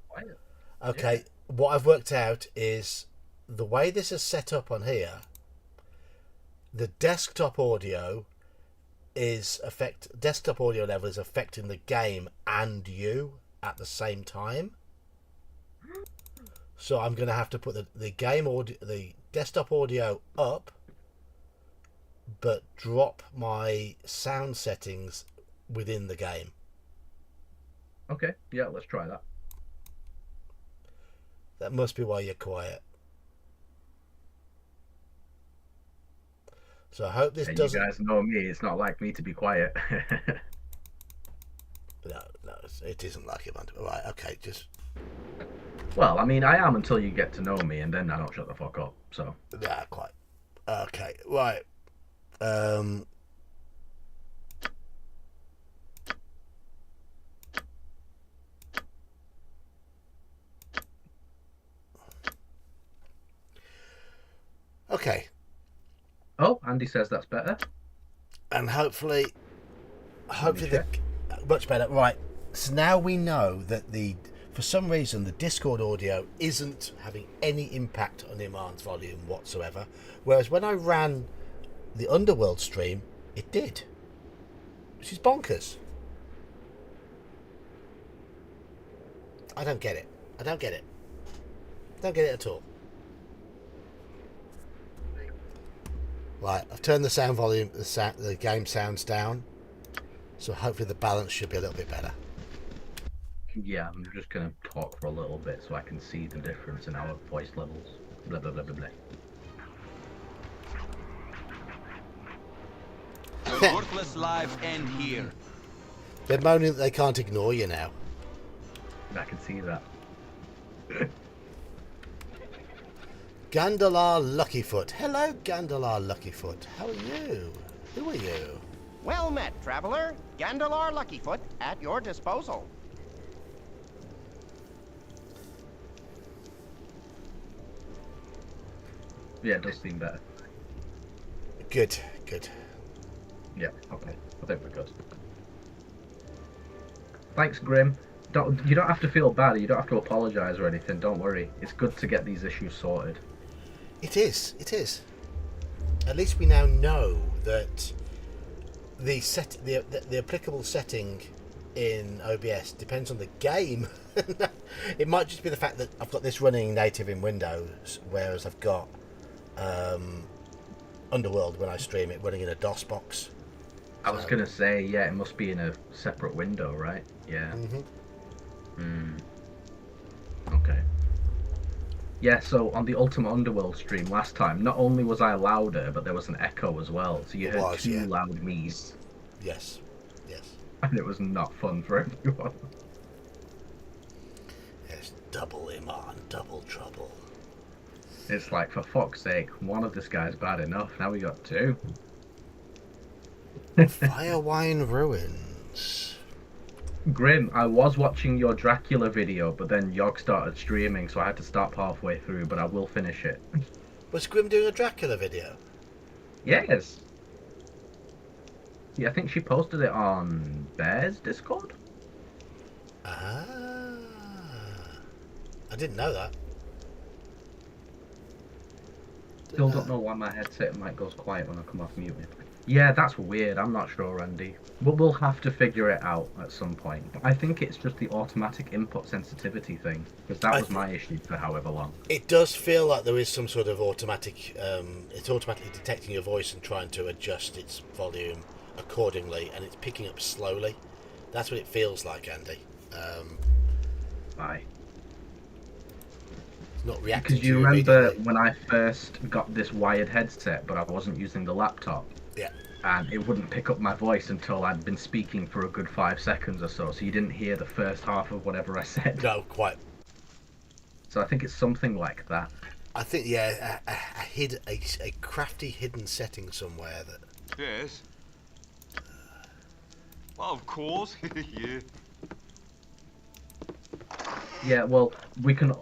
Okay, what I've worked out is the way this is set up on here, the desktop audio level is affecting the game and you at the same time. So I'm going to have to put the desktop audio up, but drop my sound settings within the game. Okay, yeah, let's try that. That must be why you're quiet. So I hope this doesn't... You guys know me, it's not like me to be quiet. No, it isn't like it. Right, okay, just... Well, I mean, I am until you get to know me, and then I don't shut the fuck up, so... Yeah, quite. Okay, right. Okay. Oh, Andy says that's better. And hopefully much better. Right. So now we know that for some reason the Discord audio isn't having any impact on Iman's volume whatsoever, whereas when I ran the Underworld stream, it did, which is bonkers. I don't get it. Don't get it at all. Right, I've turned the sound volume, the game sounds down, so hopefully the balance should be a little bit better. Yeah, I'm just going to talk for a little bit so I can see the difference in our voice levels. Blah, blah, blah, blah, blah. Your worthless lives end here. They're moaning that they can't ignore you now. I can see that. Gandalar Luckyfoot. Hello, Gandalar Luckyfoot. How are you? Who are you? Well met, traveler. Gandalar Luckyfoot at your disposal. Yeah, it does seem better. Good. Yeah, okay. I think we're good. Thanks, Grim. You don't have to feel bad. You don't have to apologise or anything. Don't worry. It's good to get these issues sorted. It is. At least we now know that the applicable setting in OBS depends on the game. It might just be the fact that I've got this running native in Windows, whereas I've got Underworld when I stream it running in a DOS box. I was going to say, yeah, it must be in a separate window, right? Yeah. Okay. Yeah, so on the Ultimate Underworld stream last time, not only was I louder, but there was an echo as well. So you heard two loud me's. Yes. And it was not fun for everyone. Yes, double Iman, double trouble. It's like, for fuck's sake, one of this guy's bad enough. Now we got two. Firewine Ruins. Grim, I was watching your Dracula video, but then Yog started streaming, so I had to stop halfway through, but I will finish it. Was Grim doing a Dracula video? Yes. Yeah, I think she posted it on Bear's Discord. Ah. I didn't know that. Still don't know why my headset mic goes quiet when I come off mute. Yeah, that's weird. I'm not sure, Andy. But we'll have to figure it out at some point. I think it's just the automatic input sensitivity thing, because that was my issue for however long. It does feel like there is some sort of automatic... it's automatically detecting your voice and trying to adjust its volume accordingly, and it's picking up slowly. That's what it feels like, Andy. Why? It's not reacting Because to you you remember immediately. when I first got this wired headset, but I wasn't using the laptop, Yeah. and it wouldn't pick up my voice until I'd been speaking for a good 5 seconds or so you didn't hear the first half of whatever I said. No, quite. So I think it's something like that. I think, a crafty hidden setting somewhere that... Yes. Well, of course. Yeah. Yeah, well, we can,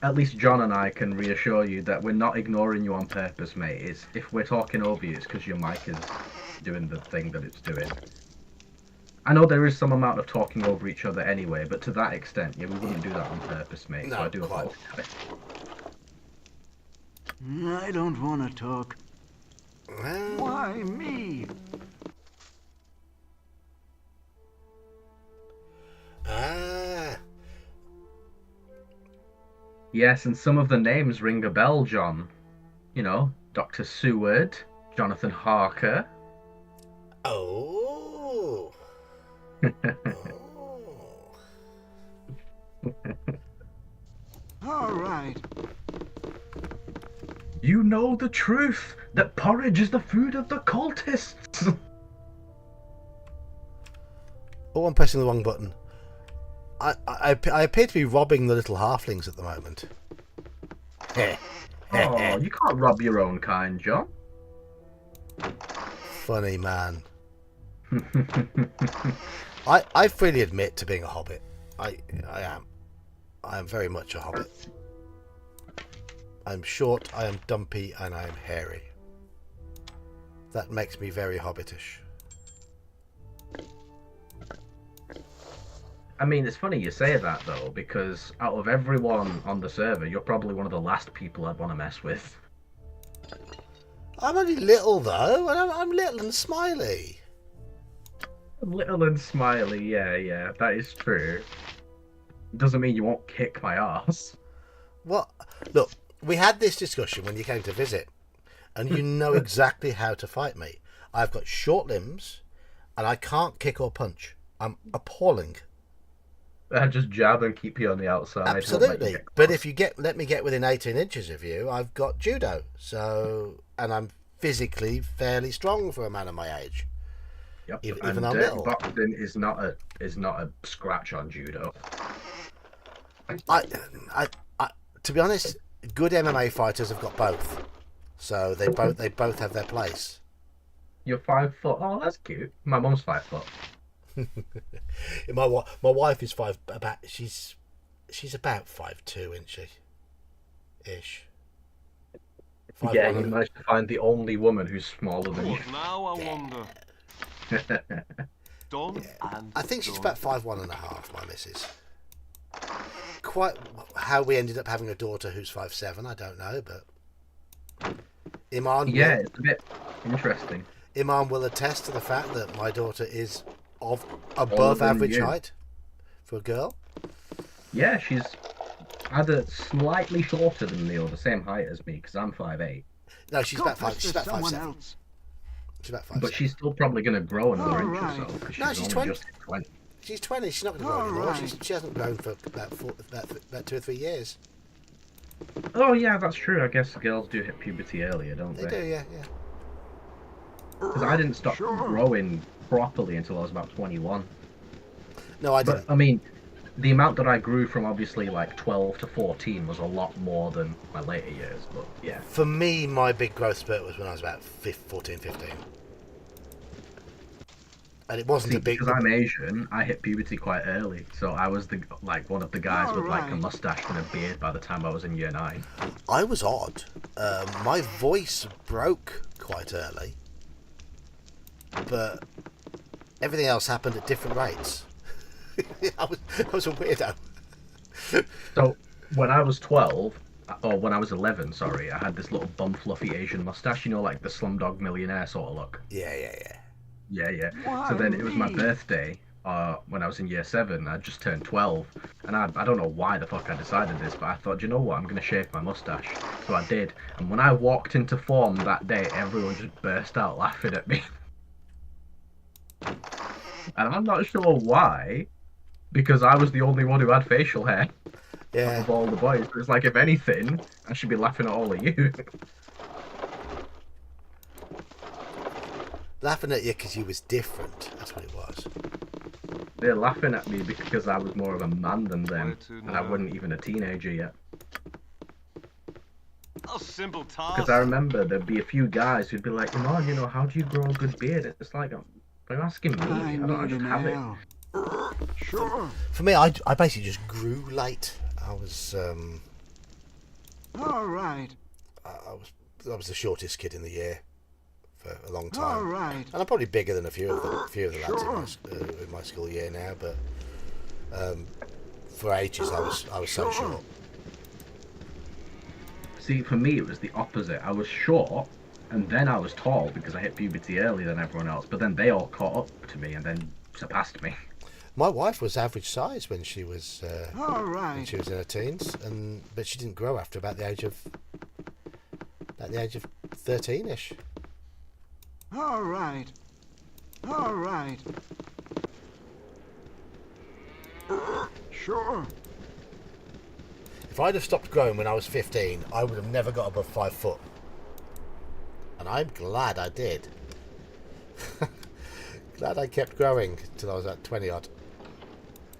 at least John and I can reassure you that we're not ignoring you on purpose, mate. It's, if we're talking over you, it's because your mic is doing the thing that it's doing. I know there is some amount of talking over each other anyway, but to that extent, yeah, we wouldn't do that on purpose, mate. No, so I do quite. apologize. I don't want to talk. Well, Why me? ah, Yes, and some of the names ring a bell, John. You know, Dr. Seward, Jonathan Harker. oh. All right. You know the truth, that porridge is the food of the cultists. Oh, I'm pressing the wrong button. I appear to be robbing the little halflings at the moment. Oh, you can't rob your own kind, John. Funny man. I freely admit to being a hobbit. I am. I am very much a hobbit. I'm short, I am dumpy, and I am hairy. That makes me very hobbitish. I mean, it's funny you say that, though, because out of everyone on the server, you're probably one of the last people I'd want to mess with. I'm only little, though, and I'm little and smiley. Little and smiley, yeah, that is true. Doesn't mean you won't kick my ass. What? Look, we had this discussion when you came to visit, and you know exactly how to fight me. I've got short limbs, and I can't kick or punch. I'm appalling. I just jab and keep you on the outside. Absolutely. But if you let me get within 18 inches of you, I've got judo. So, and I'm physically fairly strong for a man of my age. Yep. Even and though I'm little. boxing is not a scratch on judo. I, to be honest, good MMA fighters have got both. So they both have their place. You're 5 foot. Oh, that's cute. My mum's 5 foot. my wife is she's about 5'2", isn't she? Ish. Yeah, you managed to find the only woman who's smaller than you. What now, I wonder? Done and I think she's done. about 5'1.5", my missus. Quite how we ended up having a daughter who's 5'7", I don't know, but Iman. Yeah, it's a bit interesting. Iman will attest to the fact that my daughter is of above average height for a girl. Yeah, she's either slightly shorter than me or the same height as me because I'm 5'8". No, she's about 5'7". She's about 5'7". But she's still probably going to grow another inch or so. Right. 'Cause No, she's 20. Just 20. She's 20. She's not going to grow anymore. Right. She hasn't grown for about 2 or 3 years. Oh yeah, that's true. I guess girls do hit puberty earlier, don't they? They do, yeah. Because I didn't stop growing properly until I was about 21. No, I didn't. But, I mean, the amount that I grew from obviously like 12 to 14 was a lot more than my later years, but yeah. For me, my big growth spurt was when I was about 14, 15. And it wasn't a big... Because I'm Asian, I hit puberty quite early, so I was one of the guys with like a mustache and a beard by the time I was in year 9. I was odd. My voice broke quite early, but everything else happened at different rates. I was a weirdo. So when I was 12, or when I was 11, sorry, I had this little bum fluffy Asian mustache, you know, like the Slumdog Millionaire sort of look. Yeah. So then it was my birthday when I was in year 7. I just turned 12, and I don't know why the fuck I decided this, but I thought, you know what, I'm going to shave my mustache. So I did, and when I walked into form that day, everyone just burst out laughing at me. And I'm not sure why, because I was the only one who had facial hair Yeah. of all the boys. It's like, if anything, I should be laughing at all of you. Laughing at you because you was different. That's what it was. They're laughing at me because I was more of a man than them, and I wasn't even a teenager yet. A simple task. Because I remember there'd be a few guys who'd be like, "Come on, how do you grow a good beard?" It's like, are you asking me? I just have it. Sure. For me, I basically just grew late. I was All right. I was the shortest kid in the year for a long time. All right. And I'm probably bigger than a few of the lads in my school year now, but for ages I was so short. See, for me, it was the opposite. I was short, and then I was tall because I hit puberty earlier than everyone else. But then they all caught up to me and then surpassed me. My wife was average size when she was All right. when she was in her teens, but she didn't grow after about the age of 13ish. All right. All right. Sure. If I'd have stopped growing when I was 15, I would have never got above 5 foot. And I'm glad I did. Glad I kept growing till I was at 20 odd.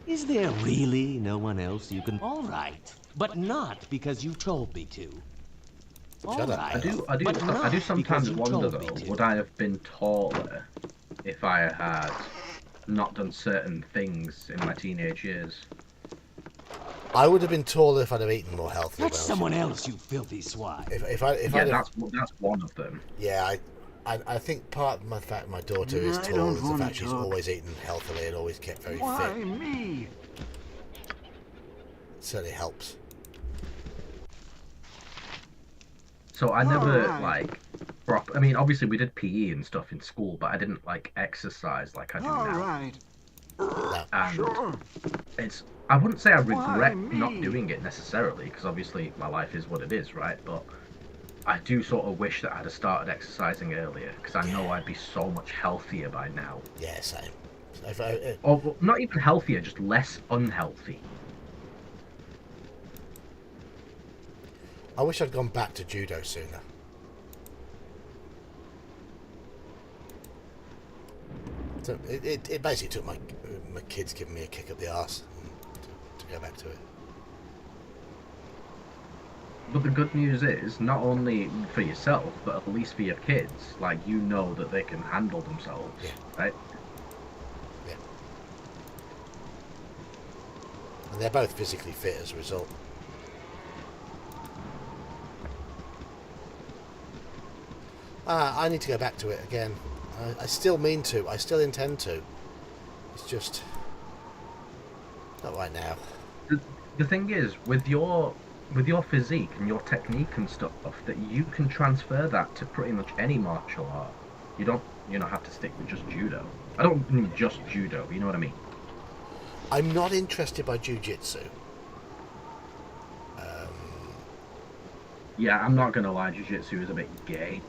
Is there really no one else you can... All right, but not because you told me to. All Shut up. right, I do sometimes wonder though, to. would I have been taller if I had not done certain things in my teenage years? I would have been taller if I'd have eaten more healthily. That's someone else, you filthy swine. That's one of them. Yeah, I think part of the fact my daughter is tall is the fact she's always eaten healthily and always kept very Why fit. me? It certainly helps. So I never Alright. I mean, obviously we did PE and stuff in school, but I didn't exercise like I do All now. right. No. And Sure. I wouldn't say I regret Why not me? doing it necessarily, because obviously my life is what it is, right? But I do sort of wish that I'd have started exercising earlier, because I know I'd be so much healthier by now. Yeah, same. Or well, not even healthier, just less unhealthy. I wish I'd gone back to judo sooner. So it basically took my kids giving me a kick up the arse to go back to it. But the good news is, not only for yourself, but at least for your kids, you know that they can handle themselves, right? Yeah. And they're both physically fit as a result. I need to go back to it again. I still mean to. I still intend to. It's just not right now. The thing is, with your physique and your technique and stuff, that you can transfer that to pretty much any martial art. You don't have to stick with just judo. I don't mean just judo, you know what I mean? I'm not interested by jiu-jitsu. Yeah, I'm not gonna lie, jiu-jitsu is a bit gay.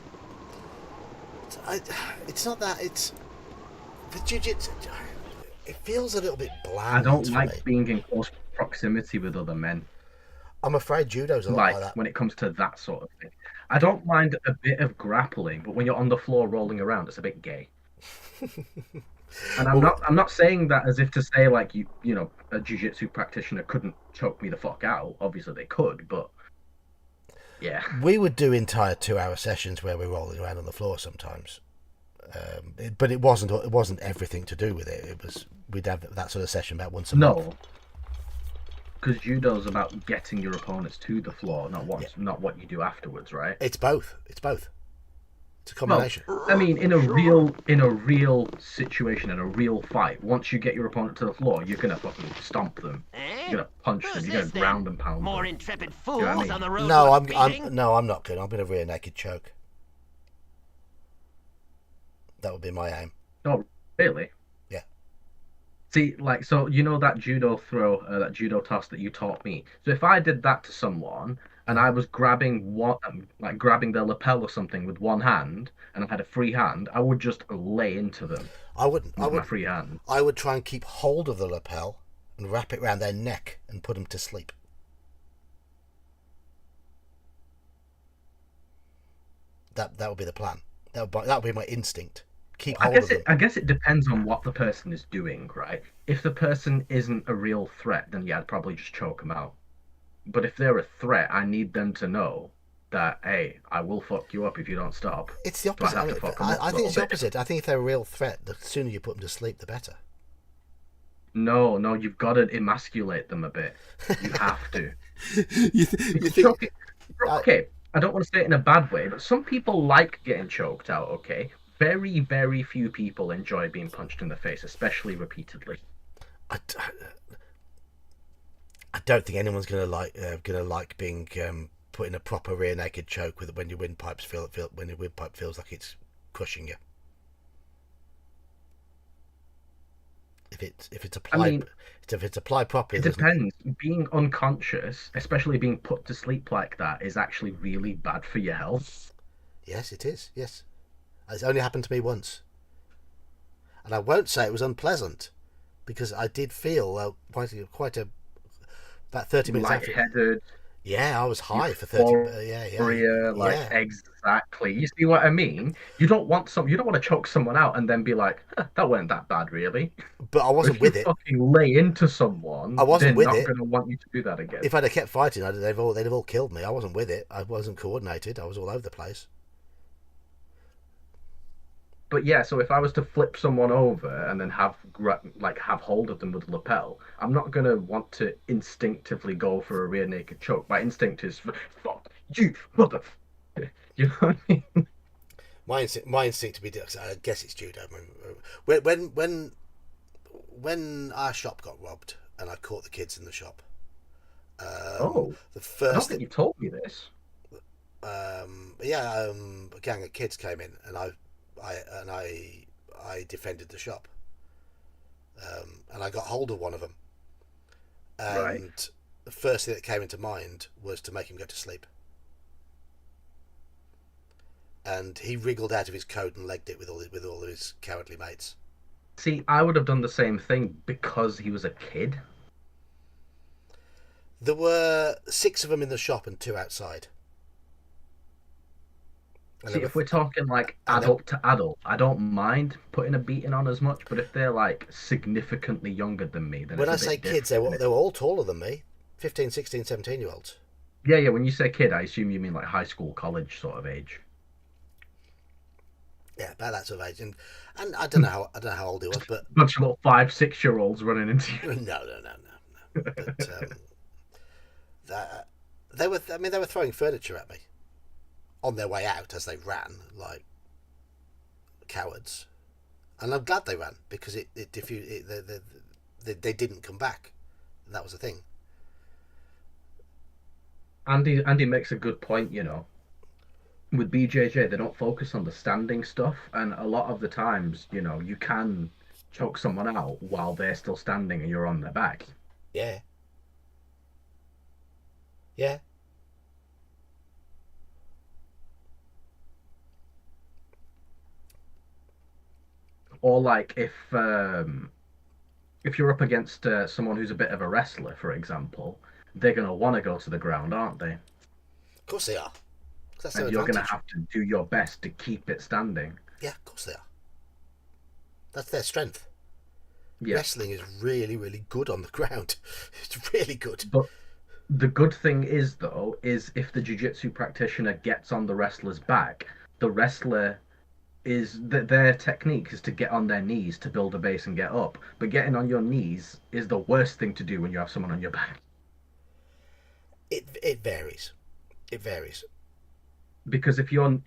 It's not that. It's the jiu-jitsu. It feels a little bit bland. I don't for like me. being in close proximity with other men. I'm afraid judo's a lot like that. When it comes to that sort of thing. I don't mind a bit of grappling, but when you're on the floor rolling around, it's a bit gay. And I'm not saying that as if to say a jiu-jitsu practitioner couldn't choke me the fuck out. Obviously they could, but yeah. We would do entire 2-hour sessions where we're rolling around on the floor sometimes, but it wasn't everything to do with it. We'd have that sort of session about once a month. No, because judo's about getting your opponents to the floor, not what you do afterwards, right? It's both. It's a combination. Well, I mean, in a real situation, in a real fight, once you get your opponent to the floor, you're gonna fucking stomp them. You're gonna punch them. You're gonna ground and pound them. More intrepid fools You know what I mean? on the road No, to a I'm beating? not good. I'm gonna rear naked choke. That would be my aim. Oh, really? Yeah. See, so that judo throw, that judo toss that you taught me. So if I did that to someone and I was grabbing grabbing their lapel or something with one hand, and I had a free hand, I would just lay into them. I wouldn't. With my free hand. I would try and keep hold of the lapel and wrap it around their neck and put them to sleep. That would be the plan. That would be my instinct. Keep hold of them. I guess it depends on what the person is doing, right? If the person isn't a real threat, then yeah, I'd probably just choke them out. But if they're a threat, I need them to know that, hey, I will fuck you up if you don't stop. It's the opposite. I think it's the opposite. I think if they're a real threat, the sooner you put them to sleep, the better. No, you've got to emasculate them a bit. You have to. you think... Okay, I don't want to say it in a bad way, but some people like getting choked out, okay? Very, very few people enjoy being punched in the face, especially repeatedly. I don't think anyone's gonna like being put in a proper rear naked choke when your windpipe feels like it's crushing you. If it's applied properly, it depends. Being unconscious, especially being put to sleep like that, is actually really bad for your health. Yes, it is. Yes, it's only happened to me once, and I won't say it was unpleasant, because I did feel about 30 minutes after. Lightheaded. Yeah, I was high for 30. Yeah. Exactly. You see what I mean? You don't want to choke someone out and then be like, that weren't that bad, really. But I wasn't with it. Fucking lay into someone. I wasn't with it. They're not going to want you to do that again. If I'd have kept fighting, they'd have all killed me. I wasn't with it. I wasn't coordinated. I was all over the place. But yeah, so if I was to flip someone over and then have hold of them with a lapel, I'm not gonna want to instinctively go for a rear naked choke. My instinct is fuck you, mother. You know what I mean? My instinct to be, I guess it's judo. When our shop got robbed and I caught the kids in the shop. The first. I don't think you told me this. A gang of kids came in and I defended the shop, and I got hold of one of them, and the first thing that came into mind was to make him go to sleep, and he wriggled out of his coat and legged it with all of his cowardly mates. See, I would have done the same thing because he was a kid. There were 6 of them in the shop and 2 outside. See, if we're talking like adult to adult, I don't mind putting a beating on as much, but if they're like significantly younger than me, then when I say kids, they were all taller than me, 15, 16, 17-year-olds. Yeah, when you say kid, I assume you mean like high school, college sort of age. Yeah, about that sort of age, and I don't know how old he was, but a bunch of little 5-6-year-olds running into you. No. But they were throwing furniture at me on their way out as they ran like cowards, and I'm glad they ran because they didn't come back, and that was the thing. Andy makes a good point, you know. With BJJ, they don't focus on the standing stuff, and a lot of the times, you know, you can choke someone out while they're still standing and you're on their back. Yeah. Or like if you're up against someone who's a bit of a wrestler, for example, they're going to want to go to the ground, aren't they? Of course they are. And you're going to have to do your best to keep it standing. Yeah, of course they are. That's their strength. Yeah. Wrestling is really, really good on the ground. It's really good. But the good thing is, though, is if the jiu-jitsu practitioner gets on the wrestler's back, the wrestler their technique is to get on their knees to build a base and get up. But getting on your knees is the worst thing to do when you have someone on your back. It varies. It varies. Because if you're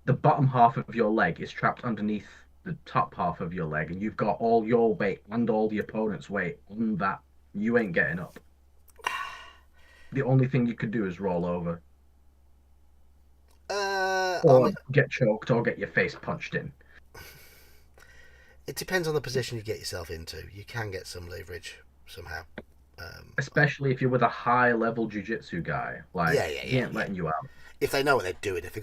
the bottom half of your leg is trapped underneath the top half of your leg, and you've got all your weight and all the opponent's weight on that, you ain't getting up. The only thing you could do is roll over. Or get choked or get your face punched in. It depends on the position you get yourself into. You can get some leverage somehow. Especially if you're with a high level jiu-jitsu guy, like he ain't letting you out. If they know what they're doing, if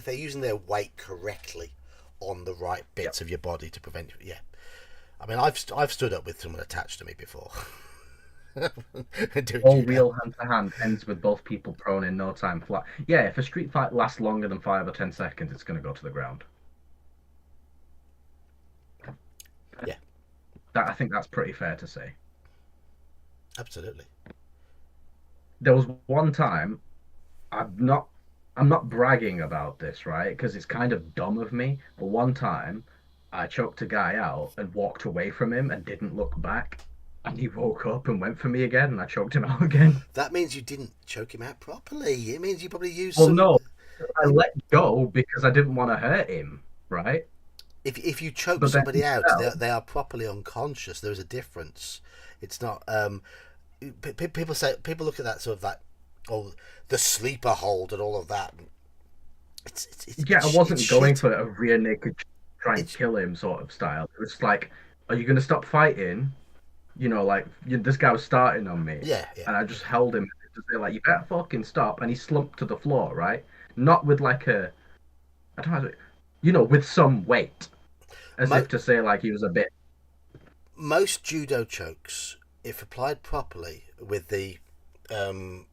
they're using their weight correctly on the right bits of your body to prevent you. Yeah, I mean, I've stood up with someone attached to me before. All real hand-to-hand ends with both people prone in no time flat. Yeah, if a street fight lasts longer than 5 or 10 seconds, it's going to go to the ground. Yeah, I think that's pretty fair to say. Absolutely. There was one time, I'm not bragging about this, right? Because it's kind of dumb of me. But one time, I choked a guy out and walked away from him and didn't look back. And he woke up and went for me again, and I choked him out again. That means you didn't choke him out properly. It means you probably used Well, no, I let go because I didn't want to hurt him, right? If you choke somebody out, they are properly unconscious. There's a difference. It's not. People look at that sort of like, oh, the sleeper hold and all of that. I wasn't going for a rear naked try and kill him sort of style. It was like, are you going to stop fighting? You know, like this guy was starting on me. Yeah. And I just held him to say like, you better fucking stop. And he slumped to the floor, right? Not with like I don't know, with some weight, as if to say like he was a bit. Most judo chokes, if applied properly with the, because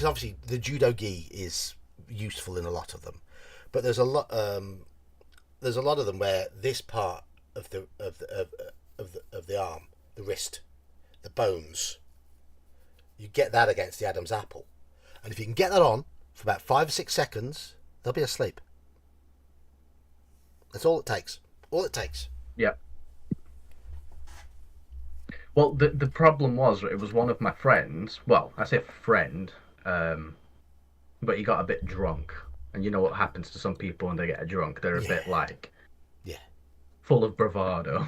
obviously the judo gi is useful in a lot of them, but there's a lot of them where this part of the arm, the wrist, the bones, you get that against the Adam's apple, and if you can get that on for about 5 or 6 seconds, they'll be asleep. That's all it takes. All it takes. Yeah. Well, the problem was, it was one of my friends. Well, I say friend, but he got a bit drunk. And you know what happens to some people when they get drunk? They're a bit like, full of bravado.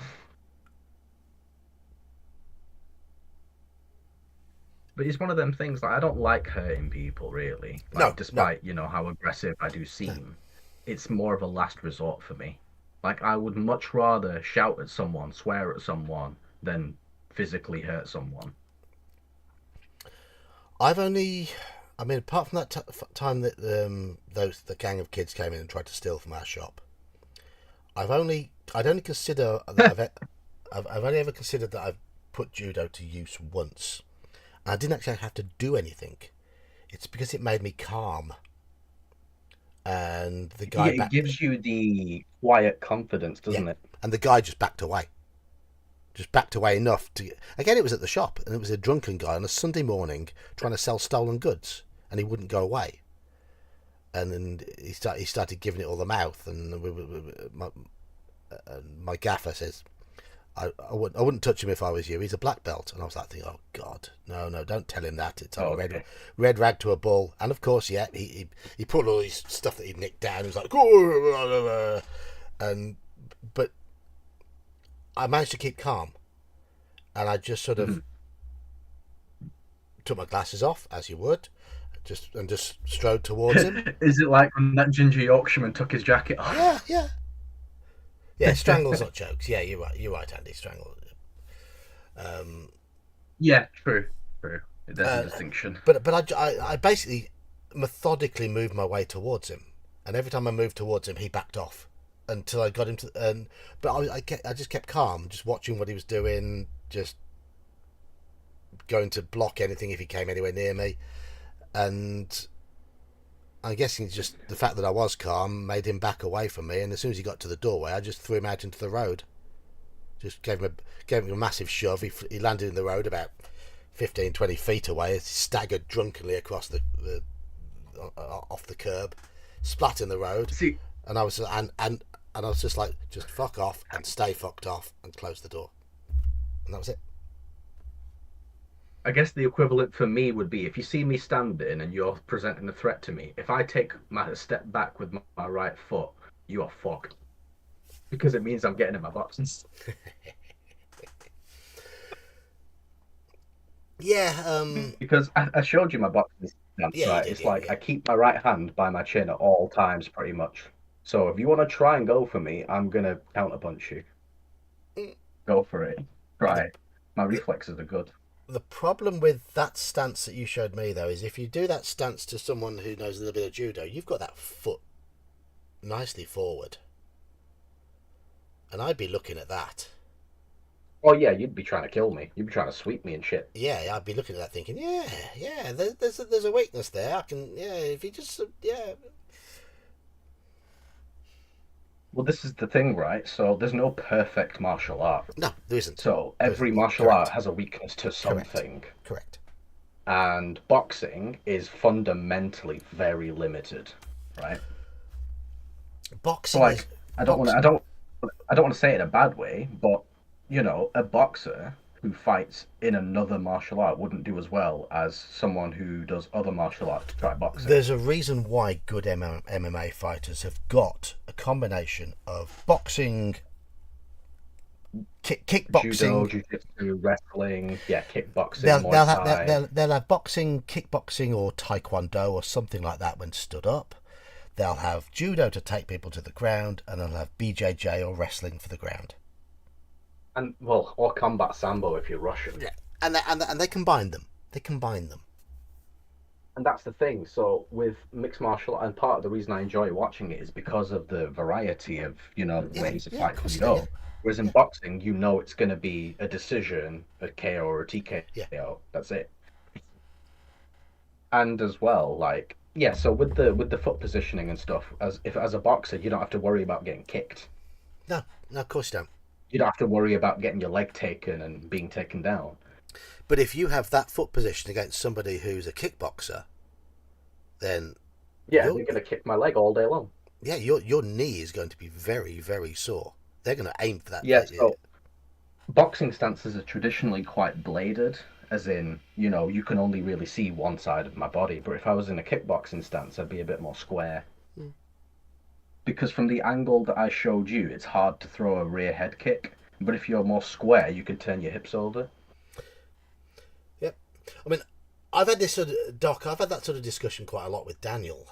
But it's one of them things, like, I don't like hurting people, really. Like, despite, how aggressive I do seem. It's more of a last resort for me. Like, I would much rather shout at someone, swear at someone, than physically hurt someone. Apart from that time that the gang of kids came in and tried to steal from our shop, I'd only consider that I've only ever considered that I've put judo to use once. And I didn't actually have to do anything. It's because it made me calm. And the guy it gives you the quiet confidence, doesn't it? And the guy just backed away. Just backed away enough to... Again, it was at the shop, and it was a drunken guy on a Sunday morning trying to sell stolen goods, and he wouldn't go away. And then he started giving it all the mouth, and my gaffer says, I wouldn't touch him if I was you. He's a black belt. And I was like thinking, oh God, no, don't tell him that. It's a red rag to a bull. And of course, he put all his stuff that he'd nicked down. He was like, but I managed to keep calm, and I just sort of took my glasses off, as you would, just strode towards him. Is it like when that ginger Yorkshireman took his jacket off? Yeah, strangles, not chokes. Yeah, you're right, Andy. Strangle. Yeah, true. There's a distinction. But I basically methodically moved my way towards him, and every time I moved towards him, he backed off until I got him to. But I just kept calm, just watching what he was doing, just going to block anything if he came anywhere near me, and I'm guessing it's just the fact that I was calm made him back away from me, and as soon as he got to the doorway, I just threw him out into the road. Just gave him a massive shove. He landed in the road about 15, 20 feet away. He staggered drunkenly across off the curb, splat in the road. And I was just like, just fuck off and stay fucked off, and close the door. And that was it. I guess the equivalent for me would be, if you see me standing and you're presenting a threat to me, if I take a step back with my right foot, you are fucked. Because it means I'm getting in my boxes. Because I showed you my boxes stance, right? It's like I keep my right hand by my chin at all times, pretty much. So if you want to try and go for me, I'm going to counterpunch you. Go for it. Try. My reflexes are good. The problem with that stance that you showed me, though, is if you do that stance to someone who knows a little bit of judo, you've got that foot nicely forward. And I'd be looking at that. Oh yeah, you'd be trying to kill me. You'd be trying to sweep me and shit. Yeah, I'd be looking at that thinking, there's a weakness there. I can, if you just, Well, this is the thing, right? So there's no perfect martial art. No, there isn't. So every martial art has a weakness to something. Correct. And boxing is fundamentally very limited, right? Boxing. So, like, I don't want to say it in a bad way, but you know, a boxer who fights in another martial art wouldn't do as well as someone who does other martial arts to try boxing. There's a reason why good MMA fighters have got a combination of boxing, kickboxing, judo, jiu-jitsu, wrestling, kickboxing. They'll have boxing, kickboxing, or taekwondo or something like that when stood up. They'll have judo to take people to the ground, and they'll have BJJ or wrestling for the ground. And or combat sambo if you're Russian. Yeah, and they combine them. And that's the thing. So with mixed martial art, and part of the reason I enjoy watching it is because of the variety of ways of fighting. Whereas in boxing, it's going to be a decision, a KO or a TKO. Yeah. That's it. And as well, so with the foot positioning and stuff, as a boxer, you don't have to worry about getting kicked. No, of course you don't. You don't have to worry about getting your leg taken and being taken down. But if you have that foot position against somebody who's a kickboxer, then they're going to kick my leg all day long. Yeah, your knee is going to be very, very sore. They're going to aim for that. Yeah, so boxing stances are traditionally quite bladed, as in, you can only really see one side of my body. But if I was in a kickboxing stance, I'd be a bit more square. Because from the angle that I showed you, it's hard to throw a rear head kick. But if you're more square, you can turn your hips over. Yep. I mean, I've had that sort of discussion quite a lot with Daniel.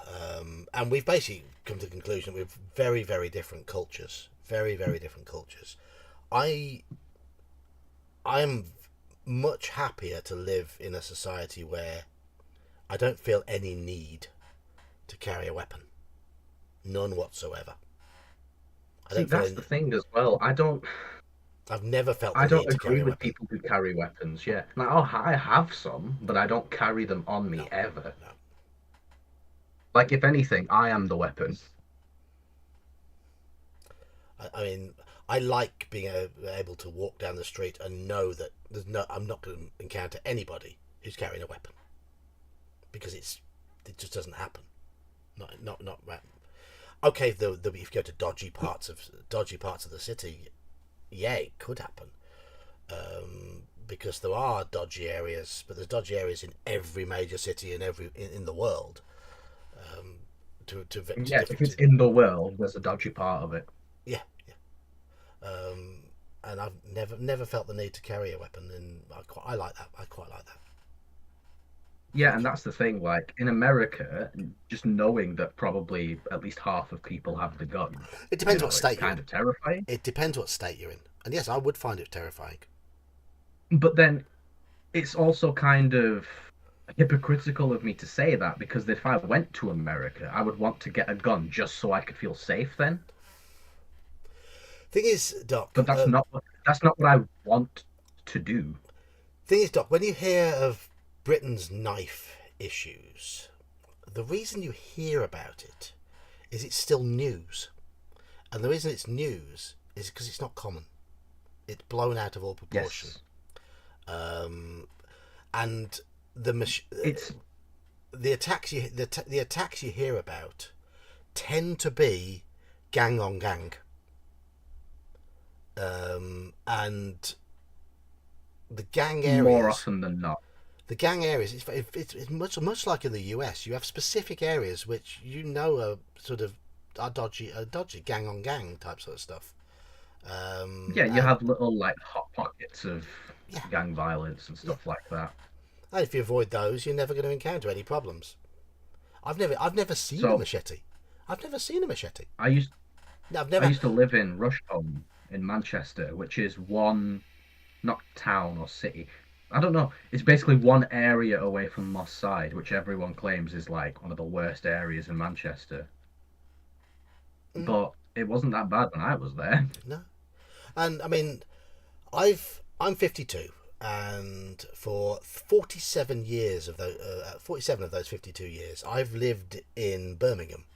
And we've basically come to the conclusion that we're very, very different cultures. Very, very different cultures. I am much happier to live in a society where I don't feel any need to carry a weapon. None whatsoever. That's the thing as well. I've never felt. I don't agree with people who carry weapons. Yeah, I have some, but I don't carry them on me ever. No. Like, if anything, I am the weapon. I mean, I like being able to walk down the street and know that I'm not going to encounter anybody who's carrying a weapon, because it just doesn't happen. Not. Okay, if you go to dodgy parts of the city, it could happen, because there are dodgy areas, but there's dodgy areas in every major city in the world. If it's in the world, there's a dodgy part of it. Yeah. And I've never felt the need to carry a weapon, and I like that. I quite like that. Yeah, and that's the thing. Like, in America, just knowing that probably at least half of people have the gun. It depends what state you're in. Kind of terrifying. It depends what state you're in, and yes, I would find it terrifying. But then, it's also kind of hypocritical of me to say that, because if I went to America, I would want to get a gun just so I could feel safe. Then. Thing is, Doc. But that's not what I want to do. Thing is, Doc, when you hear of Britain's knife issues, the reason you hear about it is it's still news, and the reason it's news is because it's not common. It's blown out of all proportion. Yes. And the attacks you hear about tend to be gang on gang, and the gang areas more often than not. The gang areas, it's much like in the US. You have specific areas which are sort of dodgy gang on gang type sort of stuff. You have little hot pockets of gang violence and stuff like that. And if you avoid those, you're never going to encounter any problems. I've never seen a machete. I've never seen a machete. I used to live in Rusholme in Manchester, which is one not town or city. I don't know. It's basically one area away from Moss Side, which everyone claims is like one of the worst areas in Manchester. But it wasn't that bad when I was there. No, and I mean, I'm 52, and for 47 years of those 47 of those 52 years, I've lived in Birmingham,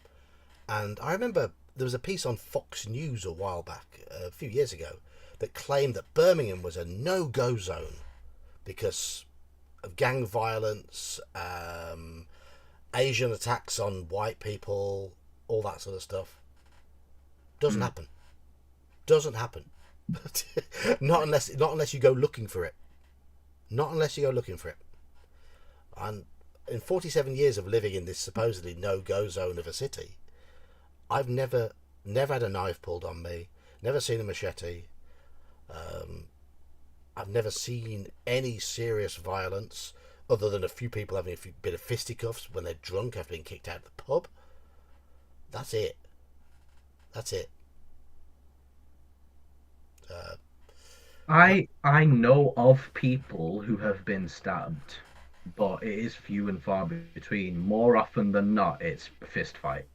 and I remember there was a piece on Fox News a while back, a few years ago, that claimed that Birmingham was a no-go zone because of gang violence, Asian attacks on white people, all that sort of stuff. Doesn't happen. Doesn't happen. not unless you go looking for it. Not unless you go looking for it. And in 47 years of living in this supposedly no-go zone of a city, I've never had a knife pulled on me, never seen a machete. I've never seen any serious violence other than a few people having a bit of fisticuffs when they're drunk after being kicked out of the pub. That's it. That's it. I know of people who have been stabbed, but it is few and far between. More often than not, it's a fist fight.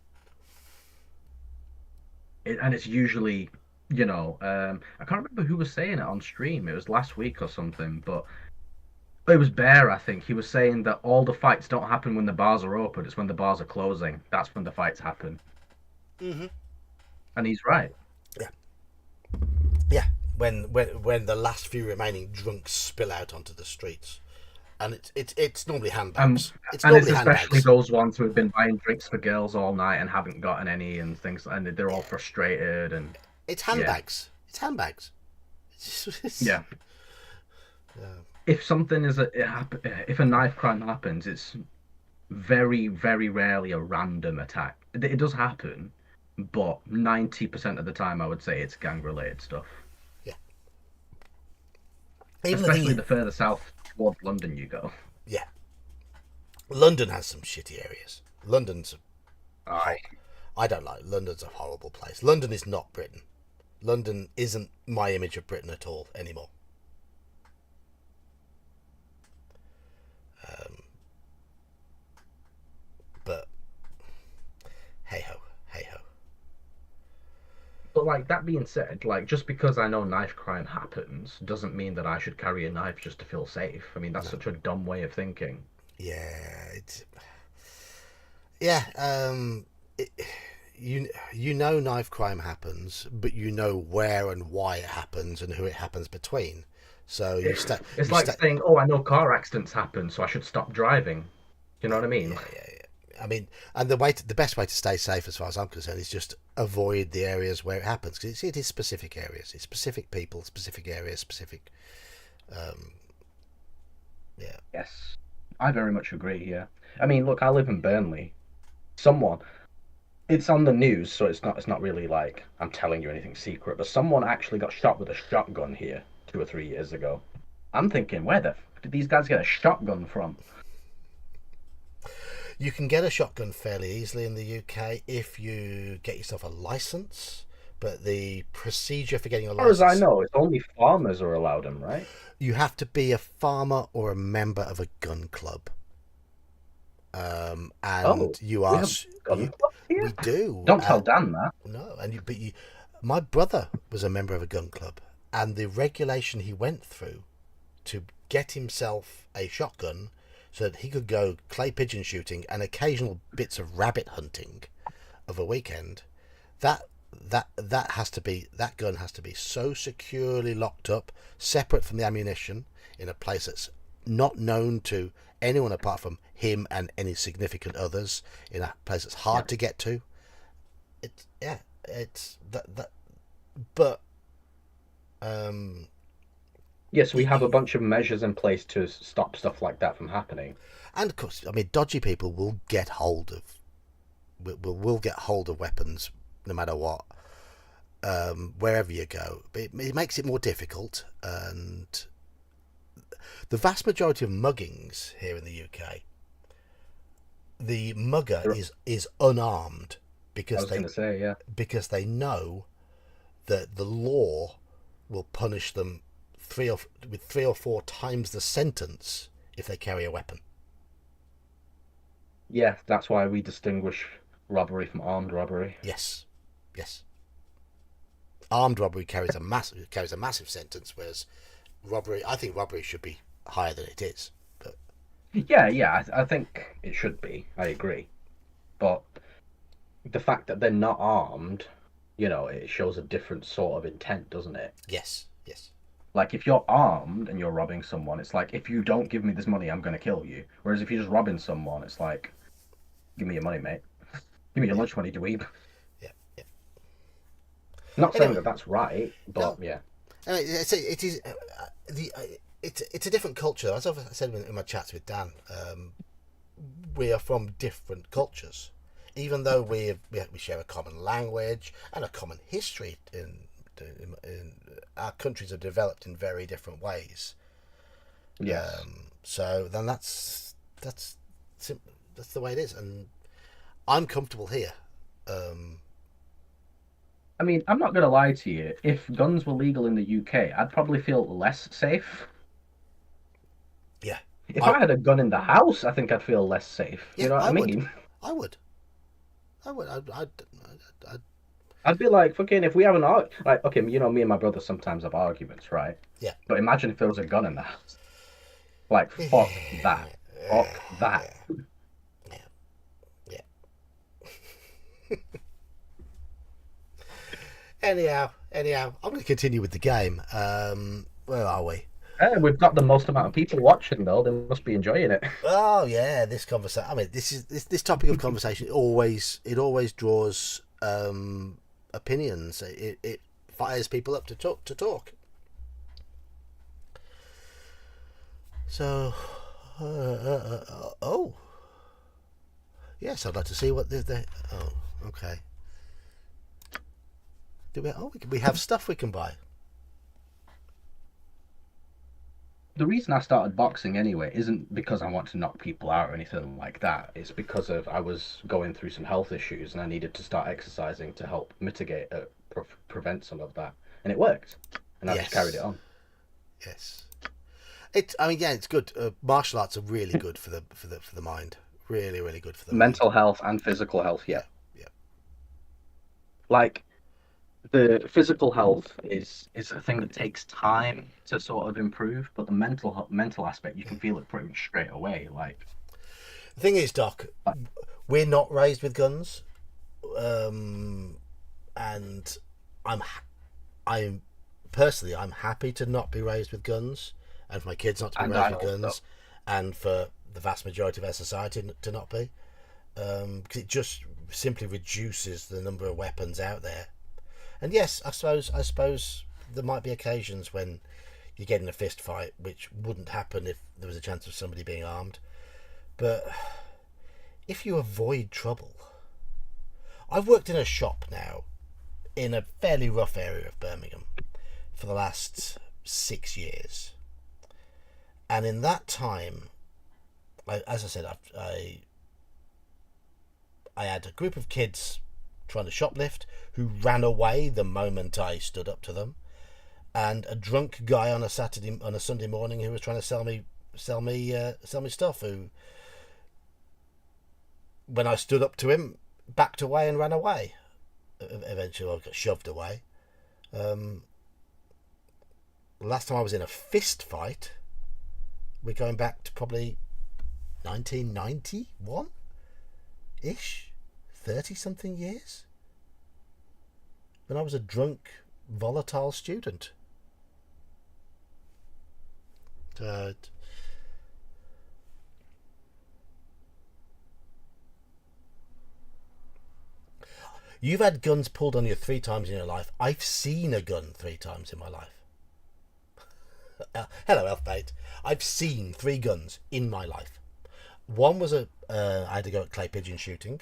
And it's usually, I can't remember who was saying it on stream. It was last week or something, but it was Bear, I think. He was saying that all the fights don't happen when the bars are open. It's when the bars are closing. That's when the fights happen. Mm-hmm. And he's right. Yeah. Yeah. When the last few remaining drunks spill out onto the streets, and it's normally handbags. It's especially those ones who have been buying drinks for girls all night and haven't gotten any and things, and they're all frustrated and it's handbags. Yeah. It's handbags. Yeah. If something if a knife crime happens, it's very, very rarely a random attack. It does happen, but 90% of the time, I would say it's gang-related stuff. Especially the further south towards London you go. Yeah. London has some shitty areas. I don't like London's a horrible place. London is not Britain. London isn't my image of Britain at all anymore. But hey ho. But like that being said, like just because I know knife crime happens doesn't mean that I should carry a knife just to feel safe. I mean, that's such a dumb way of thinking. You know knife crime happens, but you know where and why it happens and who it happens between. So it's like saying, "Oh, I know car accidents happen, so I should stop driving." You know what I mean? Yeah. I mean, and the best way to stay safe, as far as I'm concerned, is just avoid the areas where it happens, because it is specific areas, it's specific people, specific areas, specific. Yeah. Yes, I very much agree. Yeah, I mean, look, I live in Burnley. It's on the news, so it's not really like I'm telling you anything secret, but someone actually got shot with a shotgun here 2 or 3 years ago. I'm thinking, where the fuck did these guys get a shotgun from? You can get a shotgun fairly easily in the UK if you get yourself a license, but the procedure for getting a license... As far as I know, it's only farmers are allowed them, right? You have to be a farmer or a member of a gun club. You are... We do. Don't tell Dan that. No, my brother was a member of a gun club, and the regulation he went through to get himself a shotgun so that he could go clay pigeon shooting and occasional bits of rabbit hunting of a weekend, that gun has to be so securely locked up, separate from the ammunition, in a place that's not known to anyone apart from him and any significant others, in a place that's hard to get to. Yes, we have a bunch of measures in place to stop stuff like that from happening. And of course, I mean, dodgy people will get hold of weapons no matter what, wherever you go. It makes it more difficult, and the vast majority of muggings here in the UK, the mugger is unarmed because because they know that the law will punish them three or four times the sentence if they carry a weapon. Yeah, that's why we distinguish robbery from armed robbery. Yes. Armed robbery carries a massive sentence, whereas I think robbery should be higher than it is. But Yeah, I think it should be. I agree, but the fact that they're not armed, it shows a different sort of intent, doesn't it? Yes. Like, if you're armed and you're robbing someone, it's like, if you don't give me this money, I'm going to kill you. Whereas if you're just robbing someone, it's like, give me your money, mate. Give me your lunch money, dweeb. Yeah. Not saying that that's right, but yeah. It's a different culture. As I've said in my chats with Dan, we are from different cultures. Even though we share a common language and a common history, in our countries are developed in very different ways. Yes. So then that's the way it is, and I'm comfortable here. I mean, I'm not going to lie to you. If guns were legal in the UK, I'd probably feel less safe. Yeah. If I had a gun in the house, I think I'd feel less safe. Yeah, You know what I mean? I would. I'd be like, fucking, if we have okay, me and my brother sometimes have arguments, right? Yeah. But imagine if there was a gun in the house. Like, fuck that. Fuck that. Yeah. Anyhow, I'm going to continue with the game. Where are we? We've got the most amount of people watching, though. They must be enjoying it. Oh yeah, this conversation. I mean, this topic of conversation always draws opinions. It fires people up to talk. So, oh, yes, I'd like to see what the. Oh, okay. We have stuff we can buy. The reason I started boxing anyway isn't because I want to knock people out or anything like that. It's because I was going through some health issues and I needed to start exercising to help mitigate, prevent some of that, and it worked. And I just carried it on. Yes. It's good. Martial arts are really good for the mind. Really, really good for the mental health and physical health. Yeah. Like, the physical health is a thing that takes time to sort of improve, but the mental aspect, you can feel it pretty much straight away. Like, the thing is, Doc, we're not raised with guns, and I'm personally happy to not be raised with guns, and for my kids not to be raised with guns, and for the vast majority of our society to not be, because it just simply reduces the number of weapons out there. And yes, I suppose there might be occasions when you get in a fist fight, which wouldn't happen if there was a chance of somebody being armed. But if you avoid trouble, I've worked in a shop now in a fairly rough area of Birmingham for the last 6 years, and in that time, as I said, I had a group of kids trying to shoplift who ran away the moment I stood up to them, and a drunk guy on a Sunday morning who was trying to sell me stuff, who, when I stood up to him, backed away and ran away. Eventually I got shoved away. Last time I was in a fist fight, we're going back to probably 1991 ish. 30-something years, when I was a drunk, volatile student. You've had guns pulled on you 3 times in your life. I've seen a gun 3 times in my life. Hello, Elfbait. I've seen 3 guns in my life. One was I had to go at clay pigeon shooting.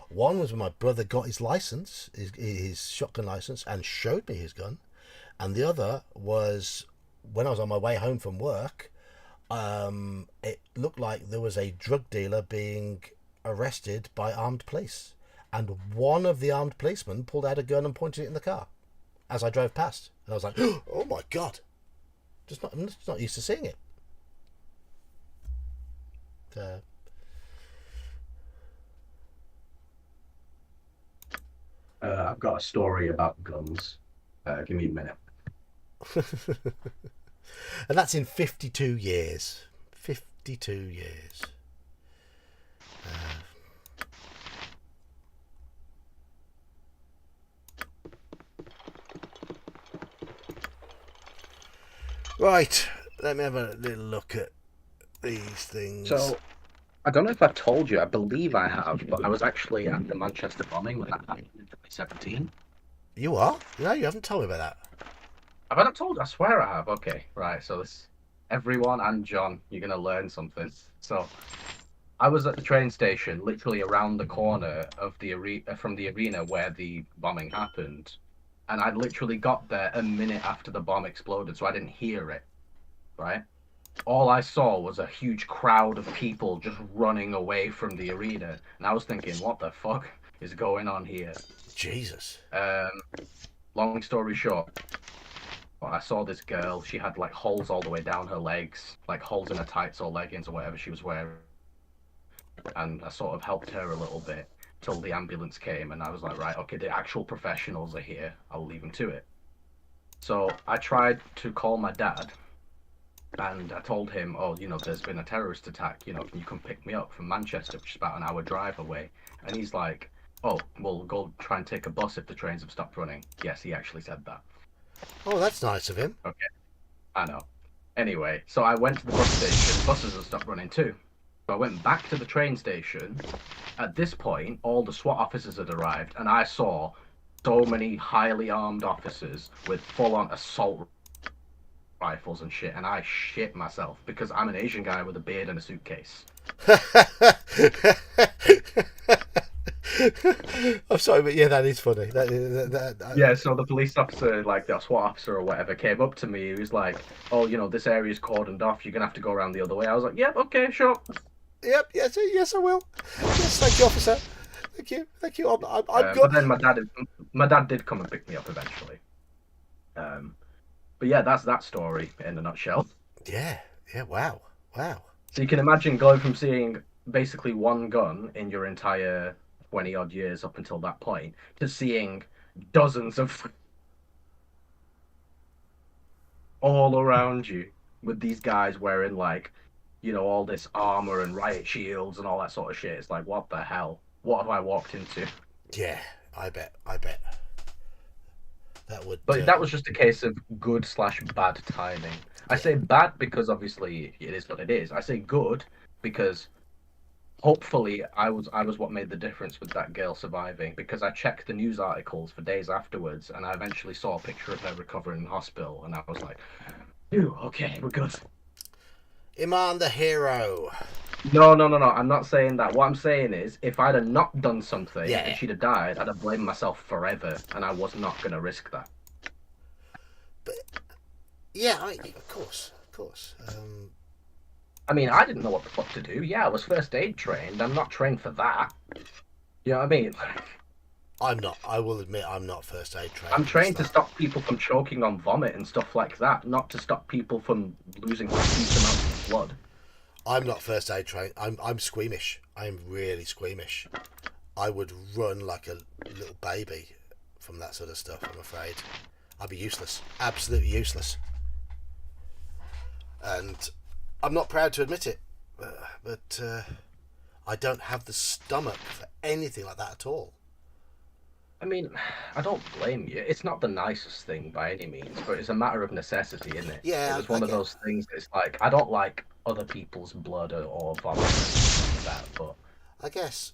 One was when my brother got his license, his shotgun license, and showed me his gun. And the other was when I was on my way home from work. It looked like there was a drug dealer being arrested by armed police. And one of the armed policemen pulled out a gun and pointed it in the car as I drove past. And I was like, oh my God. I'm just not used to seeing it. I've got a story about guns. Give me a minute. And that's in 52 years. 52 years. Right, let me have a little look at these things. So, I don't know if I've told you, I believe I have, but I was actually at the Manchester bombing when that happened in 2017. You are? No, you haven't told me about that. Have I not told you? I swear I have. Okay, right, so this... Everyone and John, you're going to learn something. So, I was at the train station, literally around the corner of the from the arena where the bombing happened. And I literally got there a minute after the bomb exploded, so I didn't hear it, right? All I saw was a huge crowd of people just running away from the arena. And I was thinking, what the fuck is going on here? Jesus. Long story short, I saw this girl. She had like holes all the way down her legs, like holes in her tights or leggings or whatever she was wearing. And I sort of helped her a little bit till the ambulance came, and I was like, right, okay, the actual professionals are here. I'll leave them to it. So I tried to call my dad, and I told him, oh, you know, there's been a terrorist attack. You know, can you come pick me up from Manchester, which is about an hour drive away? And he's like, oh, we'll go try and take a bus if the trains have stopped running. Yes, he actually said that. Oh, that's nice of him. Okay, I know. Anyway, so I went to the bus station. Buses have stopped running too. So I went back to the train station. At this point, all the SWAT officers had arrived, and I saw so many highly armed officers with full-on assault rifles and shit, and I shit myself because I'm an Asian guy with a beard and a suitcase. I'm sorry, but yeah, that is funny. Yeah, so the police officer, like the SWAT officer or whatever, came up to me. He was like, oh, you know, this area's cordoned off. You're going to have to go around the other way. I was like, yep, okay, sure. Yep, yes, I will. Yes, thank you, officer. Thank you. I'm good. But then my dad did come and pick me up eventually. But yeah, that's that story in a nutshell. Yeah, wow. So you can imagine going from seeing basically one gun in your entire 20 odd years up until that point to seeing dozens of all around you with these guys wearing, like, you know, all this armor and riot shields and all that sort of shit. It's like, what the hell? What have I walked into? Yeah, I bet. That would. But that was just a case of good/bad timing. I say bad because obviously it is what it is. I say good because hopefully I was what made the difference with that girl surviving, because I checked the news articles for days afterwards and I eventually saw a picture of her recovering in hospital, and I was like, "Ooh, okay, we're good." Iman the hero. No. I'm not saying that. What I'm saying is, if I'd have not done something and she'd have died, I'd have blamed myself forever, and I was not going to risk that. But yeah, of course. I mean, I didn't know what the fuck to do. Yeah, I was first aid trained. I'm not trained for that. You know what I mean? I'm not. I will admit, I'm not first aid trained. I'm trained to stop people from choking on vomit and stuff like that, not to stop people from losing huge amounts of blood. I'm not first aid trained. I'm squeamish. I'm really squeamish. I would run like a little baby from that sort of stuff, I'm afraid. I'd be useless. Absolutely useless. And I'm not proud to admit it, but I don't have the stomach for anything like that at all. I mean, I don't blame you. It's not the nicest thing by any means, but it's a matter of necessity, isn't it? Yeah, it's one of those things. It's like, I don't like other people's blood or vomit or anything like that, but I guess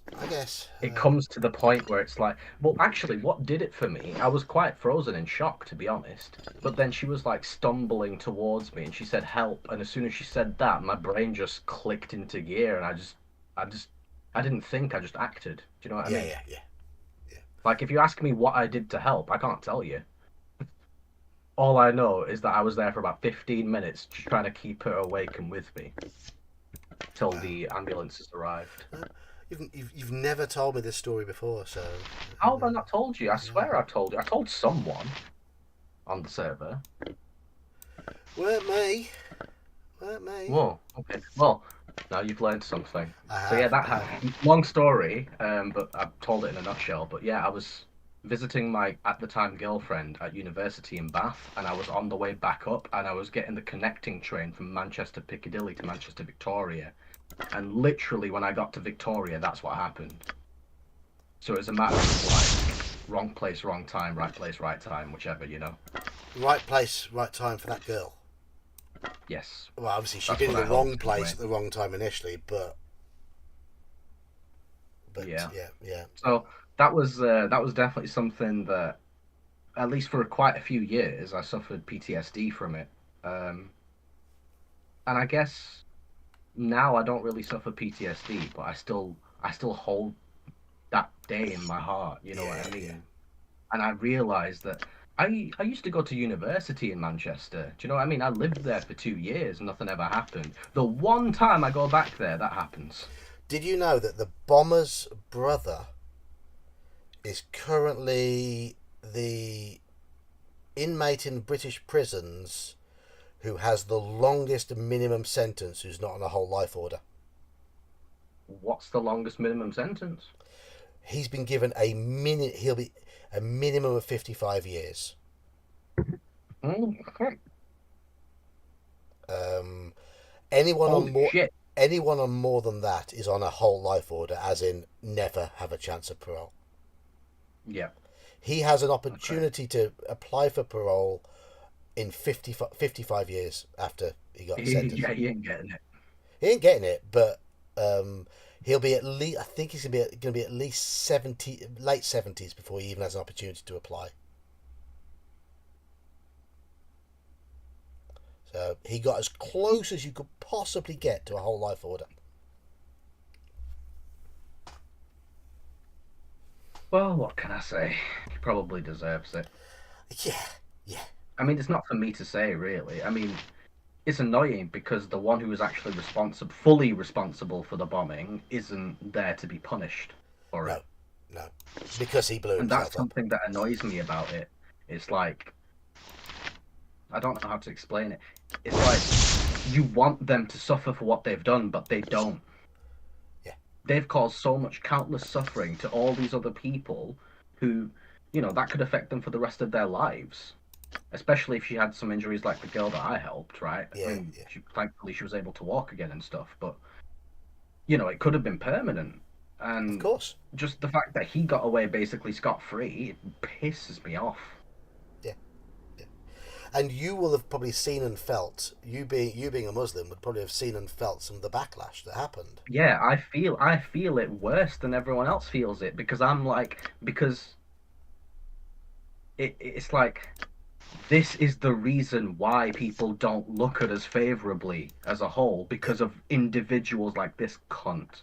it comes to the point where it's like, well, actually, what did it for me? I was quite frozen in shock, to be honest. But then she was like stumbling towards me, and she said help. And as soon as she said that, my brain just clicked into gear, and I didn't think. I just acted. Do you know what I mean? Yeah. Like, if you ask me what I did to help, I can't tell you. All I know is that I was there for about 15 minutes just trying to keep her awake and with me till the ambulances arrived. You've never told me this story before, so... How have I not told you? I swear I've told you. I told someone on the server. Weren't me. Weren't me. Whoa. Okay. Well, now you've learned something. I So yeah, have. that had long story, but I've told it in a nutshell. But yeah, I was visiting my at the time girlfriend at university in Bath, and I was on the way back up, and I was getting the connecting train from Manchester Piccadilly to Manchester Victoria, and literally when I got to Victoria, that's what happened. So it was a matter of like wrong place, wrong time, right place, right time, whichever, you know. Right place, right time for that girl. Yes. Well, obviously she'd That's been in what the I wrong hoped place anyway. at the wrong time initially, but Yeah. yeah. So that was definitely something that, at least for quite a few years, I suffered PTSD from it. And I guess now I don't really suffer PTSD, but I still hold that day in my heart. You know what I mean? Yeah. And I realized that I used to go to university in Manchester. Do you know what I mean? I lived there for 2 years, nothing ever happened. The one time I go back there, that happens. Did you know that the bomber's brother is currently the inmate in British prisons who has the longest minimum sentence, who's not on a whole life order? What's the longest minimum sentence? He's been given he'll be a minimum of 55 years. Okay. Anyone Holy on more shit. anyone on more than that is on a whole life order, as in never have a chance of parole. Yeah. He has an opportunity to apply for parole in 55 years after he got sentenced. Yeah, he ain't getting it. He ain't getting it, but he'll be at least. I think he's going to be at least 70, late 70s before he even has an opportunity to apply. So he got as close as you could possibly get to a whole life order. Well, what can I say? He probably deserves it. Yeah. I mean, it's not for me to say, really. I mean, it's annoying because the one who was actually fully responsible for the bombing, isn't there to be punished for it. No, because he blew And himself that's something that annoys me about it. It's like, I don't know how to explain it. It's like you want them to suffer for what they've done, but they don't. Yeah. They've caused so much countless suffering to all these other people who, that could affect them for the rest of their lives. Especially if she had some injuries like the girl that I helped, right? Yeah, I mean, thankfully she was able to walk again and stuff, but, it could have been permanent. And Of course. just the fact that he got away basically scot-free, it pisses me off. Yeah. And you will have probably seen and felt, you being a Muslim, would probably have seen and felt some of the backlash that happened. Yeah, I feel it worse than everyone else feels it, because it's like, this is the reason why people don't look at us favorably as a whole, because of individuals like this cunt.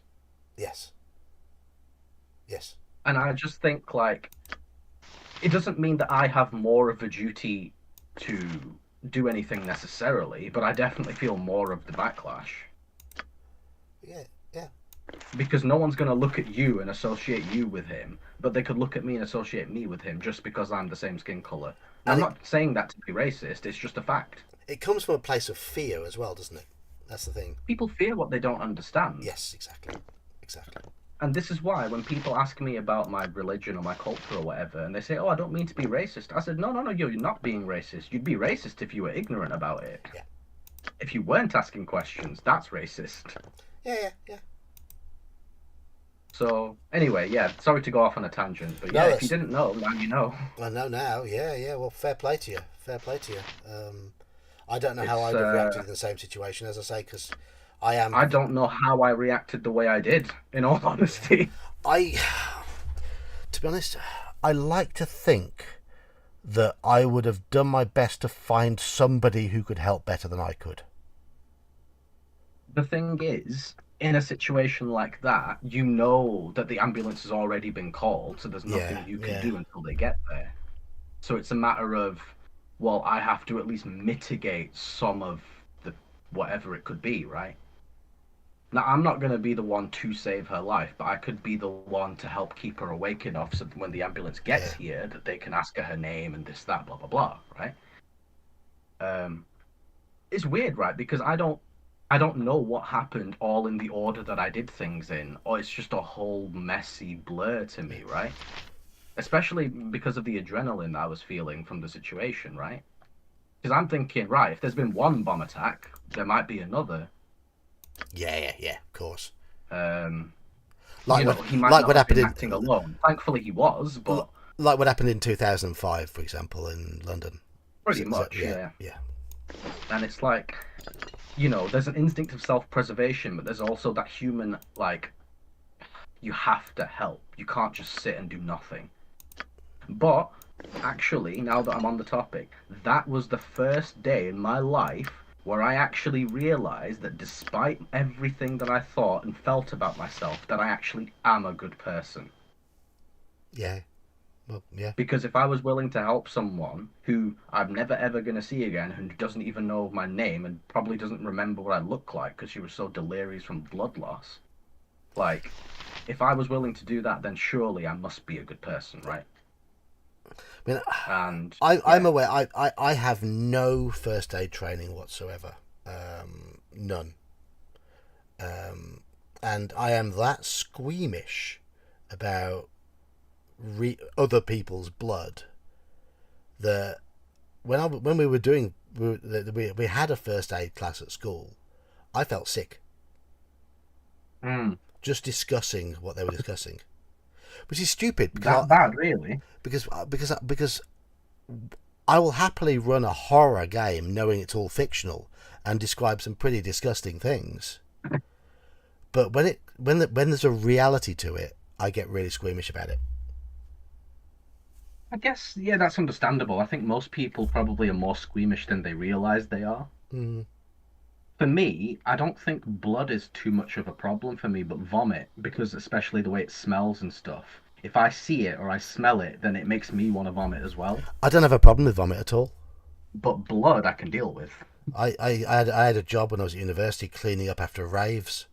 Yes. And I just think, like, it doesn't mean that I have more of a duty to do anything necessarily, but I definitely feel more of the backlash. Yeah. Because no one's going to look at you and associate you with him, but they could look at me and associate me with him just because I'm the same skin colour. I'm not saying that to be racist, it's just a fact. It comes from a place of fear as well, doesn't it? That's the thing. People fear what they don't understand. Yes, exactly. And this is why when people ask me about my religion or my culture or whatever, and they say, "Oh, I don't mean to be racist," I said, no, you're not being racist. You'd be racist if you were ignorant about it. Yeah. If you weren't asking questions, that's racist. Yeah. So, anyway, yeah, sorry to go off on a tangent, but yeah, if you didn't know, now you know. I know now, yeah, well, fair play to you. I don't know how I'd have reacted in the same situation, as I say, because I don't know how I reacted the way I did, in all honesty. To be honest, I like to think that I would have done my best to find somebody who could help better than I could. The thing is, in a situation like that, you know that the ambulance has already been called, so there's nothing you can do until they get there. So it's a matter of, well, I have to at least mitigate some of the whatever it could be, right? Now, I'm not going to be the one to save her life, but I could be the one to help keep her awake enough so that when the ambulance gets here, that they can ask her name and this, that, blah, blah, blah, right? it's weird, right? Because I don't know what happened all in the order that I did things in, or it's just a whole messy blur to me, right? Especially because of the adrenaline that I was feeling from the situation, right? Because I'm thinking, right, if there's been one bomb attack, there might be another. Yeah, of course. Like he might not have been acting alone. Thankfully, he was, but like what happened in 2005, for example, in London. Pretty much, yeah. And it's like, there's an instinct of self-preservation, but there's also that human, like, you have to help. You can't just sit and do nothing. But actually, now that I'm on the topic, that was the first day in my life where I actually realized that despite everything that I thought and felt about myself, that I actually am a good person. Yeah. Well, yeah. Because if I was willing to help someone who I'm never ever going to see again, who doesn't even know my name and probably doesn't remember what I look like because she was so delirious from blood loss, like, if I was willing to do that, then surely I must be a good person, right? I mean, and I'm aware. I have no first aid training whatsoever, none. And I am that squeamish about other people's blood that when we were doing we had a first aid class at school, I felt sick. Just discussing what they were discussing. Which is stupid. That bad, really? Because I will happily run a horror game knowing it's all fictional and describe some pretty disgusting things. But when there's a reality to it, I get really squeamish about it. I guess, yeah, that's understandable. I think most people probably are more squeamish than they realise they are. For me, I don't think blood is too much of a problem for me, but vomit, because especially the way it smells and stuff. If I see it or I smell it, then it makes me want to vomit as well. I don't have a problem with vomit at all. But blood I can deal with. I had a job when I was at university cleaning up after raves.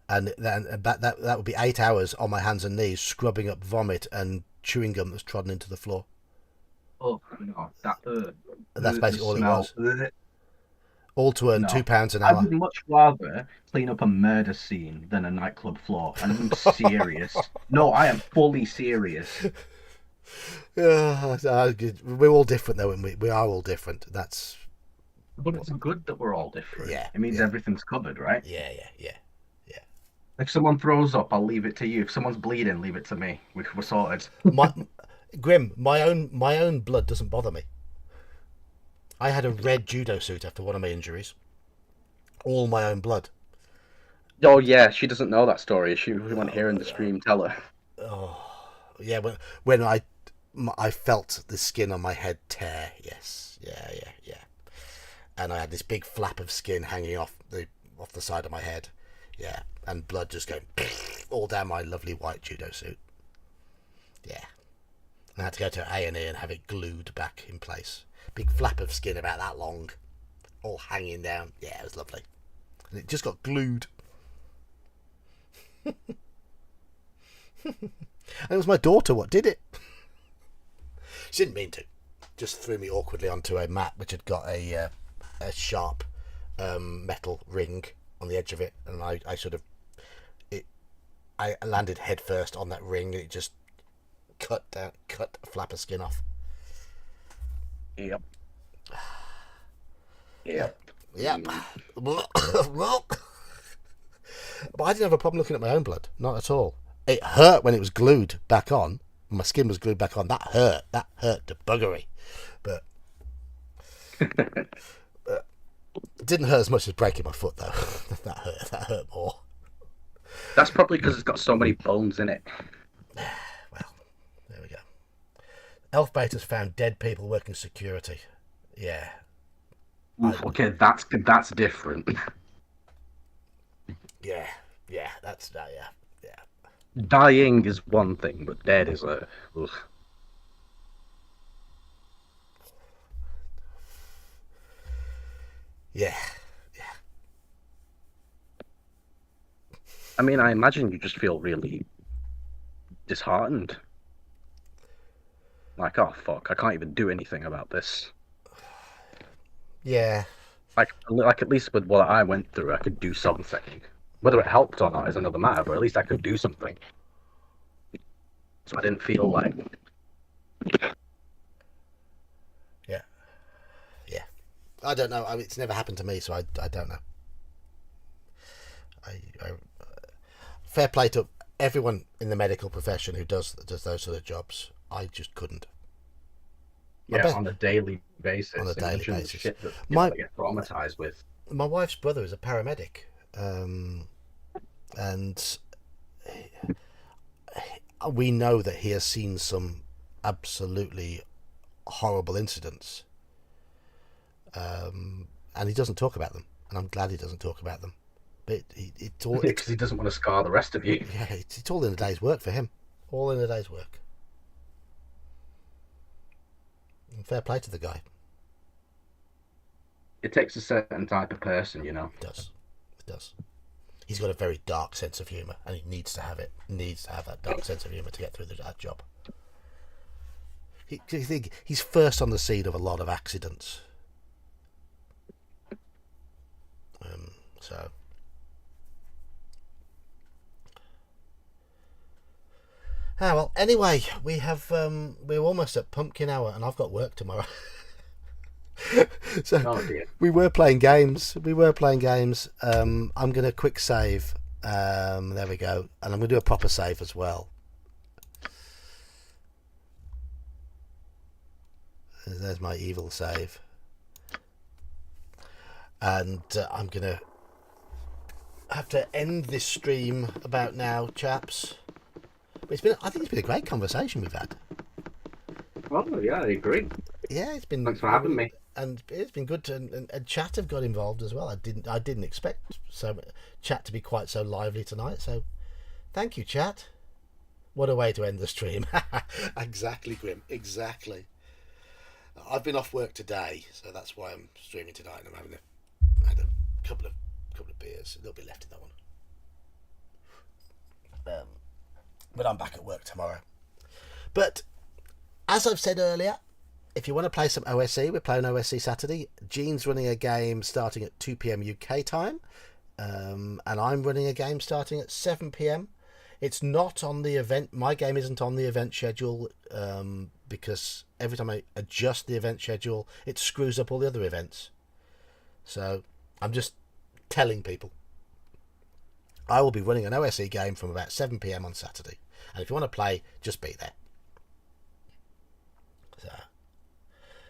And then that would be 8 hours on my hands and knees scrubbing up vomit and chewing gum that's trodden into the floor. Oh, no, that's basically all it was. All to earn £2 an hour. I would much rather clean up a murder scene than a nightclub floor. And I'm serious. No, I am fully serious. We're all different, though, and we are all different. But it's good that we're all different. Yeah, it means everything's covered, right? Yeah. If someone throws up, I'll leave it to you. If someone's bleeding, leave it to me. We're sorted. Grim, my own blood doesn't bother me. I had a red judo suit after one of my injuries. All my own blood. Oh yeah, she doesn't know that story. She won't hear in the stream. Tell her. Oh yeah, when I felt the skin on my head tear. Yes, yeah. And I had this big flap of skin hanging off the side of my head. Yeah, and blood just going all down my lovely white judo suit. Yeah, and I had to go to A&E and have it glued back in place. Big flap of skin about that long, all hanging down. Yeah, it was lovely. And it just got glued. And it was my daughter what did it. She didn't mean to. Just threw me awkwardly onto a mat which had got a sharp metal ring on the edge of it, and I landed head first on that ring, and it just cut a flap of skin off. Yep. But I didn't have a problem looking at my own blood, not at all. It hurt when it was glued back on. My skin was glued back on. That hurt to buggery, but it didn't hurt as much as breaking my foot, though. That hurt more. That's probably because it's got so many bones in it. Well, there we go. Elf Beta's found dead people working security. Yeah. Okay, that's different. Yeah, that's yeah. Dying is one thing, but dead is a. Ugh. Yeah. I mean, I imagine you just feel really disheartened. Like, oh fuck, I can't even do anything about this. Yeah. Like at least with what I went through, I could do something. Whether it helped or not is another matter, but at least I could do something. So I didn't feel like. Yeah. I don't know. I mean, it's never happened to me, so I don't know. Fair play to everyone in the medical profession who does those sort of jobs. I just couldn't. On a daily basis. On a daily basis. Shit that I get traumatized with. My wife's brother is a paramedic, and we know that he has seen some absolutely horrible incidents, and he doesn't talk about them, and I'm glad he doesn't talk about them. But it's all because he doesn't want to scar the rest of you. Yeah, it's all in a day's work for him. All in a day's work. And fair play to the guy. It takes a certain type of person, you know. It does. He's got a very dark sense of humour, and he needs to have it. He needs to have that dark sense of humour to get through that job. He's first on the scene of a lot of accidents. So. Ah, well, anyway, we're almost at pumpkin hour, and I've got work tomorrow. So we were playing games. I'm going to quick save. There we go, and I'm going to do a proper save as well. There's my evil save, and I'm going to have to end this stream about now, chaps. I think it's been a great conversation we've had. Oh yeah, I agree. Yeah, it's been. Thanks for having me. And it's been good and chat have got involved as well. I didn't expect chat to be quite so lively tonight. So, thank you, chat. What a way to end the stream. Exactly, Grim. Exactly. I've been off work today, so that's why I'm streaming tonight. And I had a couple of beers. There'll be left in that one. But I'm back at work tomorrow. But as I've said earlier, if you want to play some OSE, we're playing OSE Saturday. Gene's running a game starting at 2 p.m. UK time, and I'm running a game starting at 7 p.m. It's not on the event. My game isn't on the event schedule because every time I adjust the event schedule, it screws up all the other events. So I'm just telling people. I will be running an OSE game from about 7 p.m. on Saturday. And if you want to play, just be there. So.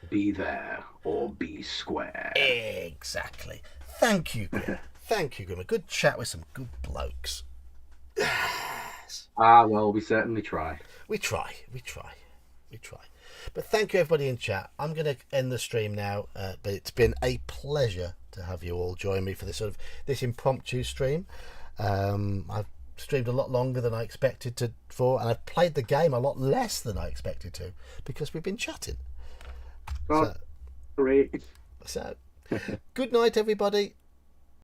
Be there or be square. Exactly. Thank you, Grim. Thank you, Grim. A good chat with some good blokes. Well, we certainly try. We try. But thank you, everybody in chat. I'm going to end the stream now. But it's been a pleasure to have you all join me for this impromptu stream. I've streamed a lot longer than I expected to and I've played the game a lot less than I expected to because we've been chatting. Great. So good night, everybody.